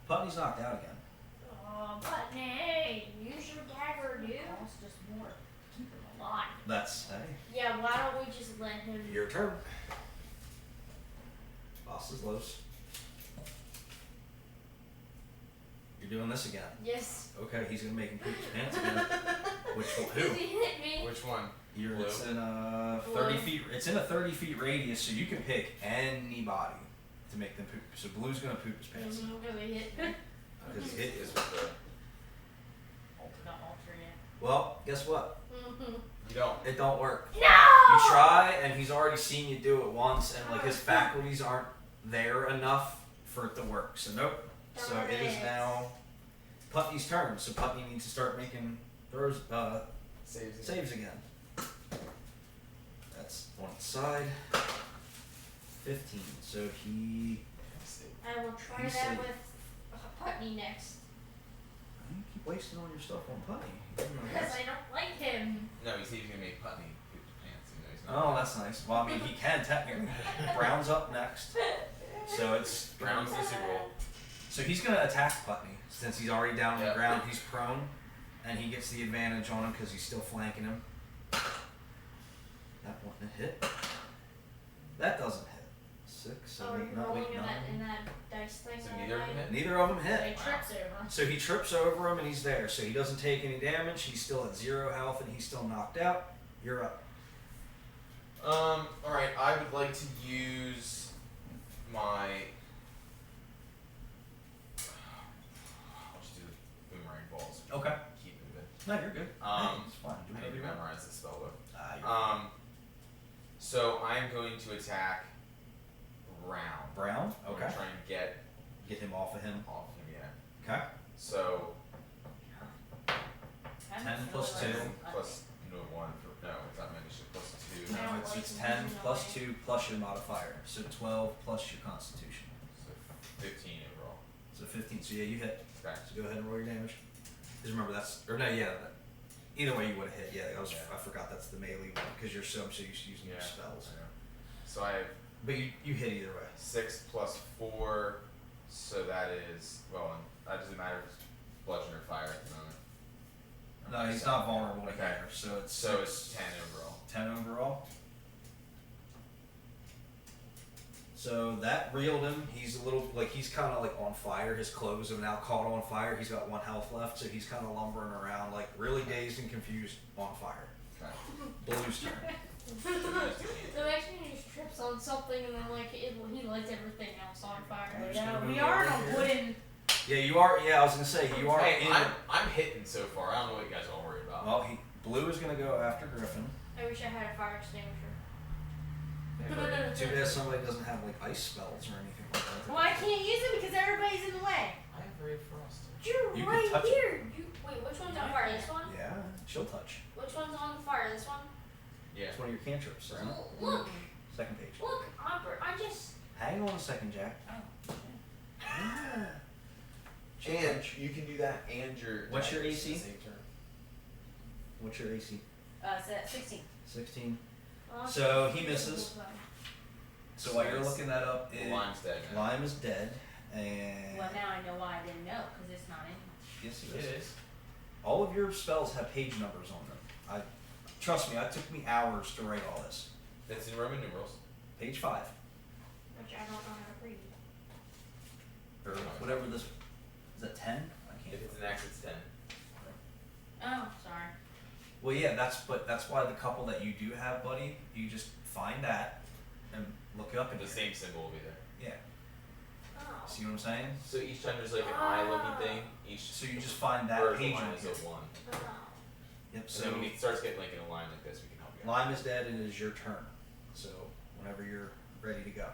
Putney's knocked out again. Oh, Putney, use your dagger, dude. Costs just more. Keep him alive. That's hey, Yeah, why don't we just let him? your turn. Boss is loose. You're doing this again. Yes. Okay, he's gonna make him poop his pants again. Which Did who? he hit me? Which one? It's in a 30 feet. It's in a 30 feet radius, so you can pick anybody to make them poop. So Blue's gonna poop his pants Because he hit me. because he hit you. Is with the. Not alter yet. Well, guess what? You don't. It don't work. No! You try, and he's already seen you do it once, and like his faculties aren't there enough for it to work. So nope. So Darn it is it. now Putney's turn. So Putney needs to start making throws, saves again. That's on its side. 15. So he. I will try He's that safe. with Putney next. You keep wasting all your stuff on Putney. Because I don't like him. No, he's gonna make Putney poop his pants. Even though he's not. Oh, that's nice. Well, I mean, he can technically. Brown's up next. So it's. Brown's the Super Bowl. So he's going to attack Putney since he's already down on the Yep. ground. He's prone, and he gets the advantage on him because he's still flanking him. That wouldn't hit. That doesn't hit. 6, Oh, 7, 8, you're 9, rolling 8, in 9. that dice thing. So that I neither of them made? hit? Neither of them So hit. he trips over. So he trips over him and he's there. So he doesn't take any damage. He's still at 0 health and he's still knocked out. You're up. Alright, I would like to use my. I'll just do the boomerang balls. Okay. Keep moving. No, you're good. It's fine. Do I whatever need you to want. memorize the spell book. You're So I'm going to attack Brown. Brown? I'm Okay. gonna try and get Get him off of him. off him, yeah. Okay. So 10 plus 2. 10 plus no 1 for no, it's not mentioned plus 2. No, it's 10 plus 2 plus your modifier. So 12 plus your constitution. So 15 overall. So 15. So yeah, you hit. Okay. So go ahead and roll your damage. Because remember that's or no, yeah. Either way you would have hit. Yeah, I forgot that's the melee one because you're so used to using your spells. I know. So I have But you hit either way. 6 plus 4, so that is that doesn't matter if it's bludgeon or fire at the moment. No, he's not vulnerable to Okay. here. So it's So it's 10 overall. 10 overall. So that reeled him. He's a little like he's kind of like on fire. His clothes have now caught on fire. He's got 1 health left, so he's kind of lumbering around like really dazed and confused on fire. Okay. Blue's turn. So actually he just trips on something and then like he lights everything else on fire. Okay. Yeah, we are on a wooden. Yeah, you are. Yeah, I was gonna say you are Hey, in. I'm hitting so far. I don't know what you guys all worry about. Well, Blue is gonna go after Griffon. I wish I had a fire extinguisher. Too bad somebody doesn't have like ice spells or anything like that. Well, I can't use it because everybody's in the way. I have very frost. You're You can right touch it. here. Wait, which one's on No, I fire? can't. This one? Yeah, she'll touch. Which one's on fire? This one? Yeah. It's one of your cantrips, isn't it? Look, Second page. look, I just. Hang on a second, Jack. Oh. Yeah. She'll And touch. you can do that and your. What's your daggers AC? at the same turn. What's your AC? So that's 16. 16. Oh, So he misses. So while you're looking that up, Lime's dead now. Lime is dead, and Well, now I know why I didn't know because it's not in. yes, It is. All of your spells have page numbers on them. Trust me, it took me hours to write all this. That's in Roman numerals. Page 5, Which I don't know how to read. or whatever this is. That 10? I If can't. it's an X, it's 10. Oh, sorry. Well, yeah, that's why the couple that you do have, buddy, you just find that and look it up And in the here. same symbol will be there. Yeah. Oh. See what I'm saying? So each time there's like an eye looking thing, each So you just find that vertical page line on is here. a 1. Oh. Yep. So then So when it starts getting like in a line like this, we can help you out. Lime is dead, and it is your turn. So whenever you're ready to go,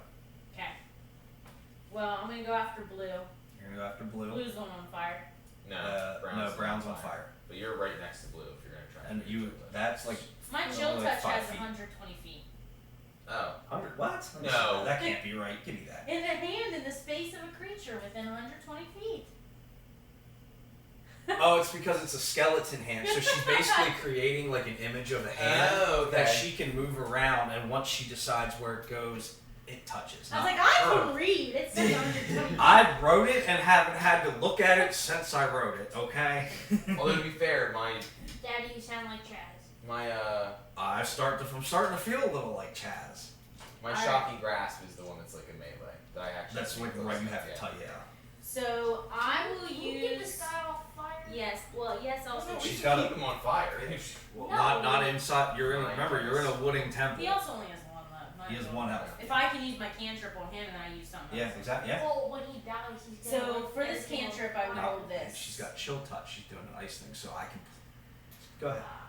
Okay. Well, I'm gonna go after blue. you're gonna go after Blue. Blue's the one on fire. No, Brown's on fire. But you're right next to blue if you're gonna try. And do you, something. that's like My Oh, chill like touch 5 has feet. 120 feet. Oh. 100. What? No. That can't be right. Give me that. In the hand, in the space of a creature within 120 feet. Oh, it's because it's a skeleton hand. So she's basically creating like an image of a hand Oh, okay. that she can move around, and once she decides where it goes, it touches. I was not like, I her. can read. It says 120 feet. I wrote it and haven't had to look at it since I wrote it. Okay. Although to be fair, Daddy, you sound like Chaz. I'm starting to feel a little like Chaz. my Alright. shocky grasp is the one that's like a melee that I actually. That's like close right. You to, have to yeah. tell yeah. So I will Can you get this use. guy off fire? Yes. Well, yes. Also. No, She's she's got got keep him on fire. Well, No. not inside. You're in. My Remember, you're in a wooding temple. He also only has one left. not He has even- 1 health. If I can use my cantrip on him, and I use something. Yeah, else. exactly. Yeah. Well, when he dies, he's gonna. So like, for this everything else. cantrip, I would No, hold this. She's got chill touch. She's doing an ice thing, so I can. Go ahead. Ah.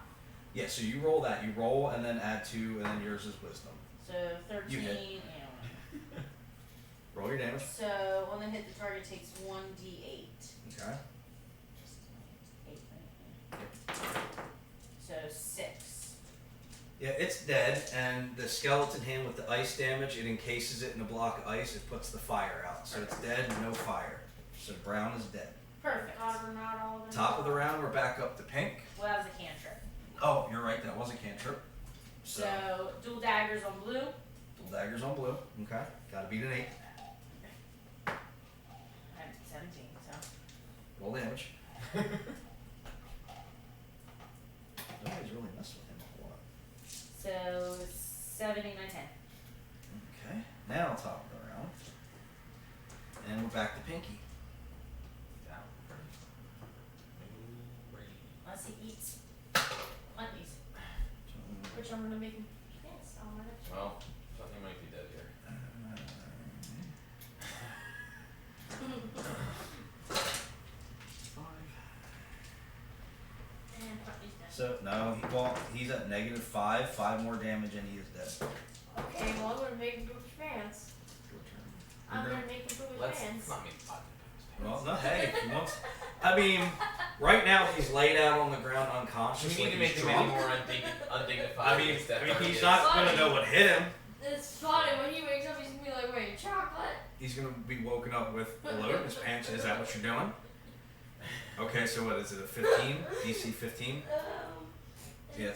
Yeah. So you roll that. You roll and then add 2, and then yours is wisdom. So 13. You hit. Roll your damage. So on the hit, the target takes 1d8. Okay. 8, right? So 6. Yeah, it's dead, and the skeleton hand with the ice damage, it encases it in a block of ice. It puts the fire out, so it's dead, no fire. So Brown is dead. Perfect. God, we're not all gonna Top of the round, we're back up to Pink. Well, that was a cantrip. Oh, you're right, that was a cantrip. So, So dual daggers on blue. dual daggers on blue. Okay, gotta beat an 8. I had 17, so. Roll damage. Nobody's really messed with him a whole lot. So 7, 8, 9, 10. Okay, now top of the round. And we're back to Pinky. Down. No rain. Unless he eats monkeys. Which I'm gonna make him dance on my next one. Well, something might be dead here. And Putney's dead. So no, he's at -5. 5 more damage, and he is dead. Okay, well I'm gonna make him poop his pants. Your turn. I'm You're gonna make him poop his Let's pants. not make fun. Well, no, hey, if he wants. I mean, right now he's laid out on the ground We unconscious. need like to he's make him drunk. any more undignified. I mean, against that he's target. not gonna know what hit him. It's funny when he wakes up, he's gonna be like, "Wait, chocolate?" He's gonna be woken up with a load in his pants. Is that what you're doing? Okay, so what is it? A 15? DC 15? Yeah,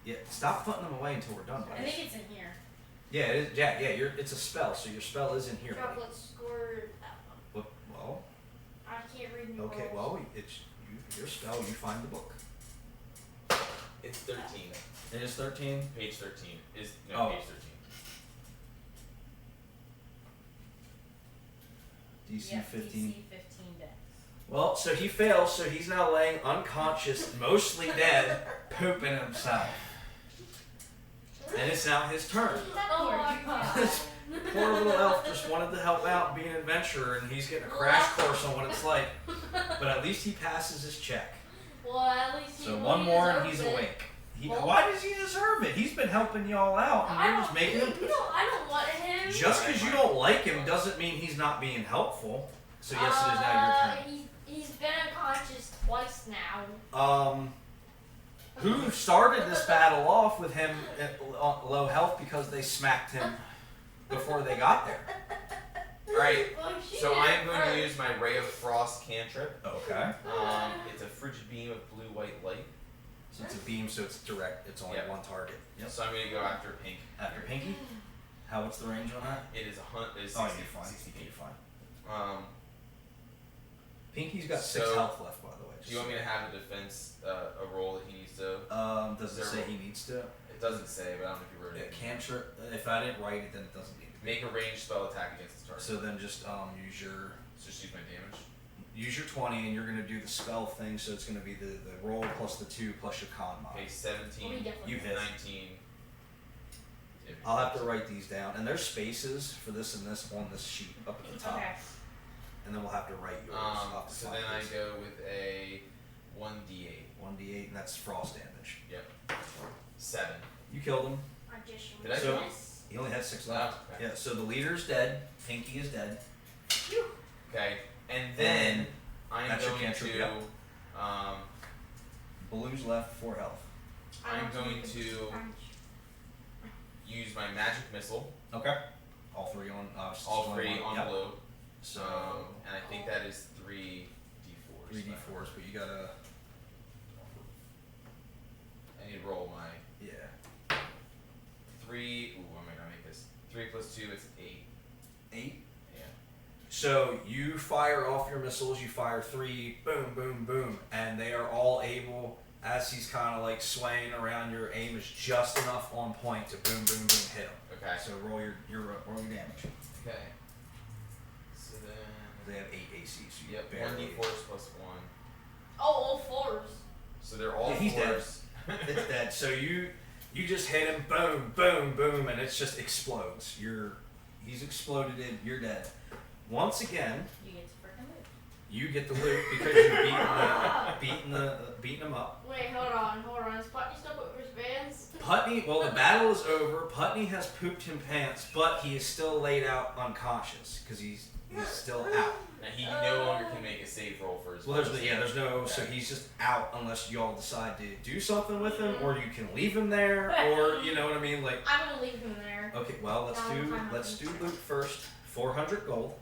yeah. Stop putting them away until we're done. I Buddy. think it's in here. Yeah, it is. Yeah, yeah. It's a spell, so your spell is in here. Buddy. Chocolate scored that one. Well, I can't read new okay. rolls. Well, it's your spell. You find the book. It's 13. It is 13. Page 13 is Oh. page 13. DC Yep, 15. DC 15 dex. Well, so he fails, so he's now laying unconscious, mostly dead, pooping himself. And it's now his turn. Oh my god. This poor little elf just wanted to help out and be an adventurer, and he's getting a crash course on what it's like. But at least he passes his check. Well, at least he So really one more and deserves he's it. awake. Well- Why does he deserve it? He's been helping y'all out, and you're just making him. I don't want him. Just because you don't like him doesn't mean he's not being helpful. So yes, it is now your turn. He's been unconscious twice now. Who started this battle off with him at low health because they smacked him before they got there? Alright, Well, she so did I am going to first. use my Ray of Frost cantrip. Okay. It's a frigid beam of blue-white light. So it's a beam, so it's direct. It's only Yep. one target. Yep. So I'm going to go after pink. After Pinky, what's the range on that? It is a hunt. It is Oh, 60, you're fine. 60 feet. You're fine. Pinky's got 6 So, health left, by the way. Do you want me to have a defense, a roll that he needs to? Does it say he needs to? It doesn't say, but I don't know if you wrote Yeah, it. cantrip. If I didn't write it, then it doesn't need to. Make a ranged spell attack against the target. So then just use your So just use my damage. 20, and you're gonna do the spell thing. So it's gonna be the roll plus the 2 plus your con mod. Okay, 17, Well, he definitely You hit. 19. I'll have to write these down, and there's spaces for this and this on this sheet up at the top, Okay. and then we'll have to write yours. Off the So top then of I this. go with a 1d8. 1d8, and that's frost damage. Yep. 7. You killed him. I just Did I So- miss. He only had 6 left. Oh, okay. Yeah. So the leader's dead. Pinky is dead. Okay, and then I'm that's your going cantrip, to, yep. Blue's left 4 health. I I'm don't going think to it's- use my magic missile. Okay. All 3 on. All 3 on yep. blue. So And I think that is 3d4s. 3d4s, but you gotta. I need to roll my Yeah. 3. Ooh, I'm gonna make this 3 plus 2. It's 8. 8. Yeah. So you fire off your missiles. You fire 3. Boom, boom, boom, and they are all able. As he's kind of like swaying around, your aim is just enough on point to boom, boom, boom, hit him. Okay. So roll your damage. Okay. So then. They have 8 AC, so you Yep. barely. 1d4s plus 1. Oh, all fours. So they're all Yeah, he's dead. 4s. It's dead. So you just hit him, boom, boom, boom, and it just explodes. He's exploded in. You're dead. Once again, You get to freaking move. you get the loot because you beating him up. Wait, hold on. Is Putney still with his bands? Putney, well, the battle is over. Putney has pooped him pants, but he is still laid out unconscious because he's still out. Now he no longer can make a save roll for his. Well, there's no, so he's just out unless y'all decide to do something with him, or you can leave him there, or you know what I mean, like. I'm gonna leave him there. Okay, well, let's do loot first. 400 gold,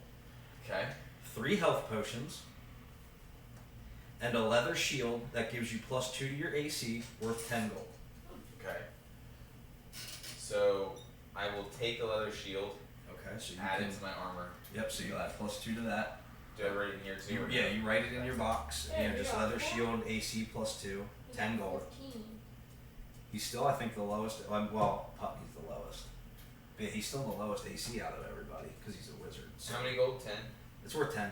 Okay. 3 health potions, and a leather shield that gives you +2 to your AC, worth 10 gold. Okay. So I will take the leather shield, Okay, so you add can. it to my armor. Yep, so you'll add +2 to that. Do I write it in here too? or no? You write it in your box. Yeah, Just yeah. leather shield, AC +2, 10 gold. 14. He's still, I think, the lowest. Well, Putney's the lowest. But he's still the lowest AC out of everybody because he's a wizard. So How many gold? 10. it's worth 10.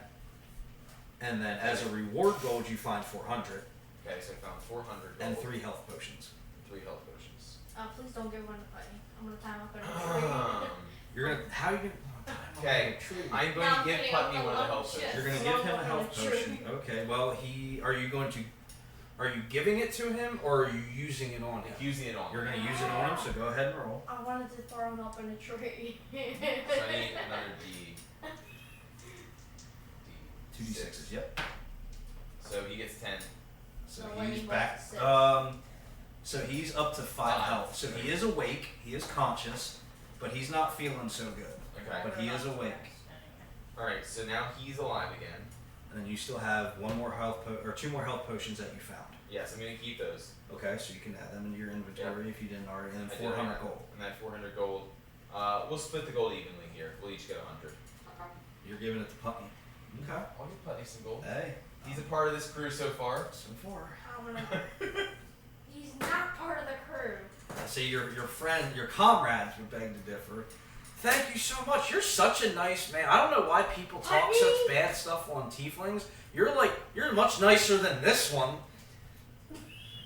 And then as a reward gold, you find 400 Okay, so I found 400 gold and 3 health potions. 3 health potions. Please don't give one to Putney. I'm gonna time up in a Um, You're gonna how you gonna? Okay, I'm going No, to give kidding, Putney I'm one of the gonna health shit. potions. You're gonna So give him a I'm health gonna potion. Okay. Well, are you giving it to him or are you using it on him? Using it on. You're gonna use it on him, so go ahead and roll. I wanted to throw him up in a tree. So I need another D. 2d6s. Yep. So he gets 10. So So when he's he back. was 6. So he's up to 5 health. So he is awake. He is conscious, but he's not feeling so good. Okay. But he is awake. Alright, so now he's alive again. And then you still have 2 more health potions that you found. Yes, I'm going to keep those. Okay, so you can add them into your inventory if you didn't already. And I then did 400 that. gold. And that 400 gold. We'll split the gold evenly here. We'll each get 100. You're giving it to Putney. Okay. I'll give Putney some gold. Hey. He's a part of this crew so far. So far. I'm gonna. He's not part of the crew. See, your friend, your comrades would beg to differ. Thank you so much. You're such a nice man. I don't know why people talk such bad stuff on tieflings. You're much nicer than this one.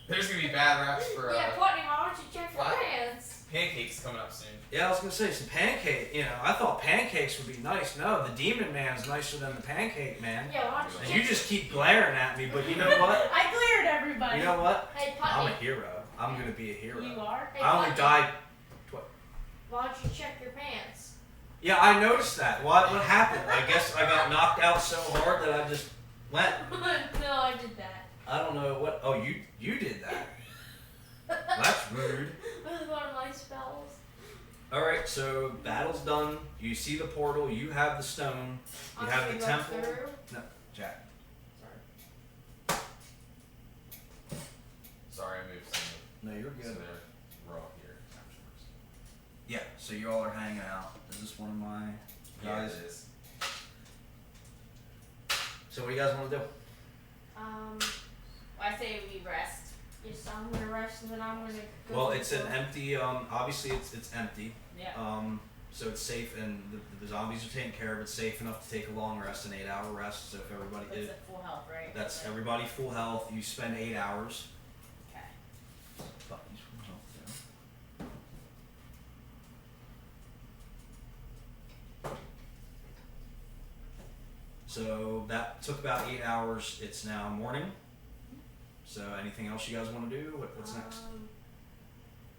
There's gonna be bad raps for Yeah, Putney, why don't you check your Flat- pants? pancakes coming up soon. Yeah, I was gonna say some pancake. You know, I thought pancakes would be nice. No, the demon man's nicer than the pancake man. Yeah, why don't you And check you just keep glaring at me, but you know what? I glared at everybody. You know what? Hey, I'm a Putney, hero. I'm gonna be a hero. You are? hey, I only Putney, died. why don't you check your pants? Yeah, I noticed that. What happened? I guess I got knocked out so hard that I just went. No, I did that. I don't know what. Oh, you did that. That's rude. With one of my spells. All right, so battle's done. You see the portal. You have the stone. You I'm have gonna the go temple. through. No, Jack. Sorry, I moved some. No, you're So good. we're all here afterwards. Yeah. So you all are hanging out. Is this one of my Yeah, guys? it is. So what do you guys want to do? I say we rest. Yes, I'm gonna rest and then I'm gonna go. Well, to it's the an empty. Obviously it's empty. Yeah. So it's safe, and the zombies are taken care of. It's safe enough to take a long rest, an 8-hour rest. So if everybody, It's at full health, right? that's everybody full health. You spend 8 hours. Okay. Puppies full health, yeah. So that took about 8 hours. It's now morning. So anything else you guys want to do? What's next?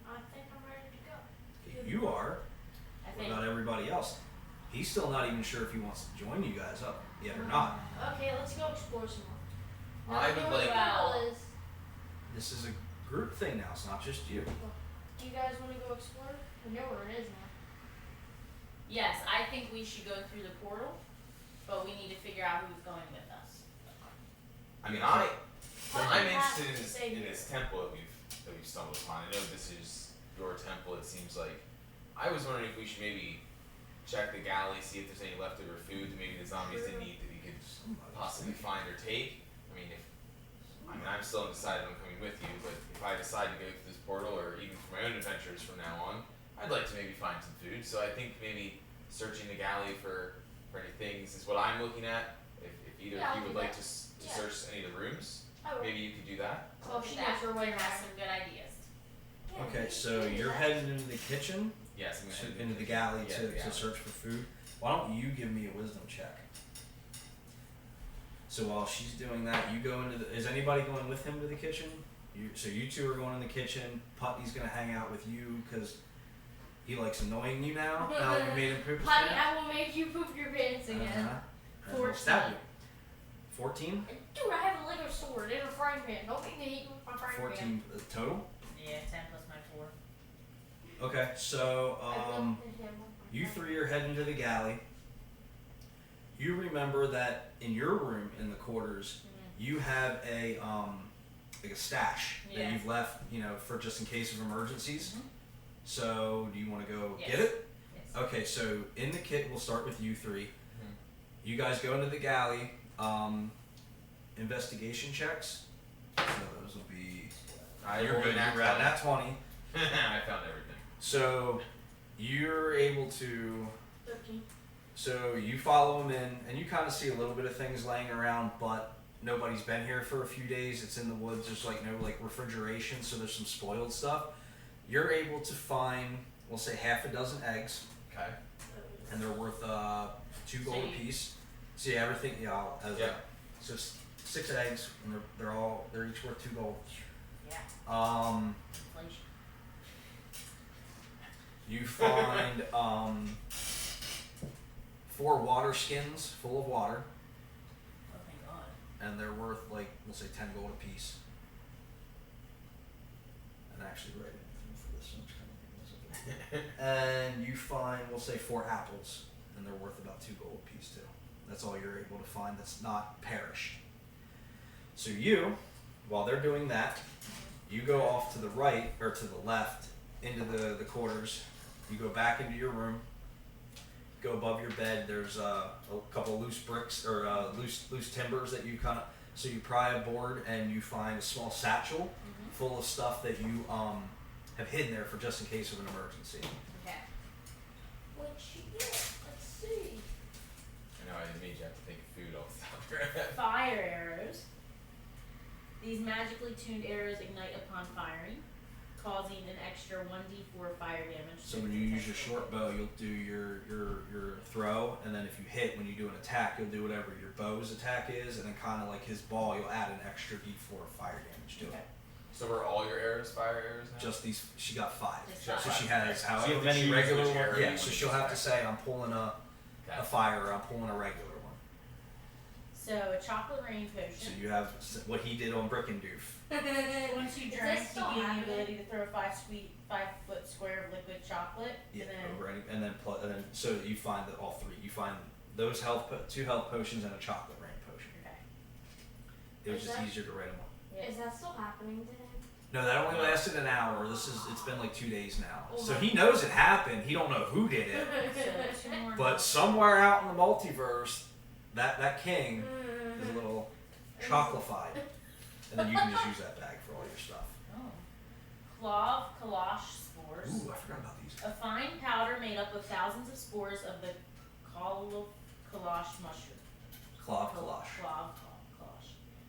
I think I'm ready to go. Okay, you are. I What think. about everybody else? He's still not even sure if he wants to join you guys up yet or not. Okay, let's go explore some more. I Now would know where like- the portal is. This is a group thing now. It's not just you. Do you guys want to go explore? I know where it is now. Yes, I think we should go through the portal, but we need to figure out who's going with us. I mean, Putney I'm has interested to in stay this, here. temple that we've stumbled upon. I know this is your temple. It seems like. I was wondering if we should maybe check the galley, see if there's any leftover food that maybe the zombies didn't eat that we could possibly find or take. I'm still undecided on coming with you, but if I decide to go through this portal, or even for my own adventures from now on, I'd like to maybe find some food. So I think maybe searching the galley for any things is what I'm looking at. If either Yeah, of you I'll would do like that. to Yeah. search any of the rooms, I will. maybe you could do that. Well, Look she at knows that. her way Claire has around. some good ideas. Yeah, Okay, we so can do you're that. heading into the kitchen, Yes, I'm gonna head into the galley yeah, to, the galley. search for food. Why don't you give me a wisdom check? So while she's doing that, you go into the. Is anybody going with him to the kitchen? So you two are going in the kitchen. Putney's gonna hang out with you because he likes annoying you now. Now that you made him poop his Honey, pants. I will make you poop your pants again. Uh-huh. And he'll stab you. 14? Dude, I have a Lego sword and a frying pan. Don't make me hit you with my frying pan. 14 total. Yeah, 10 plus my 4. Okay, so I built him with my you frying three are heading to the galley. You remember that in your room in the quarters, you have a like a stash that Yeah. you've left, for just in case of emergencies. Mhm. So do you want to go Yes. get it? Yes. Okay, so in the kit, we'll start with you three. Mhm. You guys go into the galley. Investigation checks. So those will be. You're good. You're at that 20. I found everything. So you're able to. 13. So you follow them in, and you kind of see a little bit of things laying around, but nobody's been here for a few days. It's in the woods. There's no refrigeration, so there's some spoiled stuff. You're able to find, we'll say, half a dozen eggs, Okay. and they're worth 2 gold Same. apiece. See everything, Yeah. So 6 eggs, and they're each worth 2 gold. Yeah. Um, Inflation. you find 4 water skins full of water. Oh, thank God. And they're worth we'll say 10 gold apiece. And actually write anything for this one. And you find, we'll say 4 apples, and they're worth about 2 gold apiece too. That's all you're able to find that's not perished. So you, while they're doing that, you go off to the right, or to the left, into the quarters. You go back into your room. Go above your bed. There's a couple loose bricks or loose timbers that you so you pry a board and you find a small satchel full of stuff that you have hidden there for just in case of an emergency. Okay. Let's see. I know I made you have to think of food all the time. Fire arrows. These magically tuned arrows ignite upon firing, causing an extra 1d4 fire damage. So when you use your short bow, you'll do your throw, and then if you hit when you do an attack, you'll do whatever your bow's attack is, and then kind of like his ball, you'll add an extra d4 fire damage to it. So were all your arrows fire arrows now? Just these, she got 5. Just So five. she has So you however have to many choose regular which ones. arrow Yeah, you so want she'll to have to use. say, I'm pulling a fire, or I'm pulling a regular one. So a chocolate rain So potion. you have what he did on Brickendoof. Once you Is drink, this you still gain the happening? ability to throw a 5-foot square of liquid chocolate. Yeah, and then over any, and then so that you find that all 3. You find those 2 health potions and a chocolate rain potion. okay. It was Is just that- easier to write them all. Yeah. Is that still happening to him? No, that only lasted an hour. It's been like 2 days now. Oh So my he knows it happened. He don't know who did it. So 2 more. But somewhere out in the multiverse, that king is a little chocolified. And then you can just use that bag for all your stuff. Oh. Clove kalash spores. Ooh, I forgot about these. A fine powder made up of thousands of spores of the kalash mushroom. Clove kalash. Clove kalash.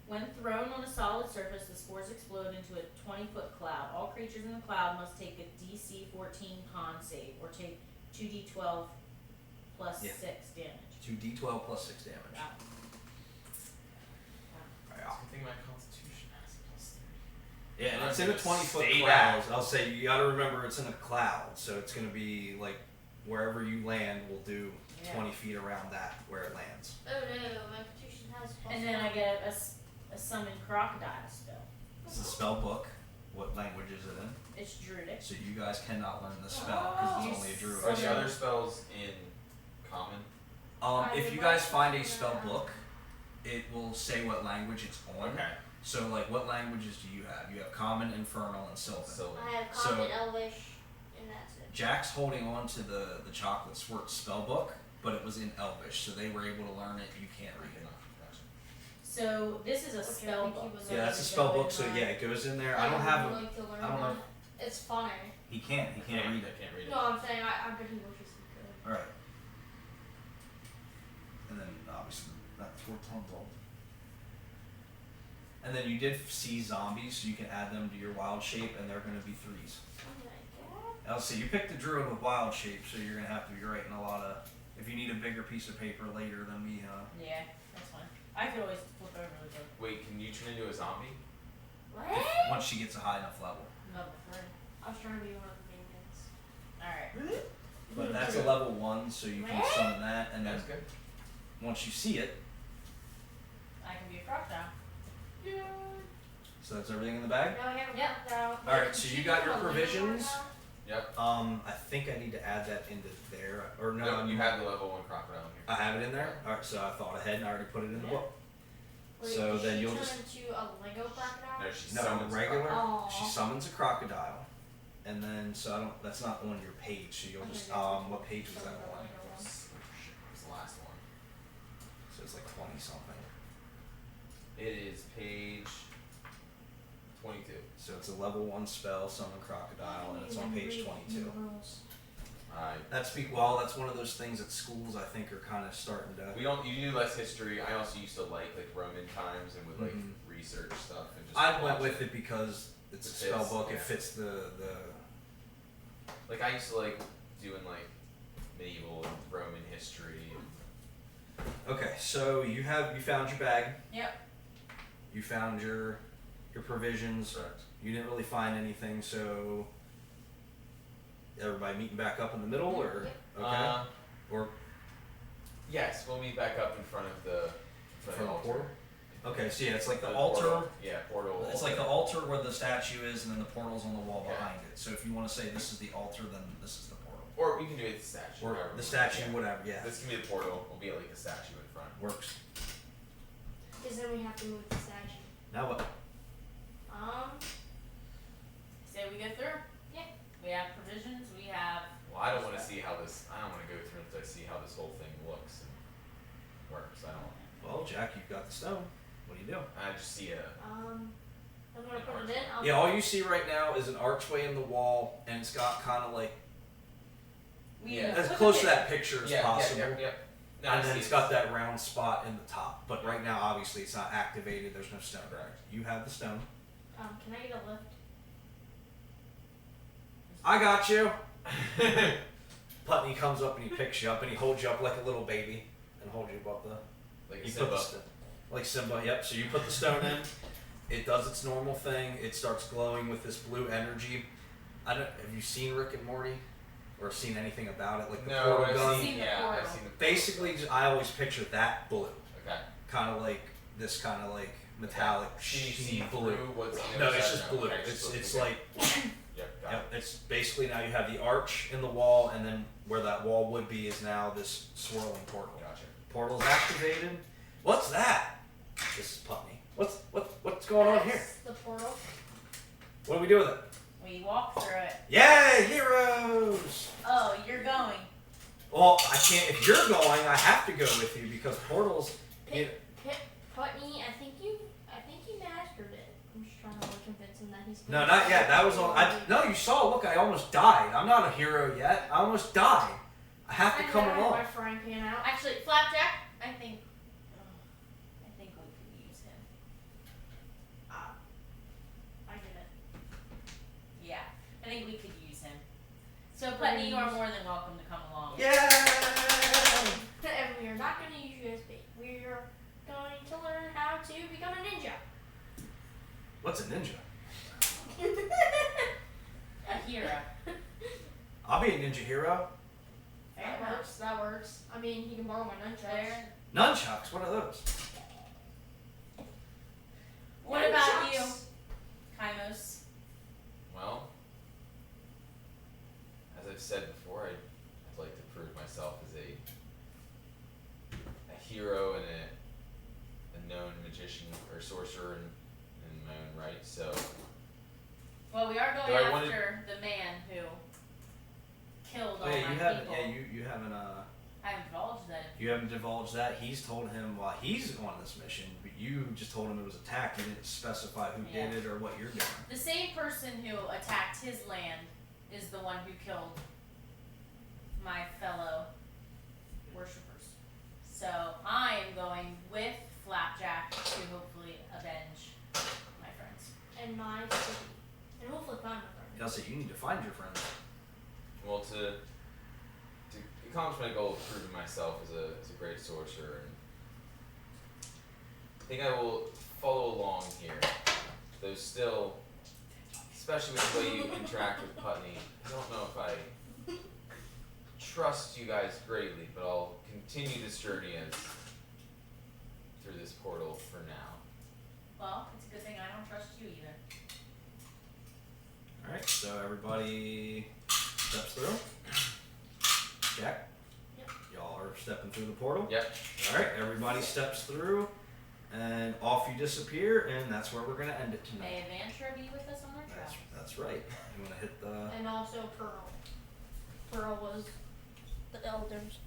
When thrown on a solid surface, the spores explode into a 20-foot cloud. All creatures in the cloud must take a DC 14 con save, or take 2d12 plus Yeah. 6 damage. 2d12 plus 6 damage. Wow. Right. I think my constitution has +3. Yeah, and I'm it's in a gonna 20-foot stay cloud. back. I'll say you gotta remember it's in a cloud, so it's gonna be like wherever you land will do Yeah. 20 feet around that where it lands. Oh no, my constitution has plus And then I 1. get a summon crocodile spell. It's a spell book. What language is it in? It's druidic. So you guys cannot learn the spell because it's only a druid. Are the other spells in common? If you guys find a spell book, it will say what language it's on. Okay. So like, what languages do you have? You have Common, Infernal, and Sylvan. So I have So- common, elvish, and that's it. Jack's holding on to the chocolate sword spell book, but it was in Elvish, so they were able to learn it. You can't read it. Gotcha. So this is a Okay, I spell think he book. was So Yeah, that's a spell book. So yeah, it goes in there. I don't have would a. like to learn I don't know. that. It's funny. He can't read it. I can't read it. No, I'm saying I bet he wishes he could. All right. And then obviously that's 4 tons old. And then you did see zombies, so you can add them to your wild shape, and they're going to be 3s. Oh my god. Now, see, you picked the druid with wild shape, so you're going to have to be writing a lot of. If you need a bigger piece of paper later than me, Yeah, that's fine. I could always flip over the book. Wait, can you turn into a zombie? What? once she gets a high enough level. Level 3. I was trying to be one of the minions. Alright. But that's a level 1, so you can What? summon that, and then That's good. once you see it, I can be a crocodile. Yeah. so that's everything in the bag. No, I haven't Yep. worked out. Alright, so you got your Can she provisions. become a Yep. I think I need to add that into there, or no, Nope, you have the level 1 crocodile in here. I have it in there. Alright, so I thought ahead and I already put it in the Yeah. book. Wait, So does then she you'll turn just into a Lego crocodile? No, she no summons a regular. crocodile. Aw. She summons a crocodile, and then so I don't. That's not on your page. So you'll just what page was that on? Shit, what was the last one? So it's like 20 something. It is page 22. So it's a level 1 spell, summon crocodile, and it's on page 22. That's one of those things that schools I think are kind of starting to. You do less history. I also used to like Roman times and would like Mhm. research stuff and just. I went watch with it because it's a It spell fits, book. It yeah. fits the. Like I used to like doing like medieval and Roman history. And Okay, so you found your bag. Yep. You found your provisions. You didn't really find anything, so everybody meeting back up in the middle, or okay, or Yes, we'll meet back up in front of the from the altar. portal. Okay, so yeah, it's like the The altar. portal. Yeah, portal. It's like the altar where the statue is, and then the portal's on the wall Yeah. behind it. So if you want to say this is the altar, then this is the portal, Or we can do it at the statue. or however the we statue, want. whatever. Yeah, This can be the portal. We'll be at like the statue in front. works. Because then we have to move the statue. Now what? Say we go through? Yeah. We have provisions, we have. Well, I don't want to see how this. I don't want to go through until I see how this whole thing looks and works. I don't. Well, Jack, you've got the stone. What do you do? I just see a. I'm gonna put it in. Yeah, all you see right now is an archway in the wall, and it's got kind of like as close to that picture as possible. Yeah. No, And then it's got that round spot in the top. But right now, obviously, it's not activated. There's no stone. Correct. You have the stone. Can I get a lift? I got you. Putney comes up and he picks you up and he holds you up like a little baby and holds you above the. Like You Simba. put the like Simba. Yep. So you put the stone in. It does its normal thing. It starts glowing with this blue energy. Have you seen Rick and Morty, or seen anything about it? Like the portal I've gun. seen, the yeah, portal. I've seen the portal. Basically, I always picture that blue, Okay. kind of like this, kind of like metallic, Can you see sheeny through blue. what's on the No, other it's side? just No, blue. okay, It's okay. like Yep, got yep. It's basically now you have the arch in the wall, and then where that wall would be is now this swirling portal. it. Gotcha. Portal's activated. What's that? This is Putney. What's going on here? That's the portal. What do we do with it? We walk through it. Yay, heroes! Oh, you're going. Well, I can't. If you're going, I have to go with you because portals. Putney, I think you mastered it. I'm just trying to convince him that he's. No, not yet. That was on. No, you saw. Look, I almost died. I'm not a hero yet. I almost died. I have to come along. My frying pan out. Actually, Flapjack, I think we could use him. I get it. Yeah, I think we could use him. So, Putney, you are more than welcome to come along. Yeah. And we are not going to use you as bait. We are going to learn how to become a ninja. What's a ninja? A hero. I'll be a ninja hero. Fair That enough. works. That works. I mean, he can borrow my nunchucks. Fair. Nunchucks. What are those? What about you, Nunchucks. Kaimos? Well, as I've said before, I'd like to prove myself as a hero and a known magician or sorcerer in my own right. So Well, we are going Do I after wanna- the man who killed all Yeah, my you haven't. people. Yeah, you haven't. I haven't divulged that. You haven't divulged that. He's told him while he's on this mission, but you just told him it was attacked. You didn't specify who Yeah. did it or what you're doing. The same person who attacked his land is the one who killed my fellow worshippers. So I am going with Flapjack to hopefully avenge my friends. And my city. And hopefully find my friend. I'll say you need to find your friends. well, to accomplish my goal of proving myself as a great sorcerer, and I think I will follow along here. Though still, especially with the way you interact with Putney, I don't know if I trust you guys greatly, but I'll continue this journey as through this portal for now. Well, it's a good thing I don't trust you either. Alright, so everybody steps through. Jack? Yep. Y'all are stepping through the portal? Yep. Alright, everybody steps through, and off you disappear, and that's where we're going to end it tonight. May Avandra be with us on our That's, travels. that's right. You want to hit the... And also Pearl. Pearl was the elders.